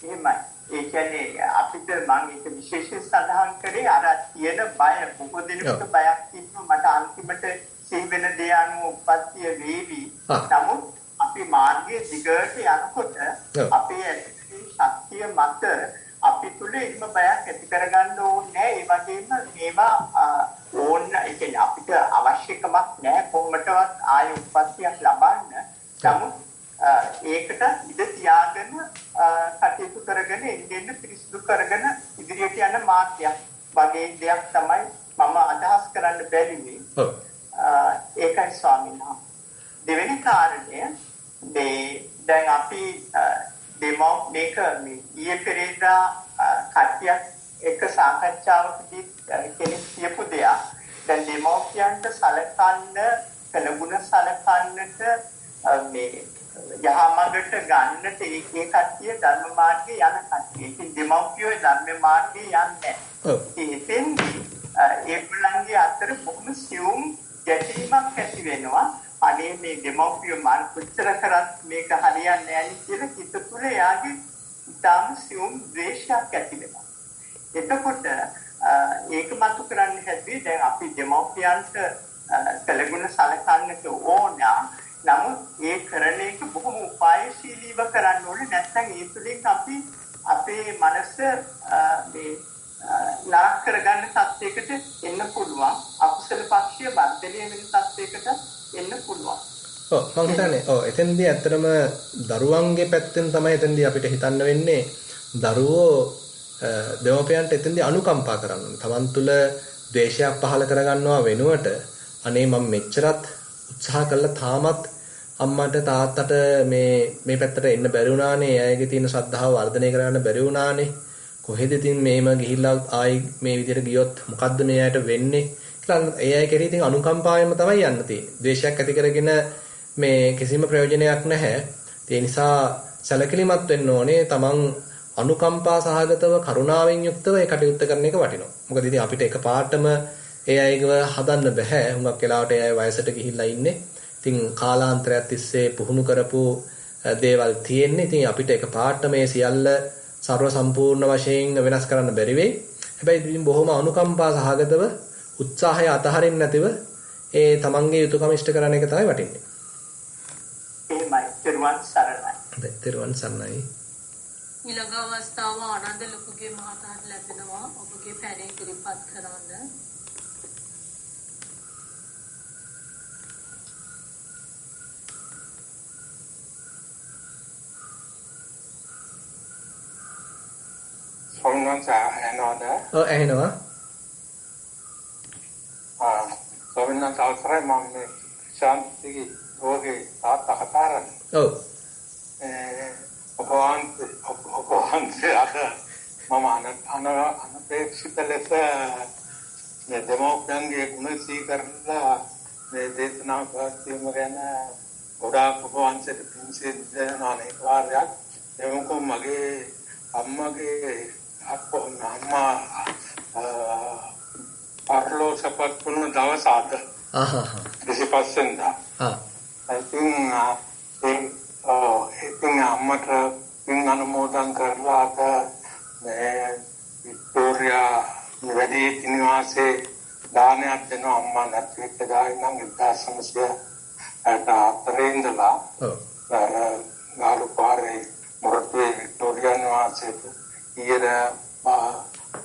එහෙමයි. ඒ කියන්නේ අපිට මම ඒක විශේෂයෙන් සඳහන් කරේ අර තියෙන බය බොහෝ දෙනෙකුට බයක් තිබුණා මට අන්තිමට සිහි වෙන දේ අනුව උපත්ය වේවි. නමුත් අපි මාර්ගයේ දිගට යනකොට අපේ ඇති ශක්තිය මත අපි තුල ඉන්න බයක් ඇති කරගන්න ඕනේ. ඒ වගේම මේවා ඕන ඒ කියන්නේ අපිට අවශ්‍යකමක් නැහැ කොහොමදවත් ආය උපත්යක් ලබන්න. නමුත් ඒකට ඉඳ තියාගෙන කටයුතු කරගෙන එන්න පිරිසිදු කරගෙන ඉදිරියට යන මාර්ගයක් වගේ දෙයක් තමයි මම අදහස් කරන්න බැරිනේ. ඒකයි ස්වාමීන් වහන්සේ. දෙවෙනි කාරණය දැන් අපි මේක ඊයේ පෙරේදා කට්ටියක් එක සාකච්ඡාවකදී කෙනෙක් කියපු දෙයක්. දැන් දෙමෝපියන්ට සලකන්න කලගුණ සලකන්නට මේ යහමඟට ගන්නට ඒ කට්ටිය ධර්ම මාර්ගයේ යන කට්ටිය. ඉතින් දෙමෝපියෝ ධර්ම මාර්ගයේ යන්නේ නැහැ. ඒකෙන්දී ඒගොල්ලන්ගේ අතර බොහොම සියුම් ගැටීමක් ඇති වෙනවා. අනේ මේ දෙමෝපියෝ මාන කොච්චර කරත් මේක හරියන්නේ නැහැ කියලා හිත තුළ යාගේ ඉතාම සියුම් ද්වේෂයක් ඇති වෙනවා. එතකොට ඒක මතු කරන්න හැදුවේ දැන් අපි දෙමෝපියන්ට කලගුණ සලකන්නට ඕන. නමුත් ඒ කරන එක බොහොම උපායශීලීව කරන්න ඕනේ. නැත්නම් ඒ තුලින් අපි අපේ මනස මේ නරක කරගන්න තත්යකට එන්න පුළුවන්. අකුසල පක්ෂය වර්ධනය වෙන තත්යකට එන්න පුළුවන්. මම හිතන්නේ එතෙන්දී ඇත්තටම දරුවන්ගේ පැත්තෙන් තමයි එතෙන්දී අපිට හිතන්න වෙන්නේ දරුවෝ දෙමෝපියන්ට එතෙන්දී අනුකම්පා කරන්න ඕනේ. Taman තුල ද්වේෂයක් පහළ කරගන්නවා වෙනුවට අනේ මම මෙච්චරත් උත්සාහ කළා තාමත් අම්මට තාත්තට මේ පැත්තට එන්න බැරි වුණානේ. එයාගේ තියෙන ශ්‍රද්ධාව වර්ධනය කරගන්න බැරි වුණානේ. කොහෙද ඉතින් මේම ගිහිල්ලා ආයි මේ විදිහට ගියොත් මොකද්ද මේ ඇයට වෙන්නේ කියලා ඒ අය කෙරෙහි ඉතින් අනුකම්පාවෙන්ම තමයි යන්න තියෙන්නේ. ද්වේෂයක් ඇති කරගෙන මේ කිසිම ප්‍රයෝජනයක් නැහැ. ඒ නිසා සැලකිලිමත් වෙන්න ඕනේ. තමන් අනුකම්පා සහගතව කරුණාවෙන් යුක්තව ඒ කටයුත්ත කරන එක වටිනවා. මොකද ඉතින් අපිට එකපාරටම ඒ අයව හදන්න බෑ. හුඟක් වෙලාවට ඒ අය වයසට ගිහිල්ලා ඉන්නේ. ඉතින් කාලාන්තරයක් තිස්සේ පුහුණු කරපු දේවල් තියෙන්නේ. ඉතින් අපිට එකපාරට මේ සියල්ල ਸਰව සම්පූර්ණ වශයෙන් වෙනස් කරන්න බැරි වෙයි. හැබැයි ඉතින් බොහොම අනුකම්පා සහගතව උත්සාහය අතහරින්න නැතිව ඒ තමන්ගේ යුතුයකම ඉෂ්ට කරන එක තමයි වටින්නේ. එහෙමයි. තෙරුවන් සරණයි. තෙරුවන් සරණයි. ඊළඟ අවස්ථාව ආනන්ද ලොකුගේ මහතාට ලැබෙනවා. ඔබගේ පැනේ ඉදිරිපත් කරන්න. සොම්නන්ස ඇහෙනවද? ඔව් ඇහෙනවා. සොම්නන්ස අවසරයි මම මේ ශාන්තිගේ රෝගේ තාත්තා කතා කරන්නේ. ඔව්. ඔබ වහන්සේ අද මම අනපේක්ෂිත ලෙස මේ දෙමෝපියන්ගේ ගුණ සීකරලා මේ දේශනා ප්‍රාර්ථීම ගැන ගොඩාක් ඔබ වහන්සේට පින් සිද්ධ වෙන අනෙක් වාරයක් එමුකෝ මගේ අම්මගේ අම්මා පරලෝසපත් වුණ දවස අද. 25 වෙනිදා. ඉතින් අම්මට පින් අනුමෝදන් කරලා අද මේ වික්ටෝරියා වැඩි නිවාසේ දානයක් දෙනවා අම්මා නැති එක්කදා ඉඳන් 1984 ඉඳලා ගාලුපාරේ මොරටුවේ වික්ටෝරියා නිවාසේ ඊයේ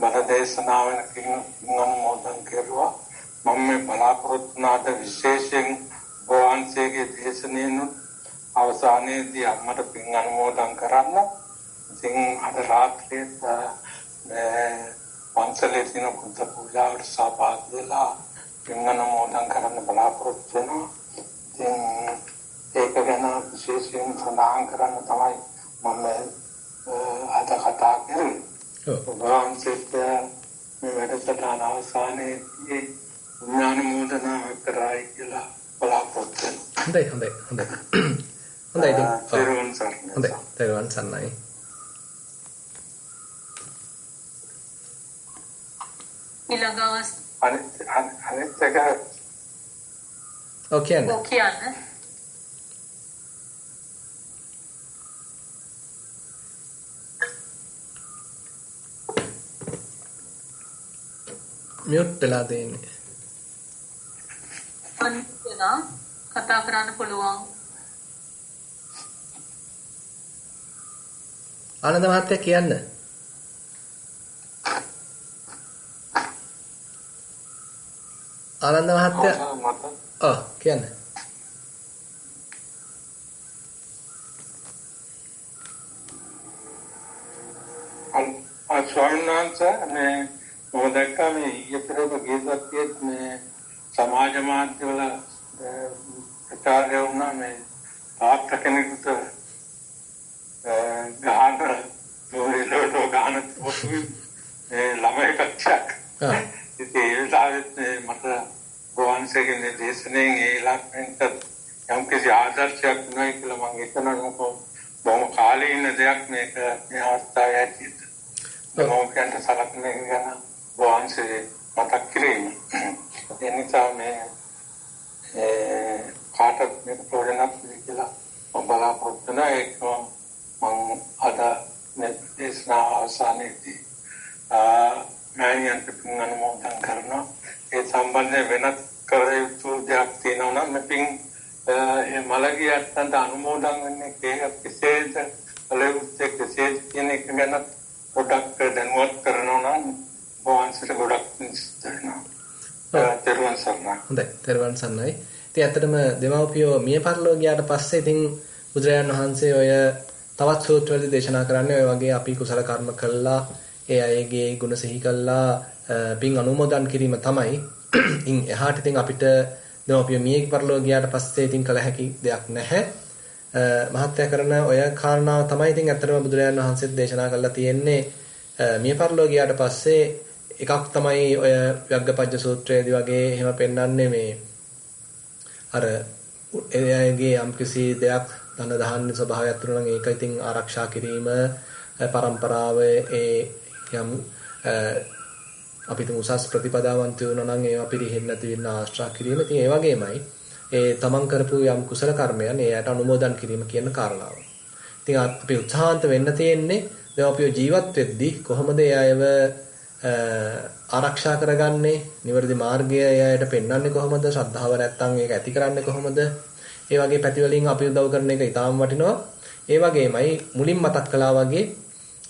මනදේශනාවෙන් පින් අනුමෝදන් කෙරුවා. මම මේ බලාපොරොත්තු වුණාට විශේෂයෙන් වහන්සේගේ දේශනෙනුත් අවසානයේදී අම්මට පින් අනුමෝදන් කරන්න. ඉතින් අද රාත්‍රියේ පන්සලේ තියෙන බුද්ධ පූජාවට සහභාගී වෙලා පින් අනුමෝදන් කරන්න බලාපොරොත්තු වෙනවා. ඉතින් ඒක ගැන විශේෂයෙන් සඳහන් කරන්න තමයි මම අද කතා කරන්නේ. වහන්සේට මේ වැඩසටහන අවසානයේදී ඥානමෝදනා කරයි කියලා බලාපොරොත්තු වෙනවා. හොඳයි. හොඳයි තෙරුවන් සරණයි. හොඳයි තෙරුවන් සරණයි. ඊළඟ අනිත් එක ඔව් කියන්න. මියුට් වෙලා තියෙන්නේ. අනිත්‍යනා කතා කරන්න පුළුවන්. ආනන්ද මහත්තයා කියන්න. ආනන්ද මහත්තයා කියන්න. ස්වාමීන් මම දැක්කා මේ ඊතරක ගේසත්තියෙත් මේ සමාජ මාධ්‍යවල ප්‍රචාරය වුණා මේ තාත්තා කෙනෙකුට ගහන ලෝරෝ ගහන ළමයි කච්චක්. ඉතින් ඒ වෙලාවෙත් මට ගෝවන්සේගේ දේශනෙන් ඒ ළමෙන්ට යම් කිසි ආදර්ශයක් නැහැ කියලා මම හිතනවා. බොහොම කාලීන දෙයක් මේක මේ අවස්ථාවේ ඇතිද. මොකක්ද සලකන්නේ ගැන වහන්සේ මතක් කිරීම. ඒ නිසා මේ කාටත් මේක ප්‍රයෝජනක් කියලා මම බලාපොරොත්තු වෙනවා. ඒක මම අද මේ දේශනා අවසානයේදී මෑණියන්ට පින් අනුමෝදන් කරනවා. ඒ සම්බන්ධයෙන් වෙනත් කර යුතු දෙයක් තියෙනවා නම් මේ පින් මලගියන්ට අනුමෝදන් වෙන්නේ කෙසේද කලයුත්තේ කෙසේද කියන එක ගැන පොඩ්ඩක් දැනුවත් කරනවා නම් වහන්සේට ගොඩක් නිස්තරනවා. තෙරුවන් සරණයි. හොඳයි තෙරුවන් සරණයි. ඉතින් ඇත්තටම දෙමව්පියෝ මිය පරලෝ ගියාට පස්සේ ඉතින් බුදුරජාණන් වහන්සේ ඔය තවත් සූත්‍රවලදී දේශනා කරන්නේ ඔය වගේ අපි කුසල කර්ම කළා ඒ අයගේ ගුණ සිහි කළා පින් අනුමෝදන් කිරීම තමයි. ඉන් එහාට ඉතින් අපිට දෙමව්පියෝ මිය පරලෝ ගියාට පස්සේ ඉතින් කළ හැකි දෙයක් නැහැ. මහත්ය කරන ඔය කාරණාව තමයි ඉතින් ඇත්තටම බුදුරජාණන් වහන්සේත් දේශනා කරලා තියෙන්නේ. මිය පරලෝ ගියාට පස්සේ එකක් තමයි ඔය වග්ගපජ්ජ සූත්‍රයේදී වගේ එහෙම පෙන්වන්නේ මේ අර එයාගේ යම්කිසි දෙයක් ධන දහන්නේ ස්වභාවයක් තුන නම් ඒක ඉතින් ආරක්ෂා කිරීම පරම්පරාවේ ඒ යම් අපි තුමු උසස් ප්‍රතිපදාවන්ත වෙනවා නම් ඒවා පිළිහෙන්න නැති වෙන ආශ්‍රා කිරීම. ඉතින් ඒ වගේමයි ඒ තමන් කරපු යම් කුසල කර්මයන් ඒයට අනුමෝදන් කිරීම කියන කාරණාව. ඉතින් අපි උත්සාහන්ත වෙන්න තියෙන්නේ දැන් අපි ජීවත් වෙද්දී කොහොමද ඒ අයව ආරක්ෂා කරගන්නේ? නිවැරදි මාර්ගය එයාට පෙන්වන්නේ කොහොමද? ශ්‍රද්ධාව නැත්තම් ඒක ඇති කරන්නේ කොහොමද? ඒ වගේ පැතිවලින් අපි උදව් කරන එක ඉතාම වටිනවා. ඒ වගේමයි මුලින් මතක් කළා වගේ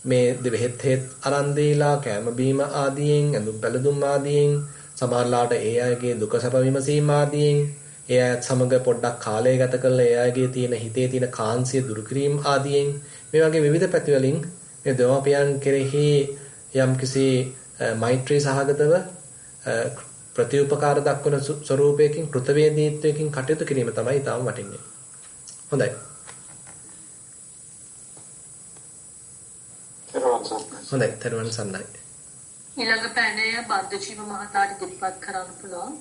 මේ දෙවෙහෙත් හේත් අරන් දීලා කැම බීම ආදීන් ඇඳුම් පැළඳුම් ආදීන් සමහරලාට ඒ අයගේ දුක සැප විමසීම ආදීන් ඒ අයත් සමග පොඩ්ඩක් කාලය ගත කරලා ඒ අයගේ තියෙන හිතේ තියෙන කාන්සිය දුරු කිරීම ආදීන් මේ වගේ විවිධ පැතිවලින් මේ දෙමාපියන් කෙරෙහි යම්කිසි මෛත්‍රී සහගතව ප්‍රතිඋපකාර දක්වන ස්වරූපයකින් කෘතවේදීත්වයකින් කටයුතු කිරීම තමයි ඊටම වටින්නේ. හොඳයි. හොඳයි, තෙරුවන් සරණයි. ඊළඟ පැනය බද්දජීව මහතාට ඉදිරිපත් කරන්න පුළුවන්.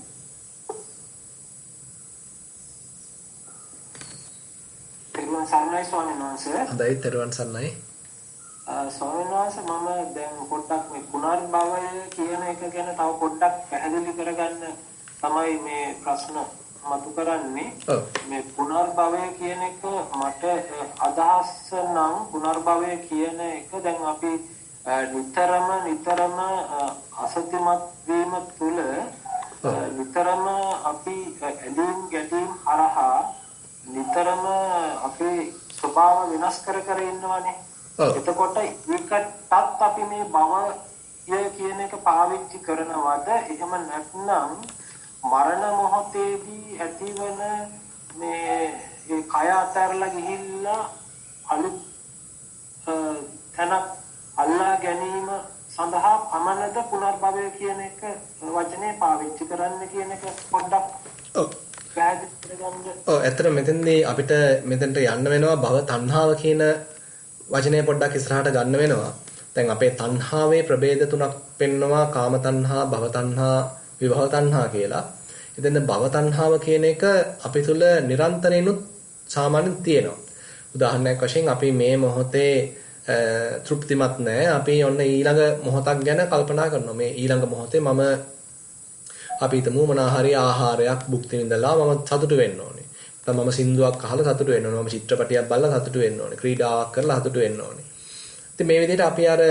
තෙරුවන් සරණයි ස්වාමීන් වහන්සේ. හොඳයි, තෙරුවන් සරණයි. ස්වාමීන් වහන්සේ මම දැන් පොඩ්ඩක් මේ පුනර්භවය කියන එක ගැන තව පොඩ්ඩක් පැහැදිලි කරගන්න තමයි මේ ප්‍රශ්න මතු කරන්නේ. මේ පුනර්භවය කියන එක මට අදහස් නම් පුනර්භවය කියන එක දැන් අපි නිතරම අසත්‍යමත් වීම තුළ නිතරම අපි ඇලීම් ගැටීම් හරහා නිතරම අපේ ස්වභාව වෙනස් කර ඉන්නවානේ. එතකොට ඒකටත් අපි මේ භවය කියන එක පාවිච්චි කරනවද? එහෙම නැත්නම් මරණ මොහොතේදී ඇතිවන මේ කය අතරලා ගිහිල්ලා අලුත් තනක් අල්ලා ගැනීම සඳහා පමණද පුනර්භවය කියන එක වචනේ පාවිච්චි කරන්න කියන එක පොඩ්ඩක් පැහැදිලි කරගන්න. ඇත්තට මෙතෙන්දී අපිට මෙතෙන්ට යන්න වෙනවා භව තණ්හාව කියන වචනේ පොඩ්ඩක් ඉස්සරහට ගන්න වෙනවා. දැන් අපේ තණ්හාවේ ප්‍රභේද තුනක් පෙන්නවා කාම තණ්හා, භව තණ්හා, විභව තණ්හා කියලා. ඉතින් භව තණ්හාව කියන එක අපි තුල නිරන්තරයෙන්ුත් සාමාන්‍යයෙන් තියෙනවා. උදාහරණයක් වශයෙන් අපි මේ මොහොතේ තෘප්තිමත් නැහැ. අපි ඔන්න ඊළඟ මොහොතක් ගැන කල්පනා කරනවා. මේ ඊළඟ මොහොතේ මම අපි හිතමු මොනාහරි ආහාරයක් භුක්ති විඳලා මම සතුටු වෙන්න ඕනේ. නැත්නම් මම සින්දුවක් අහලා සතුටු වෙන්න ඕනේ. මම චිත්‍රපටයක් බලලා සතුටු වෙන්න ඕනේ. ක්‍රීඩාවක් කරලා සතුටු වෙන්න ඕනේ. ඉතින් මේ විදිහට අපි අර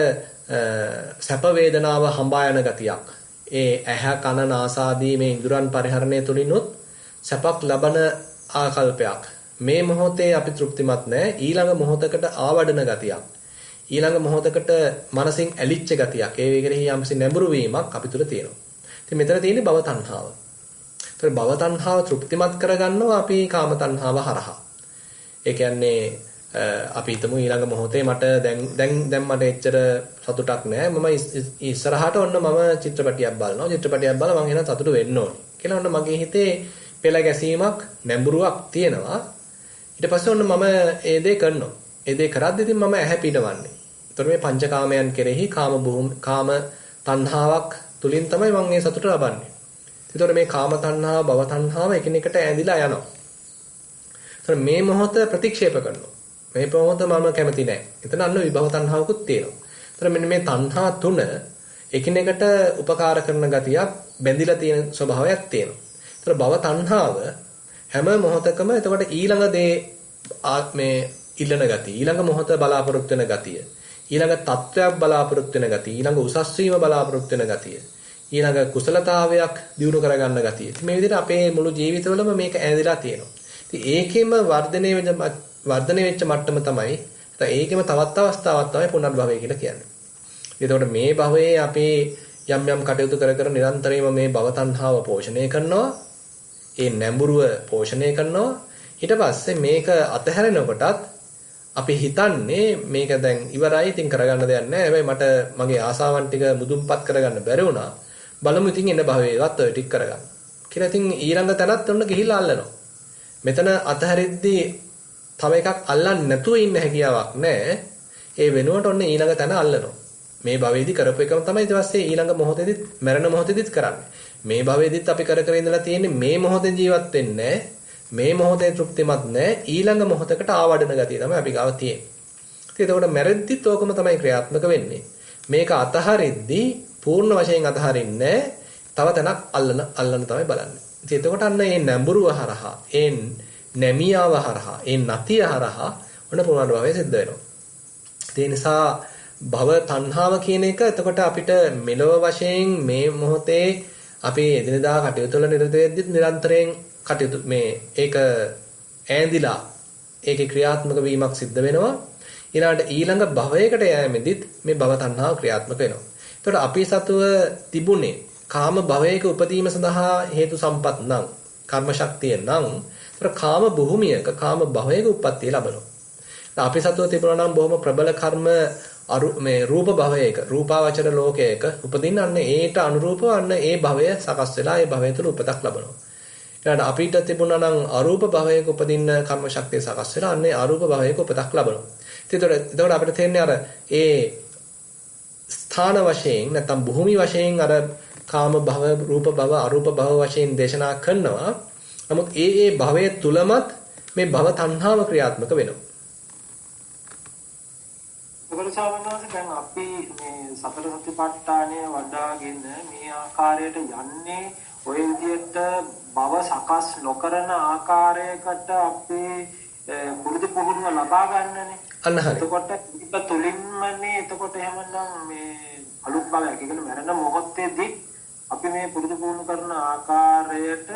සැප වේදනාව හඹා යන ගතියක්. ඒ ඇහැ කන නාසාදී මේ ඉන්ද්‍රයන් පරිහරණය තුලිනුත් සැපක් ලබන ආකල්පයක්. මේ මොහොතේ අපි තෘප්තිමත් නැහැ. ඊළඟ මොහොතකට ආවඩන ගතියක්. ඊළඟ මොහොතකට මනසින් ඇලිච්ච ගතියක්. ඒ වගේරෙහි යම්සි නැඹුරු වීමක් අපි තුල තියෙනවා. ඉතින් මෙතන තියෙන්නේ භව තණ්හාව. ඒතර භව තණ්හාව තෘප්තිමත් කරගන්නවා අපි කාම තණ්හාව හරහා. ඒ කියන්නේ අපි හිතමු ඊළඟ මොහොතේ මට දැන් මට එච්චර සතුටක් නැහැ. මම ඉස්සරහට ඔන්න මම චිත්‍රපටියක් බලනවා. චිත්‍රපටියක් බලලා මම එන සතුටු වෙන්න ඕනේ. කියලා ඔන්න මගේ හිතේ පෙළ ගැසීමක් නැඹුරුවක් තියෙනවා. ඊට පස්සේ ඔන්න මම ඒ දේ කරනවා. ඒ දේ කරද්දී ඉතින් මම ඇහැ පිනවන්නේ. ඒතර මේ පංචකාමයන් කෙරෙහි කාම තණ්හාවක් තුලින් තමයි මම මේ සතුට ලබන්නේ. ඒතර මේ කාම තණ්හාව, භව තණ්හාව එකිනෙකට ඇඳිලා යනවා. ඒතර මේ මොහොත ප්‍රතික්ෂේප කරනවා. මේ මොහොත මම කැමති නැහැ. එතන අන්න විභව තණ්හාවකුත් තියෙනවා. ඒතර මෙන්න මේ තණ්හා තුන එකිනෙකට උපකාර කරන ගතියක් බැඳිලා තියෙන ස්වභාවයක් තියෙනවා. ඒතර භව තණ්හාව හැම මොහොතකම එතකොට ඊළඟ දේ මේ ඉල්ලන ගතිය, ඊළඟ මොහොත බලාපොරොත්තු වෙන ගතිය, ඊළඟ තත්වයක් බලාපොරොත්තු වෙන ගතිය, ඊළඟ උසස් වීම බලාපොරොත්තු වෙන ගතිය, ඊළඟ කුසලතාවයක් දියුණු කරගන්න ගතිය. ඉතින් මේ විදිහට අපේ මුළු ජීවිතවලම මේක ඇඳිලා තියෙනවා. ඉතින් ඒකෙම වර්ධනය වෙච්ච මට්ටම තමයි, ඒකෙම තවත් අවස්ථාවක් තමයි පුනර්භවය කියලා කියන්නේ. එතකොට මේ භවයේ අපි යම් යම් කටයුතු කර නිරන්තරයෙන්ම මේ භව තණ්හාව පෝෂණය කරනවා. ඒ නැඹුරුව පෝෂණය කරනවා. ඊට පස්සේ මේක අතහැරෙනකොටත් අපි හිතන්නේ මේක දැන් ඉවරයි, ඉතින් කරගන්න දෙයක් නැහැ. හැබැයි මට මගේ ආසාවන් ටික මුදුන්පත් කරගන්න බැරි වුණා. බලමු ඉතින් එන භවයේවත් ඔය ටික කරගන්න. කියලා ඉතින් ඊළඟ තැනත් ඔන්න ගිහිල්ලා අල්ලනවා. මෙතන අතහැරිද්දී තව එකක් අල්ලන්න නැතුව ඉන්න හැකියාවක් නැහැ. ඒ වෙනුවට ඔන්න ඊළඟ තැන අල්ලනවා. මේ භවයේදී කරපු එකම තමයි ඊට පස්සේ ඊළඟ මොහොතේදීත් මරණ මොහොතේදීත් කරන්නේ. මේ භවයේදීත් අපි කර ඉඳලා තියෙන්නේ මේ මොහොතේ ජීවත් වෙන්නේ නැහැ. මේ මොහොතේ තෘප්තිමත් නැහැ. ඊළඟ මොහොතකට ආවඩන ගතිය තමයි අපි ගාව තියෙන්නේ. ඉතින් එතකොට මැරෙද්දිත් ඕකම තමයි ක්‍රියාත්මක වෙන්නේ. මේක අතහරිද්දී පූර්ණ වශයෙන් අතහරින්නේ තව තැනක් අල්ලන්න තමයි බලන්නේ. ඉතින් එතකොට අන්න මේ නැඹුරුව හරහා, ඒ නැමියාව හරහා, ඒ නතිය හරහා ඔන්න පුනර් භවය සිද්ධ වෙනවා. ඒ නිසා භව තණ්හාව කියන එක එතකොට අපිට මෙලොව වශයෙන් මේ මොහොතේ අපි එදිනදා කටයුතු වල නිරත වෙද්දි නිරන්තරයෙන් කටයුතු ඒක ඈඳිලා ඒකේ ක්‍රියාත්මක වීමක් සිද්ධ වෙනවා. ඊළඟ භවයකට යෑමෙදිත් මේ භව තණ්හාව ක්‍රියාත්මක වෙනවා. එතකොට අපි සතුව තිබුණේ කාම භවයක උපදීම සඳහා හේතු සම්පත් නම් කර්ම ශක්තිය නම් එතකොට කාම භූමියක කාම භවයක උප්පත්තිය ලබනවා. අපි සතුව තිබුණා නම් බොහොම ප්‍රබල කර්ම මේ රූප භවයක රූපාවචර ලෝකයක උපදින්න අන්න ඒට අනුරූපව අන්න ඒ භවය සකස් වෙලා ඒ භවය තුළ උපතක් ලබනවා. ඊළඟට අපිට තිබුණා නම් අරූප භවයක උපදින්න කර්ම ශක්තිය සකස් වෙලා අන්න ඒ අරූප භවයක උපතක් ලබනවා. එතකොට අපිට තේරෙන්නේ අර ඒ ස්ථාන වශයෙන් නැත්නම් භූමි වශයෙන් අර කාම භව රූප භව අරූප භව වශයෙන් දේශනා කරනවා. නමුත් ඒ භවයේ තුලමත් මේ භව තණ්හාව ක්‍රියාත්මක වෙනවා. ඒකලසාවනවාස දැන් අපි මේ සතර සතිපට්ඨානය වඩාගෙන මේ ආකාරයට යන්නේ ඔය විදිහට භව සකස් නොකරන ආකාරයකට අපි පුරුදු පුහුණුව ලබා ගන්නනේ. අන්න හරි. එතකොට ඉත තුලින්මනේ එතකොට එහෙමනම් මේ අලුත් භවයක් කියන්නේ මරණ මොහොතේදී අපි මේ පුරුදු පුහුණු කරන ආකාරයට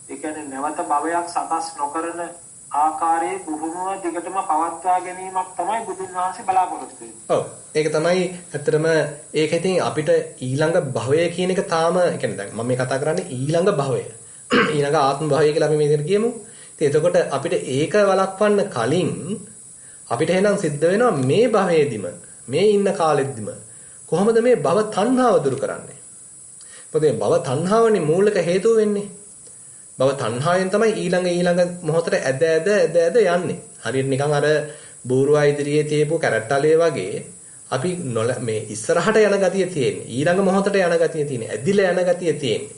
ඒ කියන්නේ නැවත භවයක් සකස් නොකරන ආකාරයේ පුහුණුව දිගටම පවත්වා ගැනීමක් තමයි බුදුන් වහන්සේ බලාපොරොත්තු වෙන්නේ. ඔව්. ඒක තමයි ඇත්තටම ඒක ඉතින් අපිට ඊළඟ භවය කියන එක තාම ඒ කියන්නේ දැන් මම මේ කතා කරන්නේ ඊළඟ භවය. ඊළඟ ආත්ම භවය කියලා අපි මේකට කියමු. ඉතින් එතකොට අපිට ඒක වළක්වන්න කලින් අපිට එහෙනම් සිද්ධ වෙනවා මේ භවයේදීම මේ ඉන්න කාලෙදිම කොහොමද මේ භව තණ්හාව දුරු කරන්නේ? මොකද මේ භව තණ්හාවනේ මූලික හේතුව වෙන්නේ. භව තණ්හාවෙන් තමයි ඊළඟ මොහොතට ඇද යන්නේ. හරියට නිකන් අර බූරුවා ඉදිරියේ තියපු කැරට්ටලේ වගේ අපි මේ ඉස්සරහට යන ගතිය තියෙන්නේ. ඊළඟ මොහොතට යන ගතිය තියෙන්නේ. ඇදිලා යන ගතිය තියෙන්නේ.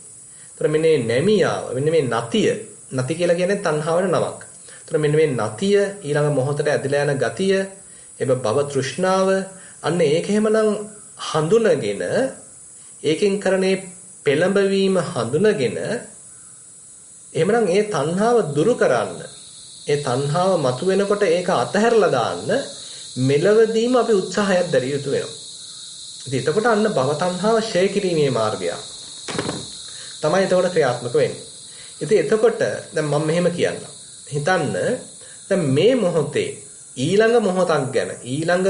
ඒතර මෙන්න මේ නැමියාව, මෙන්න මේ නතිය, නති කියලා කියන්නේ තණ්හාවට නමක්. ඒතර මෙන්න මේ නතිය ඊළඟ මොහොතට ඇදිලා යන ගතිය, එබ භව තෘෂ්ණාව, අන්න ඒක එහෙමනම් හඳුනගෙන ඒකෙන් කරන්නේ පෙළඹවීම හඳුනගෙන එහෙමනම් ඒ තණ්හාව දුරු කරන්න, ඒ තණ්හාව මතුවෙනකොට ඒක අතහැරලා දාන්න මෙලවදීම අපි උත්සාහයක් දැරිය යුතු වෙනවා. ඉතින් එතකොට අන්න භව තණ්හාව ඡය කිරීමේ මාර්ගය තමයි එතකොට ක්‍රියාත්මක වෙන්නේ. ඉතින් එතකොට දැන් මම මෙහෙම කියන්නම්. හිතන්න දැන් මේ මොහොතේ ඊළඟ මොහොතක් ගැන ඊළඟ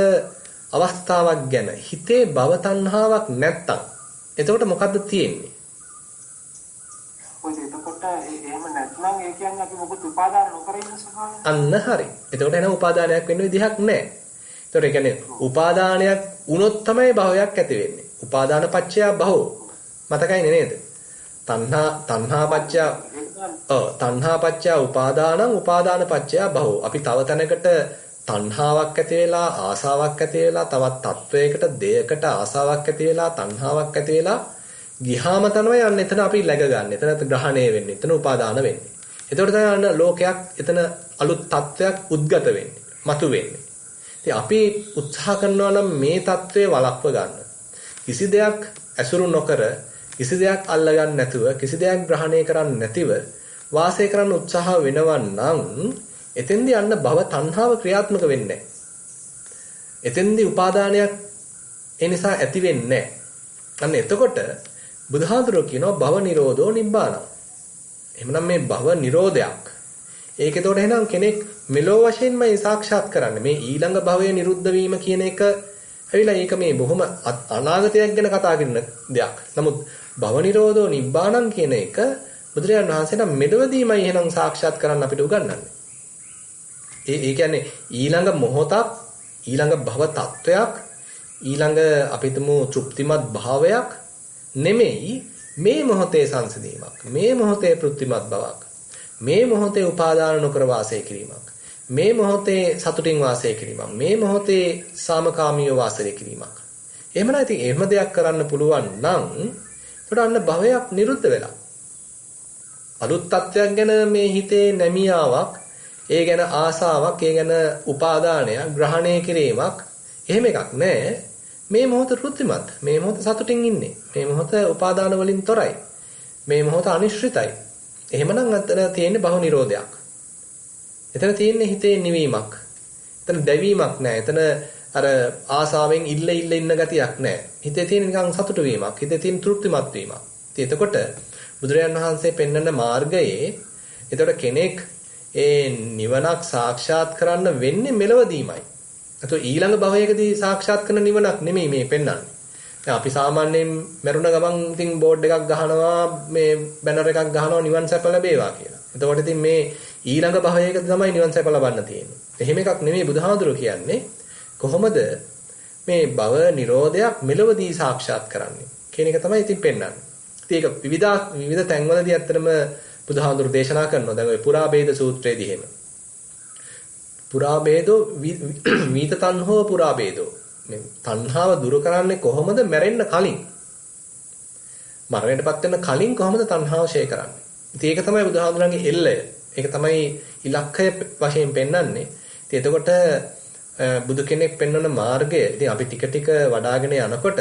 අවස්ථාවක් ගැන හිතේ භව තණ්හාවක් නැත්තම් එතකොට මොකද්ද තියෙන්නේ? එහෙම නැත්නම් ඒ කියන්නේ අපි මොකද උපාදාන නොකර ඉන්න ස්වභාවය. අන්න හරි. එතකොට එන උපාදානයක් වෙන්න විදිහක් නැහැ. ඒතකොට ඒ කියන්නේ උපාදානයක් වුණොත් තමයි භවයක් ඇති වෙන්නේ. උපාදාන පත්‍ය භව. මතකයිනේ නේද? තණ්හා පත්‍ය උපාදානං උපාදාන පත්‍ය භව. අපි තව තැනකට තණ්හාවක් ඇති වෙලා ආසාවක් ඇති වෙලා තවත් තත්වයකට දෙයකට ආසාවක් ඇති වෙලා තණ්හාවක් ඇති වෙලා ගිහාම තමයි යන්න එතන අපි läග ගන්න. එතන ග්‍රහණය වෙන්නේ. එතන උපාදාන වෙන්නේ. එතකොට තමයි යන්න ලෝකයක් එතන අලුත් තත්වයක් උද්ගත වෙන්නේ. මතු වෙන්නේ. ඉතින් අපි උත්සාහ කරනවා නම් මේ தત્ත්වය වළක්ව ගන්න. කිසි දෙයක් ඇසුරු නොකර, කිසි දෙයක් අල්ල ගන්න නැතුව, කිසි දෙයක් ග්‍රහණය කරන්නේ නැතිව වාසය කරන්න උත්සාහ වෙනවා නම් එතෙන්දී යන්න භව තණ්හාව ක්‍රියාත්මක වෙන්නේ නැහැ. එතෙන්දී උපාදානයක් ඒ නිසා ඇති වෙන්නේ නැහැ. අන්න එතකොට බුදුහාඳුරෝ කියනවා භව නිරෝධෝ නිබ්බාන. එහෙමනම් මේ භව නිරෝධයක්. ඒක එතකොට එහෙනම් කෙනෙක් මෙලෝ වශයෙන්ම ඒ සාක්ෂාත් කරන්නේ. මේ ඊළඟ භවය නිරුද්ධ වීම කියන එක ඇවිල්ලා ඒක මේ බොහොම අනාගතයක් ගැන කතා කරන දෙයක්. නමුත් භව නිරෝධෝ නිබ්බානං කියන එක බුදුරජාණන් වහන්සේ නම් මෙලොවදීමයි එහෙනම් සාක්ෂාත් කරන්න අපිට උගන්වන්නේ. ඒ කියන්නේ ඊළඟ මොහොතක්, ඊළඟ භව තත්වයක්, ඊළඟ අපිටම තෘප්තිමත් භාවයක් නෙමෙයි මේ මොහොතේ සංසිඳීමක්, මේ මොහොතේ තෘප්තිමත් බවක්, මේ මොහොතේ උපාදාන නොකර වාසය කිරීමක්, මේ මොහොතේ සතුටින් වාසය කිරීමක්, මේ මොහොතේ සාමකාමීව වාසය කිරීමක්. එහෙම නැති එහෙම දෙයක් කරන්න පුළුවන් නම් ඒකට අන්න භවයක් නිරුද්ධ වෙලා. අලුත් තත්වයක් ගැන මේ හිතේ නැමියාවක්, ඒ ගැන ආසාවක්, ඒ ගැන උපාදානයක්, ග්‍රහණය කිරීමක් එහෙම එකක් නැහැ. මේ මොහොත තෘප්තිමත්. මේ මොහොත සතුටින් ඉන්නේ. මේ මොහොත උපාදාන වලින් තොරයි. මේ මොහොත අනිශ්චිතයි. එහෙමනම් අතන තියෙන්නේ බහු නිරෝධයක්. එතන තියෙන්නේ හිතේ නිවීමක්. එතන දැවීමක් නැහැ. එතන අර ආසාවෙන් ඉන්න ගතියක් නැහැ. හිතේ තියෙන නිකන් සතුට වීමක්. හිතේ තියෙන තෘප්තිමත් වීමක්. ඉතින් එතකොට බුදුරජාණන් වහන්සේ පෙන්වන මාර්ගයේ එතකොට කෙනෙක් ඒ නිවනක් සාක්ෂාත් කරන්න වෙන්නේ මෙලවදීමයි. අතෝ ඊළඟ භවයකදී සාක්ෂාත් කරන නිවනක් නෙමෙයි මේ පෙන්වන්නේ. දැන් අපි සාමාන්‍යයෙන් මරුණ ගමන් ඉතින් බෝඩ් එකක් ගහනවා මේ බැනර් එකක් ගහනවා නිවන් සැප ලැබේවා කියලා. එතකොට ඉතින් මේ ඊළඟ භවයකදී තමයි නිවන් සැප ලබන්න තියෙන්නේ. එහෙම එකක් නෙමෙයි බුදුහාමුදුරුවෝ කියන්නේ. කොහොමද මේ භව නිරෝධයක් මෙලවදී සාක්ෂාත් කරන්නේ කියන එක තමයි ඉතින් පෙන්වන්නේ. ඉතින් ඒක විවිධ තැන්වලදී ඇත්තටම බුදුහාමුදුරු දේශනා කරනවා. දැන් ඔය පුරාභේද සූත්‍රයේදී එහෙම. පුරාභේදෝ වීත තණ්හෝ පුරාභේදෝ. මේ තණ්හාව දුරු කරන්නේ කොහොමද මැරෙන්න කලින්? මරණයටපත් වෙන්න කලින් කොහොමද තණ්හාව ෂේ කරන්නේ? ඉතින් ඒක තමයි බුදුහාමුදුරන්ගේ එල්ලය. ඒක තමයි ඉලක්කය වශයෙන් පෙන්වන්නේ. ඉතින් එතකොට බුදු කෙනෙක් පෙන්වන මාර්ගය ඉතින් අපි ටික ටික වඩාගෙන යනකොට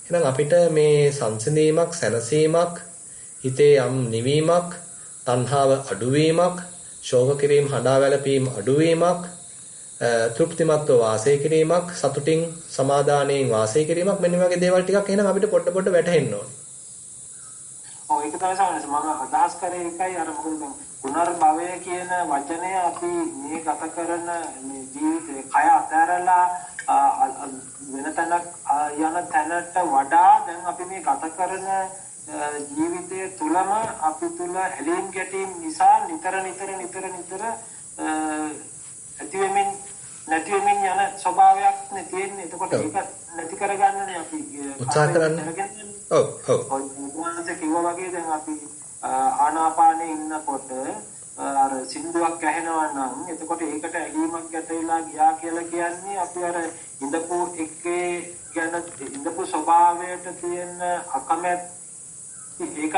එහෙනම් අපිට මේ සංසිඳීමක් සැනසීමක් හිතේ යම් නිවීමක් තණ්හාව අඩුවීමක් ශෝක කිරීම හඬා වැළපීම අඩුවීමක් තෘප්තිමත්ව වාසය කිරීමක් සතුටින් සමාදානයෙන් වාසය කිරීමක් මෙන්න මේ වගේ දේවල් ටිකක් එහෙනම් අපිට පොඩ වැටහෙන්න ඕනේ. ඔව් ඒක තමයි සමහරවිට මම අදහස් කරේ එකයි අර මොකද පුනර්භවය කියන වචනය අපි මේ ගත කරන මේ ජීවිතේ කය අතහැරලා වෙන තැනක් යන තැනට වඩා දැන් අපි මේ ගත කරන ජීවිතය තුලම අපි තුල ඇලීම් ගැටීම් නිසා නිතර ඇති වෙමින් නැති වෙමින් යන ස්වභාවයක් නේ තියෙන්නේ. එතකොට ඒක නැති කරගන්නනේ අපි උත්සාහ කරන්නේ. ඔව්. මොනවද කිව්වා වගේ දැන් අපි ආනාපානේ ඉන්නකොට අර සින්දුවක් ඇහෙනවා නම් එතකොට ඒකට ඇලීමක් ගැටෙලා ගියා කියලා කියන්නේ අපි අර ඉඳපු එකේ ගැන ඉඳපු ස්වභාවයට තියෙන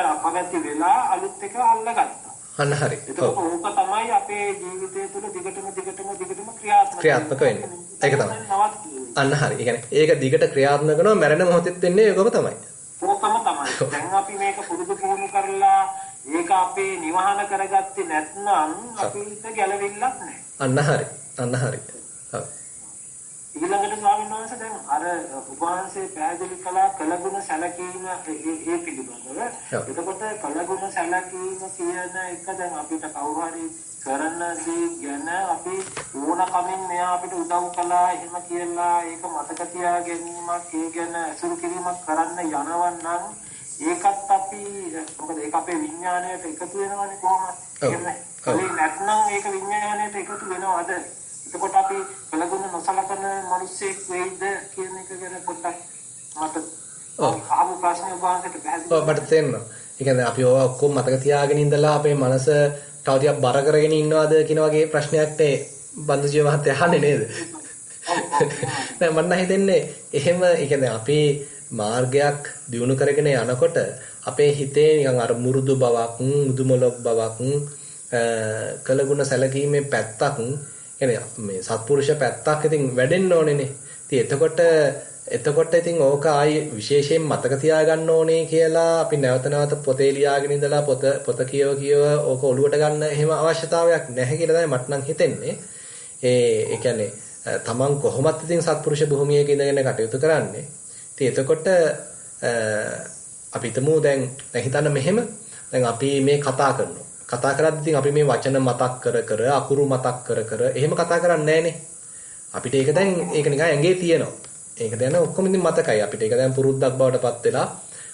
අකමැති වෙලා අලුත් එක අල්ලගත්තා. අන්න හරි. ඒක තමයි අපේ ජීවිතය තුළ දිගටම ක්‍රියාත්මක වෙන්නේ. ඒක තමයි. අන්න හරි. ඒ කියන්නේ ඒක දිගට ක්‍රියාත්මක කරනවා මරණ මොහොතෙත් වෙන්නේ ඒකම තමයි. ඕකම තමයි. දැන් අපි මේක පුරුදු කරලා ඒක අපේ නිවහන කරගත්තේ නැත්නම් අපිට ගැලවෙන්නක් නැහැ. අන්න හරි. ඔව්. ඊළඟට ස්වාමීන් වහන්සේ දැන් අර උපවාසයේ පැහැදිලි කළා කළගුණ සැලකීම ඒ පිළිබඳව. එතකොට කළගුණ සැලකීම කියන එක දැන් අපිට කවුරු හරි කරන දේ ගැන අපි ඕනකමින් මෙයා අපිට උදව් කළා එහෙම කියලා ඒක මතක තියා ගැනීමක් ඒ ගැන අසුරු කිරීමක් කරන්න යනවනම් ඒකත් අපි මොකද ඒක අපේ විඥාණයට එකතු වෙනවනේ කොහොමද? ඒ නැත්නම් ඒක විඥාණයට එකතු වෙනවද? එතකොට අපි කළගුණ නොසලකන මිනිස්සෙක් වෙයිද කියන එක ගැන පොඩ්ඩක් මට ආපු ප්‍රශ්නේ වහන්සේට පැහැදිලි. ඔව් මට තේරෙනවා. ඒ කියන්නේ අපි ඔක්කොම මතක තියාගෙන ඉඳලා අපේ මනස තව ටිකක් බර කරගෙන ඉන්නවද කියන වගේ ප්‍රශ්නයක් තේ බන්දුජීව මහත්තයා අහන්නේ නේද? නෑ මම හිතන්නේ එහෙම ඒ කියන්නේ අපි මාර්ගයක් දියුණු කරගෙන යනකොට අපේ හිතේ නිකන් අර මුරුදු බවක්, මුදුමලොක් බවක්, කළගුණ සැලකීමේ පැත්තක් කියන්නේ මේ සත්පුරුෂ පැත්තක් ඉතින් වැඩෙන්න ඕනේනේ. ඉතින් එතකොට ඉතින් ඕක ආයේ විශේෂයෙන් මතක තියාගන්න ඕනේ කියලා අපි නැවත පොතේ ලියාගෙන ඉඳලා පොත කියව ඕක ඔලුවට ගන්න එහෙම අවශ්‍යතාවයක් නැහැ කියලා තමයි මට නම් හිතෙන්නේ. ඒ කියන්නේ තමන් කොහොමත් ඉතින් සත්පුරුෂ භූමියක ඉඳගෙන කටයුතු කරන්නේ. ඉතින් එතකොට අපි හිතමු දැන් හිතන්න මෙහෙම දැන් අපි මේ කතා කරනවා. කතා කරද්දී ඉතින් අපි මේ වචන මතක් කර අකුරු මතක් කර එහෙම කතා කරන්නේ නැහනේ. අපිට ඒක දැන් ඒක නිකන් ඇඟේ තියෙනවා. ඒක දැන් ඔක්කොම ඉතින් මතකයි. අපිට ඒක දැන් පුරුද්දක් බවට පත් වෙලා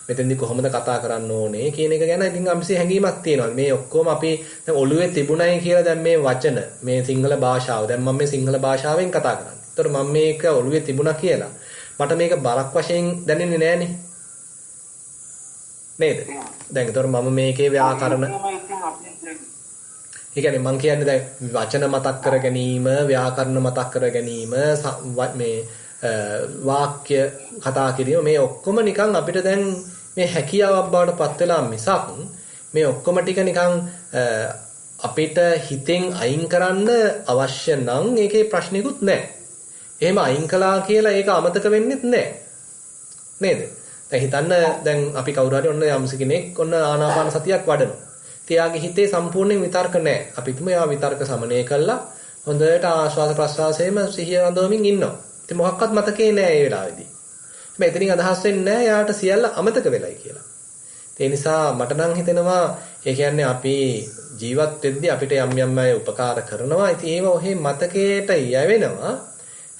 මෙතෙන්දී කොහොමද කතා කරන්න ඕනේ කියන එක ගැන ඉතින් අම්සේ හැඟීමක් තියෙනවා. මේ ඔක්කොම අපි දැන් ඔළුවේ තිබුණයි කියලා දැන් මේ වචන මේ සිංහල භාෂාව දැන් මම මේ සිංහල භාෂාවෙන් කතා කරන්නේ. ඒතර මම මේක ඔළුවේ තිබුණා කියලා මට මේක බරක් වශයෙන් දැනෙන්නේ නැහනේ. නේද? දැන් ඒතර මම මේකේ ව්‍යාකරණ ඒ කියන්නේ මම කියන්නේ දැන් වචන මතක් කර ගැනීම, ව්‍යාකරණ මතක් කර ගැනීම, මේ වාක්‍ය කතා කිරීම මේ ඔක්කොම නිකන් අපිට දැන් මේ හැකියාවක් බවට පත් වෙලා මිසක් මේ ඔක්කොම ටික නිකන් අපිට හිතෙන් අයින් කරන්න අවශ්‍ය නම් ඒකේ ප්‍රශ්නිකුත් නැහැ. එහෙම අයින් කළා කියලා ඒක අමතක වෙන්නෙත් නැහැ. නේද? දැන් හිතන්න දැන් අපි කවුරු හරි ඔන්න යම්ස කෙනෙක් ඔන්න ආනාපාන සතියක් වඩනවා. එයාගේ හිතේ සම්පූර්ණයෙන් විතර්ක නැහැ. අපි හිතමු එයා විතර්ක සමනය කළා හොඳට ආශ්වාස ප්‍රශ්වාසයේම සිහිය රඳවමින් ඉන්නවා. ඉතින් මොකක්වත් මතකේ නැහැ ඒ වෙලාවේදී. හැබැයි එතනින් අදහස් වෙන්නේ නැහැ එයාට සියල්ල අමතක වෙලයි කියලා. ඒ නිසා මට නම් හිතෙනවා ඒ කියන්නේ අපි ජීවත් වෙද්දී අපිට යම් යම් අය උපකාර කරනවා. ඉතින් ඒව ඔහේ මතකයට යැවෙනවා.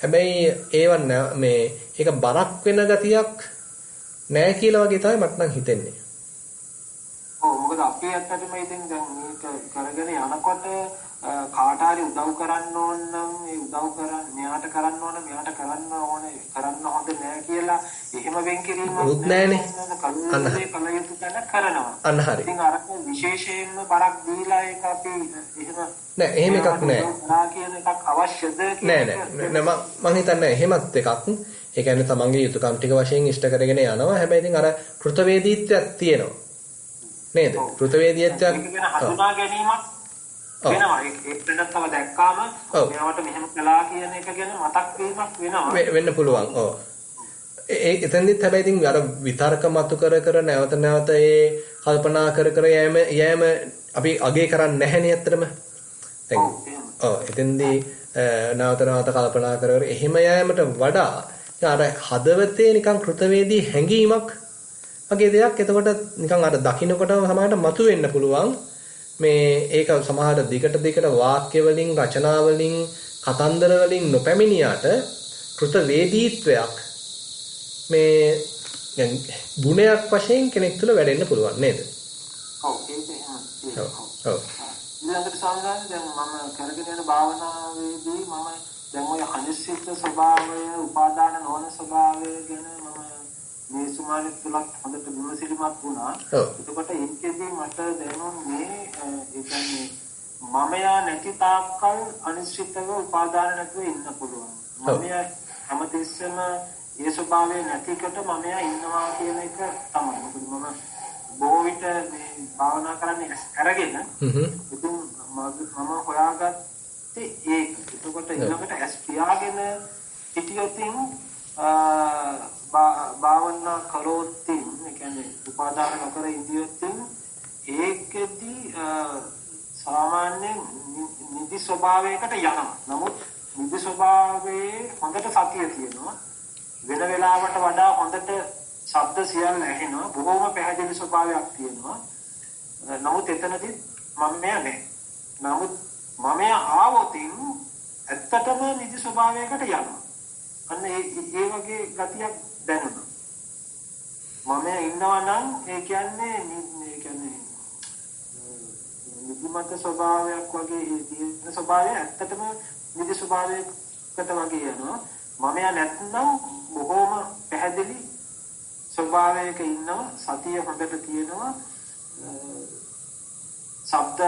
හැබැයි ඒව මේ ඒක බරක් වෙන ගතියක් නැහැ කියලා වගේ තමයි මට නම් හිතෙන්නේ. ඔව් මොකද අපි ඇත්තටම ඉතින් දැන් මේක කරගෙන යනකොට කාට හරි උදව් කරන්න ඕන නම් ඒ උදව් කරන්න මෙයාට කරන්න ඕන මෙයාට කරන්න ඕනේ කරන්න හොඳ නෑ කියලා එහෙම වෙන් කිරීමක් නෑනේ. අන්න හරි කලියුතු තැන කරනවා. අන්න හරි. ඉතින් අර විශේෂයෙන්ම බරක් දීලා ඒක අපි එහෙම නෑ එහෙම එකක් නෑ. නා කියන එකක් අවශ්‍යද නෑ මම හිතන්නේ එහෙමත් එකක්. ඒ කියන්නේ තමන්ගේ යුතුයකම් ටික වශයෙන් ඉෂ්ට කරගෙන යනවා. හැබැයි ඉතින් අර කෘතවේදීත්වයක් තියෙනවා. නේද? කෘතවේදීත්වයක් හඳුනා ගැනීමක් වෙනවා. ඒක වෙනත්කම දැක්කාම මෙයාට මෙහෙම කළා කියන එක ගැන මතක් වීමක් වෙනවා. වෙන්න පුළුවන්. ඔව්. එතෙන්දිත් හැබැයි ඉතින් අර විතර්ක මතු කර නැවත නැවත ඒ කල්පනා කර යෑම අපි අගේ කරන්නේ නැහැනේ ඇත්තටම. දැන් ඔව් එතෙන්දී නැවත නැවත කල්පනා කර එහෙම යෑමට වඩා අර හදවතේ නිකන් කෘතවේදී හැඟීමක් වගේ දෙයක් එතකොට නිකන් අර දකින්නකොටම සමහරට මතුවෙන්න පුළුවන්. මේ ඒක සමහර දිගට වාක්‍ය වලින් රචනා වලින් කතන්දර වලින් නොපැමිණියාට කෘතවේදීත්වයක් මේ ගුණයක් වශයෙන් කෙනෙක් තුළ වැඩෙන්න පුළුවන් නේද? ඔව් ඒක එහෙමයි. ඔව්. ඊළඟට සාමාන්‍යයෙන් දැන් මම කරගෙන යන භාවනාවේදී මම දැන් ඔය අනිශ්චිත ස්වභාවය, උපාදාන නොවන ස්වභාවය ගැන මම මේ සුමාන තුලක් හොඳට විමසිලිමත් වුණා. එතකොට ඒකෙදී මට දැනුනේ ඒ කියන්නේ මමයා නැති තාක්කල් අනිශ්චිතව උපාදාන නැතුව ඉන්න පුළුවන්. මමයා හැමතිස්සෙම ඒ ස්වභාවය නැතිකට මමයා ඉන්නවා කියන එක තමයි. මොකද මම බොහෝ විට මේ භාවනා කරන්නේ අරගෙන ඉතින් මම හොයාගත්තේ ඒක. එතකොට ඊළඟට ඇස් පියාගෙන හිටියොතින් භාවනා කරොත්ින් ඒ කියන්නේ උපාදාන නොකර ඉඳියොත්ින් ඒකෙදී සාමාන්‍යයෙන් නිදි ස්වභාවයකට යනවා. නමුත් නිදි ස්වභාවයේ හොඳට සතිය තියෙනවා. වෙන වෙලාවට වඩා හොඳට ශබ්ද සියල්ල ඇහෙනවා. බොහොම පැහැදිලි ස්වභාවයක් තියෙනවා. නමුත් එතනදී මම නැහැ. නමුත් මම ආවොතින් ඇත්තටම නිදි ස්වභාවයකට යනවා. අන්න ඒ වගේ ගතියක් දැනුණා. මම ඉන්නවා නම් ඒ කියන්නේ නිදිමත ස්වභාවයක් වගේ තියෙන ස්වභාවය ඇත්තටම නිදි ස්වභාවයකට වගේ යනවා. මම නැත්නම් බොහොම පැහැදිලි ස්වභාවයක ඉන්නවා. සතිය හොඳට තියෙනවා. ශබ්ද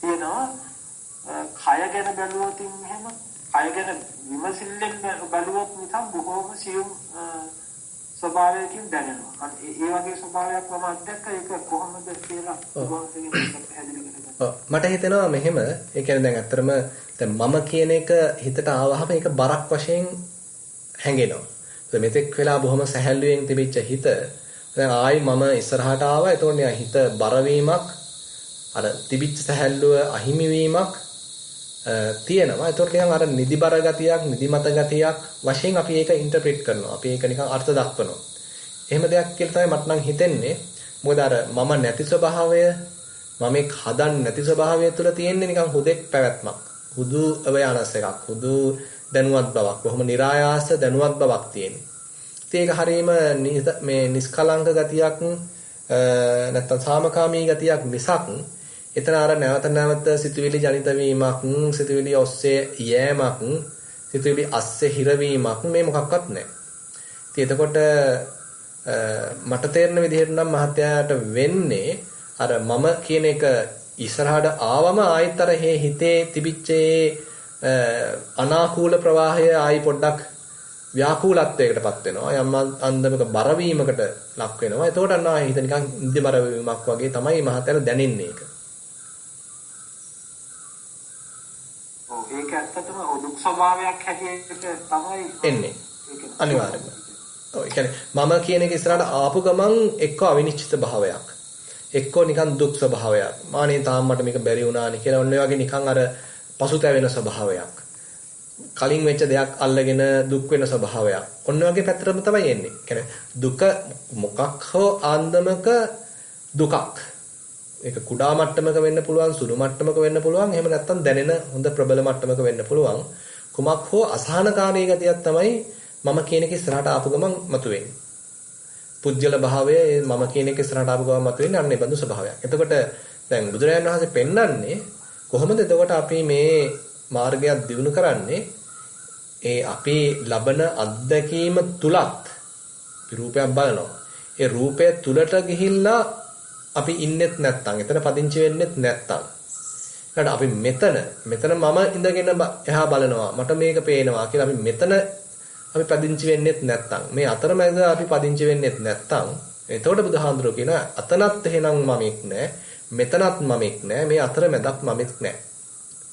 තියෙනවා. කය ගැන බැලුවොත් එහෙම කය ගැන විමසිල්ලෙන් බැලුවොත් නිකන් බොහොම සියුම් ස්වභාවයකින් දැනෙනවා. අන්න ඒ වගේ ස්වභාවයක් මම අත්දැක්ක. ඒක කොහොමද කියලා මට හිතෙනවා මෙහෙම. ඒ කියන්නේ දැන් ඇත්තටම දැන් මම කියන එක හිතට ආවහම ඒක බරක් වශයෙන් හැඟෙනවා. මෙතෙක් වෙලා බොහොම සැහැල්ලුවෙන් තිබිච්ච හිත දැන් ආයි මම ඉස්සරහට ආවා. එතකොට හිත බර වීමක් අර තිබිච්ච සැහැල්ලුව අහිමි වීමක් තියෙනවා. ඒතකොට නිකන් අර නිදිබර ගතියක්, නිදිමත ගතියක් වශයෙන් අපි ඒක ඉන්ටර්ප්‍රිට් කරනවා. අපි ඒක නිකන් අර්ථ දක්වනවා. එහෙම දෙයක් කියලා තමයි මට නම් හිතෙන්නේ. මොකද අර මම නැති ස්වභාවය, මම එක් හදන්න නැති ස්වභාවය තුළ තියෙන්නේ නිකන් හුදෙක් පැවැත්මක්. හුදු අවයානස් එකක්. හුදු දැනුවත් බවක්. බොහොම નિરાයාස දැනුවත් බවක් තියෙනවා. ඉතින් ඒක හරීම මේ නිස්කලංක ගතියක් නැත්තම් සාමකාමී ගතියක් මිසක් එතන අර නැවත නැවත සිතුවිලි ජනිත වීමක්, සිතුවිලි ඔස්සේ යෑමක්, සිතුවිලි අස්සේ හිරවීමක් මේ මොකක්වත් නැහැ. ඉතින් එතකොට මට තේරෙන විදිහට නම් මහත්යාට වෙන්නේ අර මම කියන එක ඉස්සරහට ආවම ආයෙත් අර හිතේ තිබිච්ච අනාකූල ප්‍රවාහය ආයි පොඩ්ඩක් ව්‍යාකූලත්වයකටපත් වෙනවා. යම් අන්දමක බර වීමකට ලක් වෙනවා. එතකොට අන්න ආයෙ හිත නිකන් ඉන්දිබර වීමක් වගේ තමයි මහත්යාට දැනෙන්නේ ඒක. ඒක ඇත්තටම දුක් ස්වභාවයක් හැටියට තමයි එන්නේ. අනිවාර්යයෙන්ම. ඔව් ඒ කියන්නේ මම කියන එක ඉස්සරහට ආපු ගමන් එක්ක අවිනිශ්චිත භාවයක්. එක්කෝ නිකන් දුක් ස්වභාවයක්. මානේ තාම මට මේක බැරි වුණානේ කියලා ඔන්න ඔය වගේ නිකන් අර පසුතැවෙන ස්වභාවයක්. කලින් වෙච්ච දෙයක් අල්ලගෙන දුක් වෙන ස්වභාවයක්. ඔන්න වගේ පැත්තටම තමයි එන්නේ. කියන්නේ දුක මොකක් හෝ ආන්දමක දුකක්. ඒක කුඩා මට්ටමක වෙන්න පුළුවන්, සුළු මට්ටමක වෙන්න පුළුවන්. එහෙම නැත්නම් දැනෙන හොඳ ප්‍රබල මට්ටමක වෙන්න පුළුවන්. කුමක් හෝ අසහනකාරී ගතියක් තමයි මම කියන එක ඉස්සරහට ආපු ගමන් මතුවෙන්නේ. පුජ්‍යල භාවය මම කියන එක ඉස්සරහට ආපු ගමන් මතුවෙන්නේ අන්න ඒ බඳු ස්වභාවයක්. එතකොට දැන් බුදුරජාණන් වහන්සේ පෙන්වන්නේ කොහොමද එතකොට අපි මේ මාර්ගයක් දියුණු කරන්නේ? ඒ අපි ලබන අත්දැකීම තුලත් රූපයක් බලනවා. ඒ රූපය තුලට ගිහිල්ලා අපි ඉන්නෙත් නැත්තම්, එතන පදිංචි වෙන්නෙත් නැත්තම්. ඊට අපි මෙතන මම ඉඳගෙන එහා බලනවා. මට මේක පේනවා කියලා අපි මෙතන අපි පදිංචි වෙන්නෙත් නැත්තම්, මේ අතරමැද අපි පදිංචි වෙන්නෙත් නැත්තම්, එතකොට බුදුහාඳුරෝ කියන අතනත් එහෙනම් මමෙක් නෑ, මෙතනත් මමෙක් නෑ, මේ අතරමැදක් මමෙක් නෑ.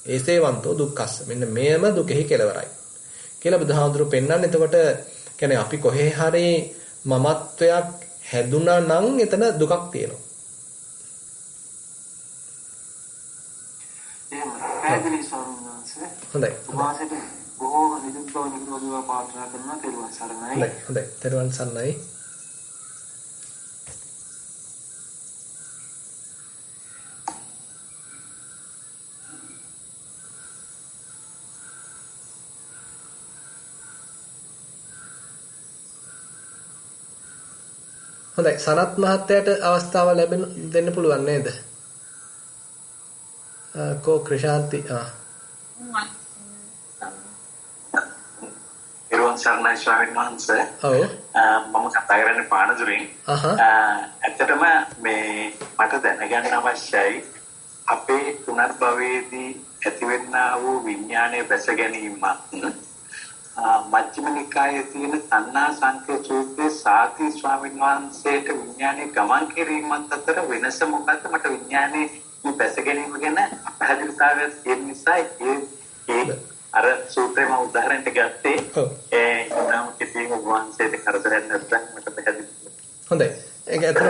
ඒසේවන්තෝ දුක්ඛස්ස. මෙන්න මේම දුකෙහි කෙලවරයි. කියලා බුදුහාඳුරෝ පෙන්වන්නේ. එතකොට කියන්නේ අපි කොහේ හරි මමත්වයක් හැදුනා නම් එතන දුකක් තියෙනවා. පැහැදිලි ස්වාමීන් වහන්සේ. හොඳයි. වාසයට බොහෝම නිදුක් බව නිරෝගීව ප්‍රාර්ථනා කරනවා. තෙරුවන් සරණයි. හොඳයි. තෙරුවන් සරණයි. හොඳයි. සනත් මහත්තයාට අවස්ථාව දෙන්න පුළුවන් නේද? කෝ ක්‍රිෂාන්ති එරුවන් සර්ණයි ස්වාමීන් වහන්සේ. ඔව්. මම කතා කරන්නේ පානදුරින්. ඇත්තටම මේ මට දැනගන්න අවශ්‍යයි අපේ පුනර්භවයේදී ඇතිවෙනා වූ විඥානයේ බැස ගැනීමත් මජ්ක්‍ධිම නිකායේ තියෙන තණ්හා සංකේ සූත්‍රයේ සාති ස්වාමීන් වහන්සේට විඥානයේ ගමන් කිරීමත් අතර වෙනස මොකක්ද? මට විඥානයේ බැස ගැනීම ගැන අපහසුතාවයක් තියෙන නිසා ඒ අර සූත්‍රේම උදාහරණයක් ගත්තේ. නම් කිසිම වංශයක කරදරයක් නැත්නම් මට පැහැදිලි. හොඳයි. ඒක ඇත්තට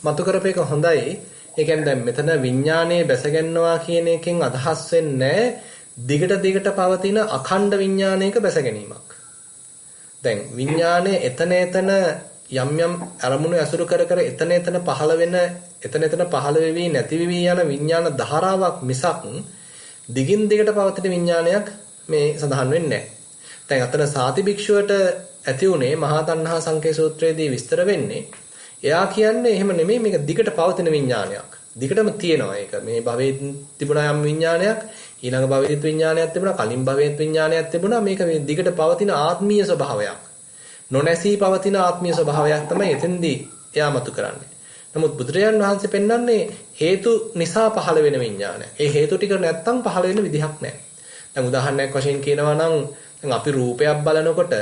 මතු කරපේක හොඳයි. ඒ කියන්නේ දැන් මෙතන විඥානයේ බැස ගන්නවා කියන එකෙන් අදහස් වෙන්නේ දිගට පවතින අඛණ්ඩ විඥානයක බැස ගැනීමක්. දැන් විඥානයේ එතන යම් අරමුණු ඇසුරු කර එතන පහළ වෙවි නැති වෙවි යන විඥාන ධාරාවක් මිසක් දිගින් දිගට පවතින විඥානයක් මේ සඳහන් වෙන්නේ නැහැ. දැන් අතන සාති භික්ෂුවට ඇති උනේ මහා තණ්හා සංකේ සූත්‍රයේදී විස්තර වෙන්නේ. එයා කියන්නේ එහෙම නෙමෙයි, මේක දිගට පවතින විඥානයක්. දිගටම තියෙනවා ඒක. මේ භවයේ තිබුණා යම් විඥානයක්, ඊළඟ භවයේත් විඥානයක් තිබුණා, කලින් භවයේත් විඥානයක් තිබුණා. මේක මේ දිගට පවතින ආත්මීය ස්වභාවයක්. නොනැසී පවතින ආත්මීය ස්වභාවයක් තමයි එතෙන්දී එයා මතු කරන්නේ. නමුත් බුදුරජාණන් වහන්සේ පෙන්වන්නේ හේතු නිසා පහළ වෙන විඥානය. ඒ හේතු ටික නැත්තම් පහළ වෙන විදිහක් නැහැ. දැන් උදාහරණයක් වශයෙන් කියනවා නම් දැන් අපි රූපයක් බලනකොට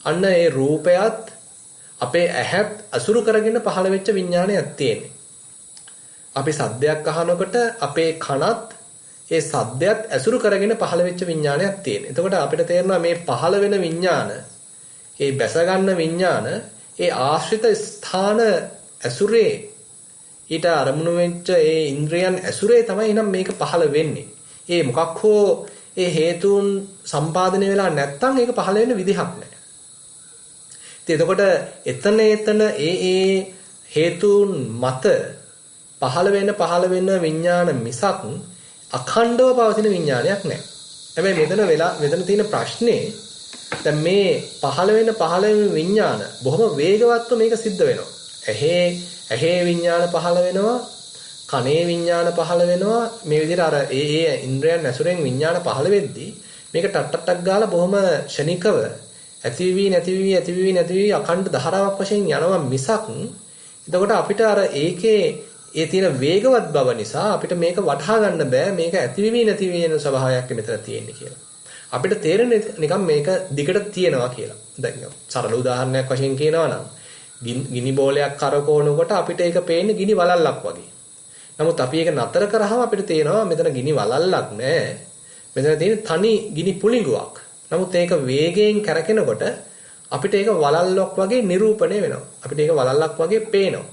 අන්න ඒ රූපයත් අපේ ඇහත් අසුරු කරගෙන පහළ වෙච්ච විඥානයක් තියෙන්නේ. අපි සද්දයක් අහනකොට අපේ කනත් ඒ සද්දයත් අසුරු කරගෙන පහළ වෙච්ච විඥානයක් තියෙන්නේ. එතකොට අපිට තේරෙනවා මේ පහළ වෙන විඥාන, ඒ බැස ගන්න විඥාන, ඒ ආශ්‍රිත ස්ථාන ඇසුරේ ඊට අරමුණු වෙච්ච ඒ ඉන්ද්‍රයන් ඇසුරේ තමයි එනම් මේක පහළ වෙන්නේ. ඒ මොකක් හෝ ඒ හේතුන් සම්පාදනය වෙලා නැත්තම් ඒක පහළ වෙන්න විදිහක් නැහැ. ඉතින් එතකොට එතන ඒ හේතුන් මත පහළ වෙන විඥාන මිසක් අඛණ්ඩව පවතින විඥානයක් නැහැ. හැබැයි මෙතන තියෙන ප්‍රශ්නේ දැන් මේ පහළ වෙන විඥාන බොහොම වේගවත්ව මේක සිද්ධ වෙනවා. ඇහි විඥාන පහළ වෙනවා, කනේ විඥාන පහළ වෙනවා. මේ විදිහට අර ඒ ඉන්ද්‍රයන් ඇසුරෙන් විඥාන පහළ වෙද්දී මේක ටක් ගාලා බොහොම ෂණිකව ඇතිවි නැතිවි අඛණ්ඩ ධාරාවක් වශයෙන් යනවා මිසක් එතකොට අපිට අර ඒකේ ඒ තියෙන වේගවත් බව නිසා අපිට මේක වටහා ගන්න බෑ මේක ඇතිවි නැතිවි වෙන ස්වභාවයක් මෙතන තියෙන්නේ කියලා. අපිට තේරෙන්නේ නිකන් මේක දිගට තියෙනවා කියලා. දැන් සරල උදාහරණයක් වශයෙන් කියනවා නම් ගිනි බෝලයක් කරකවනකොට අපිට ඒක පේන්නේ ගිනි වලල්ලක් වගේ. නමුත් අපි ඒක නතර කරාම අපිට තේරෙනවා මෙතන ගිනි වලල්ලක් නෑ. මෙතන තියෙන තනි ගිනි පුළිඟුවක්. නමුත් ඒක වේගයෙන් කරකිනකොට අපිට ඒක වලල්ලක් වගේ නිරූපණය වෙනවා. අපිට ඒක වලල්ලක් වගේ පේනවා.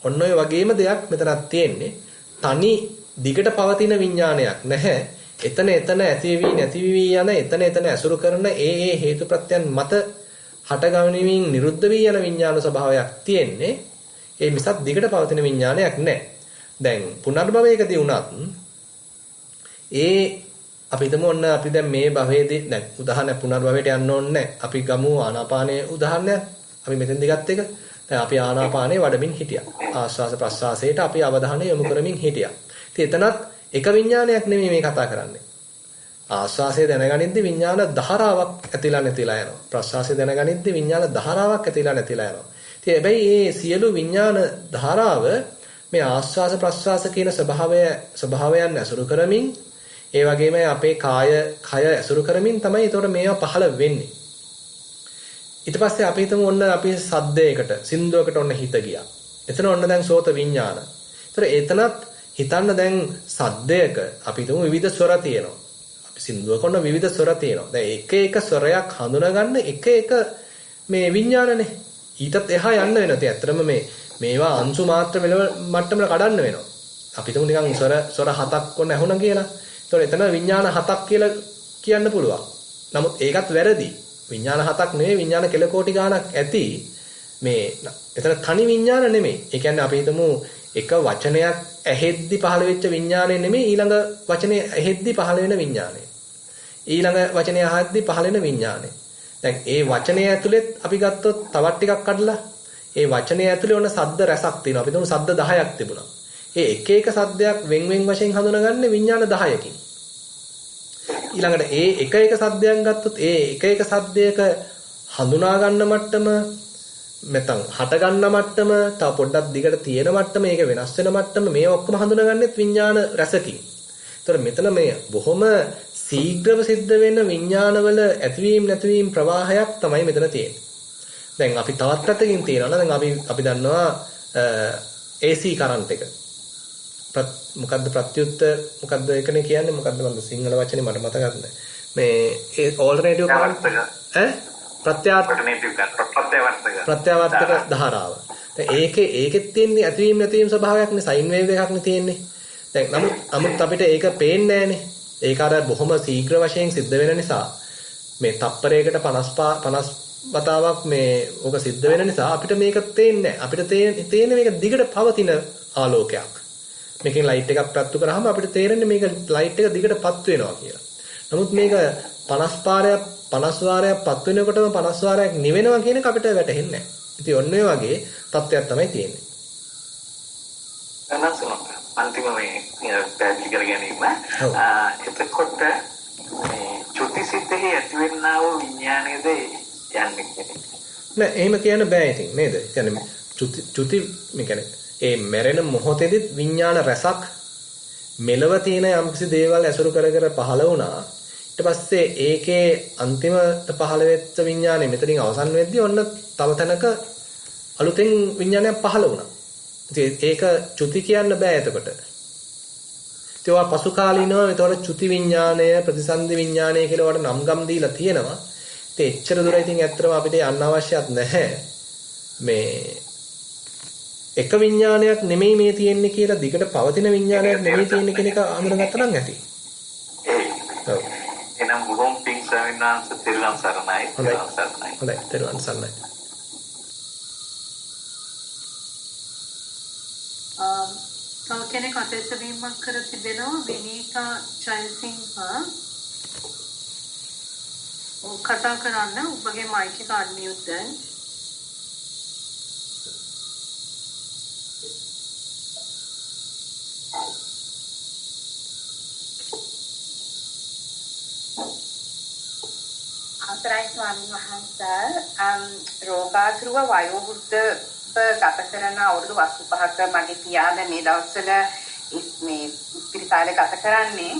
ඔන්න ඔය වගේම දෙයක් මෙතනක් තියෙන්නේ. තනි දිගට පවතින විඥානයක් නැහැ. එතන ඇතිවි නැතිවි යන එතන ඇසුරු කරන ඒ හේතුප්‍රත්‍යයන් මත හටගැනීමෙන් නිරුද්ධ වී යන විඥාන ස්වභාවයක් තියෙන්නේ. ඒ මිසක් දිගට පවතින විඥානයක් නැහැ. දැන් පුනර්භවයකදී වුණත් අපි හිතමු ඔන්න අපි දැන් මේ භවයේදී දැන් උදාහරණ පුනර්භවයට යන්න ඕනේ නැහැ. අපි ගමු ආනාපානයේ උදාහරණයක්. අපි මෙතෙන්දි ගත්ත එක. දැන් අපි ආනාපානයේ වඩමින් හිටියා. ආශ්වාස ප්‍රශ්වාසයට අපි අවධානය යොමු කරමින් හිටියා. ඉතින් එතනත් එක විඥානයක් නෙමෙයි මේ කතා කරන්නේ. ආශ්වාසය දැනගනිද්දි විඥාන ධාරාවක් ඇතිලා නැතිලා යනවා. ප්‍රශ්වාසය දැනගනිද්දි විඥාන ධාරාවක් ඇතිලා නැතිලා යනවා. ඉතින් හැබැයි මේ සියලු විඥාන ධාරාව මේ ආශ්වාස ප්‍රශ්වාස කියන ස්වභාවයන් ඇසුරු කරමින් ඒ වගේම අපේ කය ඇසුරු කරමින් තමයි ඒතකොට මේවා පහළ වෙන්නේ. ඊට පස්සේ අපි හිතමු ඔන්න අපි සද්දයකට සින්දුවකට ඔන්න හිත ගියා. එතන ඔන්න දැන් සෝත විඥාන. ඒතර එතනත් හිතන්න දැන් සද්දයක අපි හිතමු විවිධ ස්වර තියෙනවා. අපි සින්දුවක ඔන්න විවිධ ස්වර තියෙනවා. දැන් එක ස්වරයක් හඳුනගන්න එක මේ විඥානනේ. ඊටත් එහා යන්න වෙනවා. ඒ ඇත්තටම මේවා අංශු මාත්‍ර මට්ටමකට කඩන්න වෙනවා. අපි හිතමු නිකන් ස්වර 7ක් ඔන්න ඇහුණා කියලා. ඒතකොට එතන විඥාන 7ක් කියලා කියන්න පුළුවන්. නමුත් ඒකත් වැරදි. විඥාන 7ක් නෙවෙයි විඥාන කෙල කෝටි ගාණක් ඇති. මේ එතන තනි විඥාන නෙමෙයි. ඒ කියන්නේ අපි හිතමු එක වචනයක් ඇහෙද්දි පහළ වෙච්ච විඥානය නෙමෙයි ඊළඟ වචනේ ඇහෙද්දි පහළ වෙන විඥානය. ඊළඟ වචනේ අහද්දි පහළ වෙන විඥානය. දැන් ඒ වචනේ ඇතුළෙත් අපි ගත්තොත් තවත් ටිකක් කඩලා ඒ වචනේ ඇතුළේ ඔන්න සද්ද රසක් තියෙනවා. අපි හිතමු සද්ද 10ක් තිබුණා. ඒ එක සද්දයක් වෙන් වශයෙන් හඳුනගන්නේ විඥාන 10කින්. ඊළඟට ඒ එක සද්දයක් ගත්තොත් ඒ එක සද්දයක හඳුනා ගන්න මට්ටම නැත්නම් හට ගන්න මට්ටම තව පොඩ්ඩක් දිගට තියෙන මට්ටම ඒක වෙනස් වෙන මට්ටම මේ ඔක්කොම හඳුනාගන්නෙත් විඥාන රසකින්. ඒතර මෙතන මේ බොහොම ශීඝ්‍රව සිද්ධ වෙන විඥානවල ඇතිවීම නැතිවීම ප්‍රවාහයක් තමයි මෙතන තියෙන්නේ. දැන් අපි තවත් පැත්තකින් තියනවා දැන් අපි දන්නවා AC කරන්ට් එක. මොකද්ද ප්‍රත්‍යුත් මොකද්ද ඒකනේ කියන්නේ මොකද්ද මන්ද සිංහල වචනේ මට මතකත් නැහැ. මේ ඒ ඕල්ටර්නේටිව් කරන්ට් ප්‍රත්‍යවර්තක ධාරාව. දැන් ඒකෙත් තියෙන්නේ ඇතිවීම නැතිවීම ස්වභාවයක්නේ සයින් වේව් එකක් නේ තියෙන්නේ. දැන් නමුත් අපිට ඒක පේන්නේ නැහනේ. ඒක අර බොහොම ශීඝ්‍ර වශයෙන් සිද්ධ වෙන නිසා මේ තප්පරයකට 50 වතාවක් මේ ඕක සිද්ධ වෙන නිසා අපිට මේක තේන්නේ නැහැ. අපිට තේන්නේ මේක දිගට පවතින ආලෝකයක්. මේකෙන් ලයිට් එකක් ප්‍රත්තු කරාම අපිට තේරෙන්නේ මේක ලයිට් එක දිගට පත් වෙනවා කියලා. නමුත් මේක 50 වාරයක් පත් වෙනකොටම 50 වාරයක් නිවෙනවා කියන එක අපිට වැටහෙන්නේ නැහැ. ඉතින් ඔන්න ඔය වගේ තත්ත්වයක් තමයි තියෙන්නේ. අන්තිම මේ පැහැදිලි කර ගැනීම එතකොට මේ චුතිසිතෙහි ඇතිවෙනා වූ විඥානයේද යන්නේ නෑ එහෙම කියන්න බෑ ඉතින් නේද? කියන්නේ චුති මේ කියන්නේ ඒ මැරෙන මොහොතේදී විඥාන රසක් මෙලව තියෙන යම්කිසි දේවල් ඇසුරු කර පහළ වුණා. ඊට පස්සේ ඒකේ අන්තිමට පහළ වෙච්ච විඥානේ මෙතනින් අවසන් වෙද්දී ඔන්න තව තැනක අලුතෙන් විඥානයක් පහළ වුණා. ඒක චුති කියන්න බෑ එතකොට. ඒවා පසු කාලීනව එතකොට චුති විඥානය ප්‍රතිසන්දි විඥානය කියලා වල නම් ගම් දීලා තියෙනවා. ඉතින් එච්චර දුර ඉතින් ඇත්තටම අපිට යන්න අවශ්‍යත් නැහැ. මේ එක විඥානයක් නෙමෙයි මේ තියෙන්නේ කියලා දිගට පවතින විඥානයක් නෙමෙයි තියෙන්නේ කියන එක අඳුරගත්තා නම් ඇති. ඔව්. එනම් බොහොම පිං ස්වාමීන් වහන්සේ තෙරුවන් සරණයි. හොඳයි තෙරුවන් සරණයි. තව කෙනෙක් අතැසවීමක් කර තිබෙනවා විනීතා ජයසිංහ. කතා කරන්න ඔබගේ මයික් එක අන්මියුට් දැන්. අවසරයි ස්වාමීන් වහන්සේ රෝගාතුරව වයෝවෘද්ධ ගත කරන අවුරුදු 85ක මගේ පියාද මේ දවස්වල මේ ඉස්පිරිතාලේ ගත කරන්නේ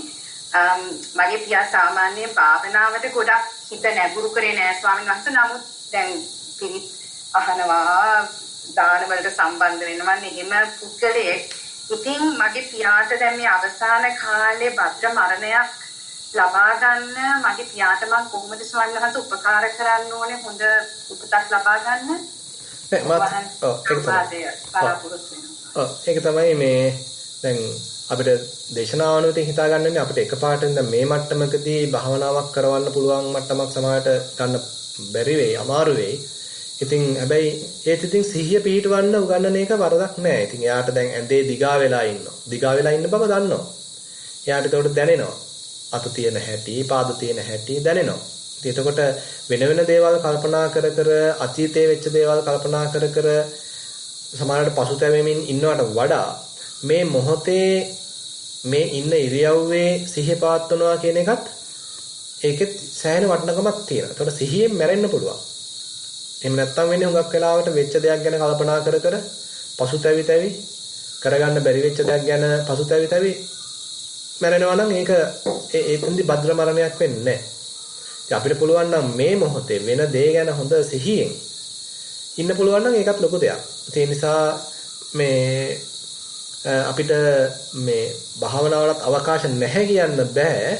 මගේ පියා සාමාන්‍යයෙන් භාවනාවට ගොඩක් හිත නැඹුරු කරේ නෑ ස්වාමීන් වහන්සේ. නමුත් දැන් පිරිත් අහනවා දාන වලට සම්බන්ධ වෙනවා එහෙම පුද්ගලයෙක්. ඉතින් මගේ පියාට දැන් මේ අවසාන කාලේ භද්‍ර මරණයක් ලබා ගන්න මගේ පියාට මම කොහොමද ස්වාමීන් වහන්සේ උපකාර කරන්න ඕනේ හොඳ උපතක් ලබා ගන්න? ඒක තමයි මේ දැන් අපිට දේශනාවනුවතින් හිතා ගන්න වෙන්නේ අපිට එකපාරට දැන් මේ මට්ටමකදී භාවනාවක් කරවන්න පුළුවන් මට්ටමක් සමාහයට ගන්න බැරි වෙයි අමාරු වෙයි. ඉතින් හැබැයි ඒත් ඉතින් සිහිය පිහිටවන්න උගන්නන එක වරදක් නෑ. ඉතින් එයාට දැන් ඇඳේ දිගා වෙලා ඉන්නවා. දිගා වෙලා ඉන්න බව දන්නවා. එයාට ඒකට දැනෙනවා. අත තියෙන හැටි, පාද තියෙන හැටි දැනෙනවා. ඉතින් එතකොට වෙන වෙන දේවල් කල්පනා කර කර අතීතයේ වෙච්ච දේවල් කල්පනා කර කර සමහරවිට පසුතැවෙමින් ඉන්නවට වඩා මේ මොහොතේ මේ ඉන්න ඉරියව්වේ සිහිය පවත්වනවා කියන එකත් ඒකෙත් සෑහෙන වටිනකමක් තියෙනවා. ඒතකොට සිහියෙන් මැරෙන්න පුළුවන්. එහෙම නැත්තම් වෙන්නේ හුඟක් වෙලාවට වෙච්ච දෙයක් ගැන කල්පනා කර කර පසුතැවි තැවි කරගන්න බැරි වෙච්ච දෙයක් ගැන පසුතැවි තැවි මැරෙනවා නම් ඒක ඒකෙන්දි භද්‍ර මරණයක් වෙන්නේ නැහැ. ඉතින් අපිට පුළුවන් නම් මේ මොහොතේ වෙන දේ ගැන හොඳ සිහියෙන් ඉන්න පුළුවන් නම් ඒකත් ලොකු දෙයක්. ඒ නිසා මේ අපිට මේ භාවනාවලත් අවකාශ නැහැ කියන්න බෑ.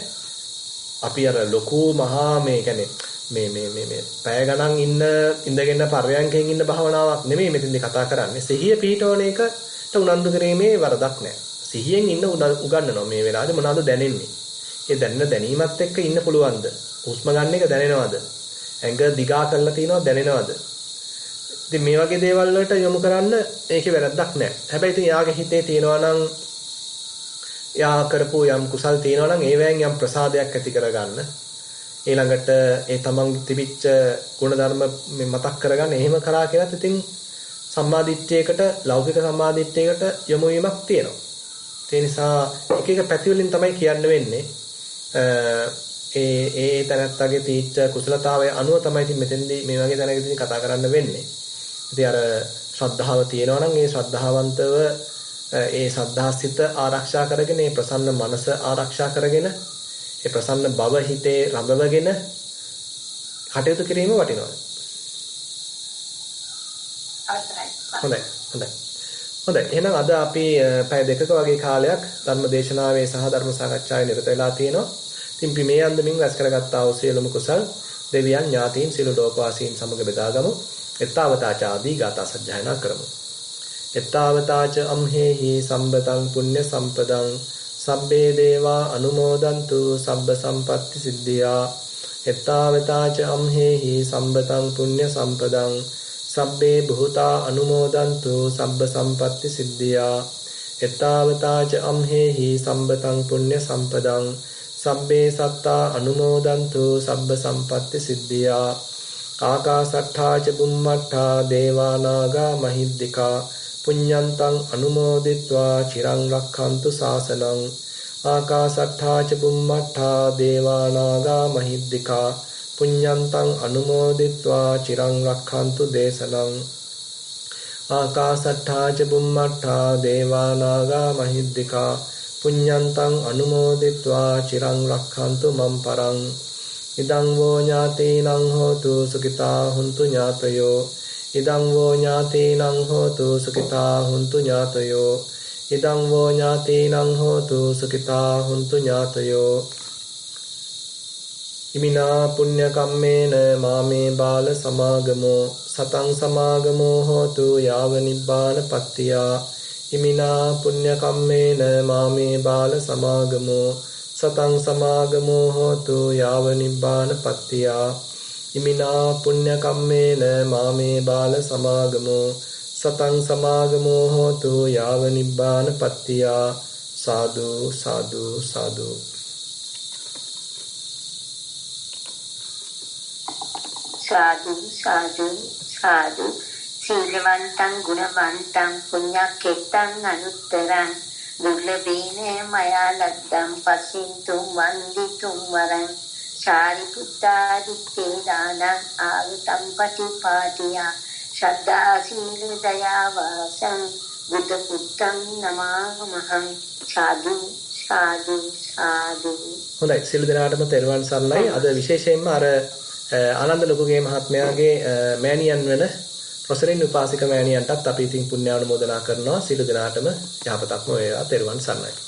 අපි අර ලොකු මහා මේ කියන්නේ මේ පැය ගණන් ඉඳගෙන පර්යංකයෙන් ඉන්න භාවනාවක් නෙමෙයි මෙතෙන්දී කතා කරන්නේ. සිහිය පිහිටවන එකට උනන්දු කිරීමේ වරදක් නැහැ. සිහියෙන් ඉන්න උගන්වනවා මේ වෙලාවේ මොනවද දැනෙන්නේ? ඒ දැනෙන දැනීමත් එක්ක ඉන්න පුළුවන්ද? හුස්ම ගන්න එක දැනෙනවද? ඇඟ දිගා කරලා තියනවා දැනෙනවද? ඉතින් මේ වගේ දේවල් වලට යොමු කරන්න ඒකේ වැරද්දක් නැහැ. හැබැයි ඉතින් යාගේ හිතේ තියෙනවා නම් යා කරපු යම් කුසල් තියෙනවා නම් ඒවෙන් යම් ප්‍රසාදයක් ඇති කරගන්න. ඊළඟට ඒ තමන් තිබිච්ච ගුණධර්ම මතක් කරගන්න එහෙම කරා කියලාත් ඉතින් සම්මාදිට්ඨියකට ලෞකික සම්මාදිට්ඨියකට යොමු වීමක් තියෙනවා. ඒ නිසා එක එක පැති වලින් තමයි කියන්න වෙන්නේ. ඒ තැනත්තගේ තීච්ඡ කුසලතාවය අනුව තමයි ඉතින් මෙතෙන්දී මේ වගේ තැනකදී කතා කරන්න වෙන්නේ. ඉතින් අර ශ්‍රද්ධාව තියෙනවා නම් ඒ ශ්‍රද්ධාවන්තව ඒ ශ්‍රද්ධාසිත ආරක්ෂා කරගෙන ඒ ප්‍රසන්න මනස ආරක්ෂා කරගෙන ඒ ප්‍රසන්න බව හිතේ රඳවගෙන කටයුතු කිරීම වටිනවා. හොඳයි. එහෙනම් අද අපි පැය දෙකක වගේ කාලයක් ධර්ම දේශනාවේ සහ ධර්ම සාකච්ඡාවේ නිරත වෙලා තියෙනවා. ඉතින් මේ අන්දමින් රැස් කරගත්තා වූ සියලුම කුසල් දෙවියන් ඥාතීන් සියලු ලෝකවාසීන් සමග බෙදාගමු. එත්තාවතාච ආදී ගාථා සජ්ජායනා කරමු. එත්තාවතාච අම්හෙහි සම්බතං පුඤ්ඤ සම්පදං සබ්බේ දේවා අනුමෝදන්තු සබ්බ සම්පatti සිද්ධියා. එත්තාවතාච අම්හෙහි සම්බතං පුඤ්ඤ සම්පදං සබ්බේ භූතා අනුමෝදන්තු සබ්බ සම්පatti සිද්ධියා. එත්තාවතාච අම්හෙහි සම්බතං පුඤ්ඤ සම්පදං සබ්බේ සත්තා අනුමෝදන්තු සබ්බ සම්පatti සිද්ධියා. ආකාසට්ඨා ච බුම්මට්ඨා දේවා නාග මහිද්దికා පුඤ්ඤන්තං අනුමෝදිත්වා චිරං රක්ඛන්තු ශාසනං. ආකාසට්ඨා ච බුම්මට්ඨා දේවා නාග මහිද්దికා පුඤ්ඤන්තං අනුමෝදිත්වා චිරං රක්ඛන්තු දේශනං. ආකාසට්ඨා ච බුම්මට්ඨා දේවා නාග මහිද්దికා පුඤ්ඤන්තං අනුමෝදිත්වා චිරං රක්ඛන්තු මම් පරං. ඉදං වෝ ඥාතීනං හෝතු සුඛිතා හුන්තු ඥාතයෝ. ඉදං වෝ ඥාතීනං හෝතු සුඛිතා හුන්තු ඥාතයෝ. ඉදං වෝ ඥාතීනං හෝතු සුඛිතා හුන්තු ඥාතයෝ. ඉමිනා පුඤ්ඤ කම්මේන මාමේ බාල සමාගමෝ සතං සමාගමෝ හෝතු යාව නිබ්බාන පත්තියා. ඉමිනා පුඤ්ඤ කම්මේන මාමේ බාල සමාගමෝ සතං සමාගමෝ හෝතු යාව නිබ්බාන පත්තියා. ඉමිනා පුඤ්ඤ කම්මේන මාමේ බාල සමාගමෝ සතං සමාගමෝ හෝතු යාව නිබ්බාන පත්තියා. සාදු සාදු සාදු. සාදු සාදු සාදු. සීලවන්තං ගුණවන්තං පුඤ්ඤක්ඛෙත්තං අනුත්තරං දුර්ලභේන මයා ලද්දං පසින්තුම් වන්දිතුම් වරං. චාරිපුත්තාදිත්තේ දානං ආගතං පටිපාටියා. ශ්‍රද්ධා සීල දයා වාසං බුද්ධ පුත්තං නමාමහං. සාදු සාදු සාදු. හොඳයි, සියලු දෙනාටම තෙරුවන් සරණයි. අද විශේෂයෙන්ම අර ආනන්ද ලොකුගේ මහත්මයාගේ මෑණියන් වෙන රොසලින් උපාසික මෑණියන්ටත් අපි ඉතින් පුණ්‍යානුමෝදනා කරනවා. සියලු දෙනාටම යහපතක්ම වේවා. තෙරුවන් සරණයි.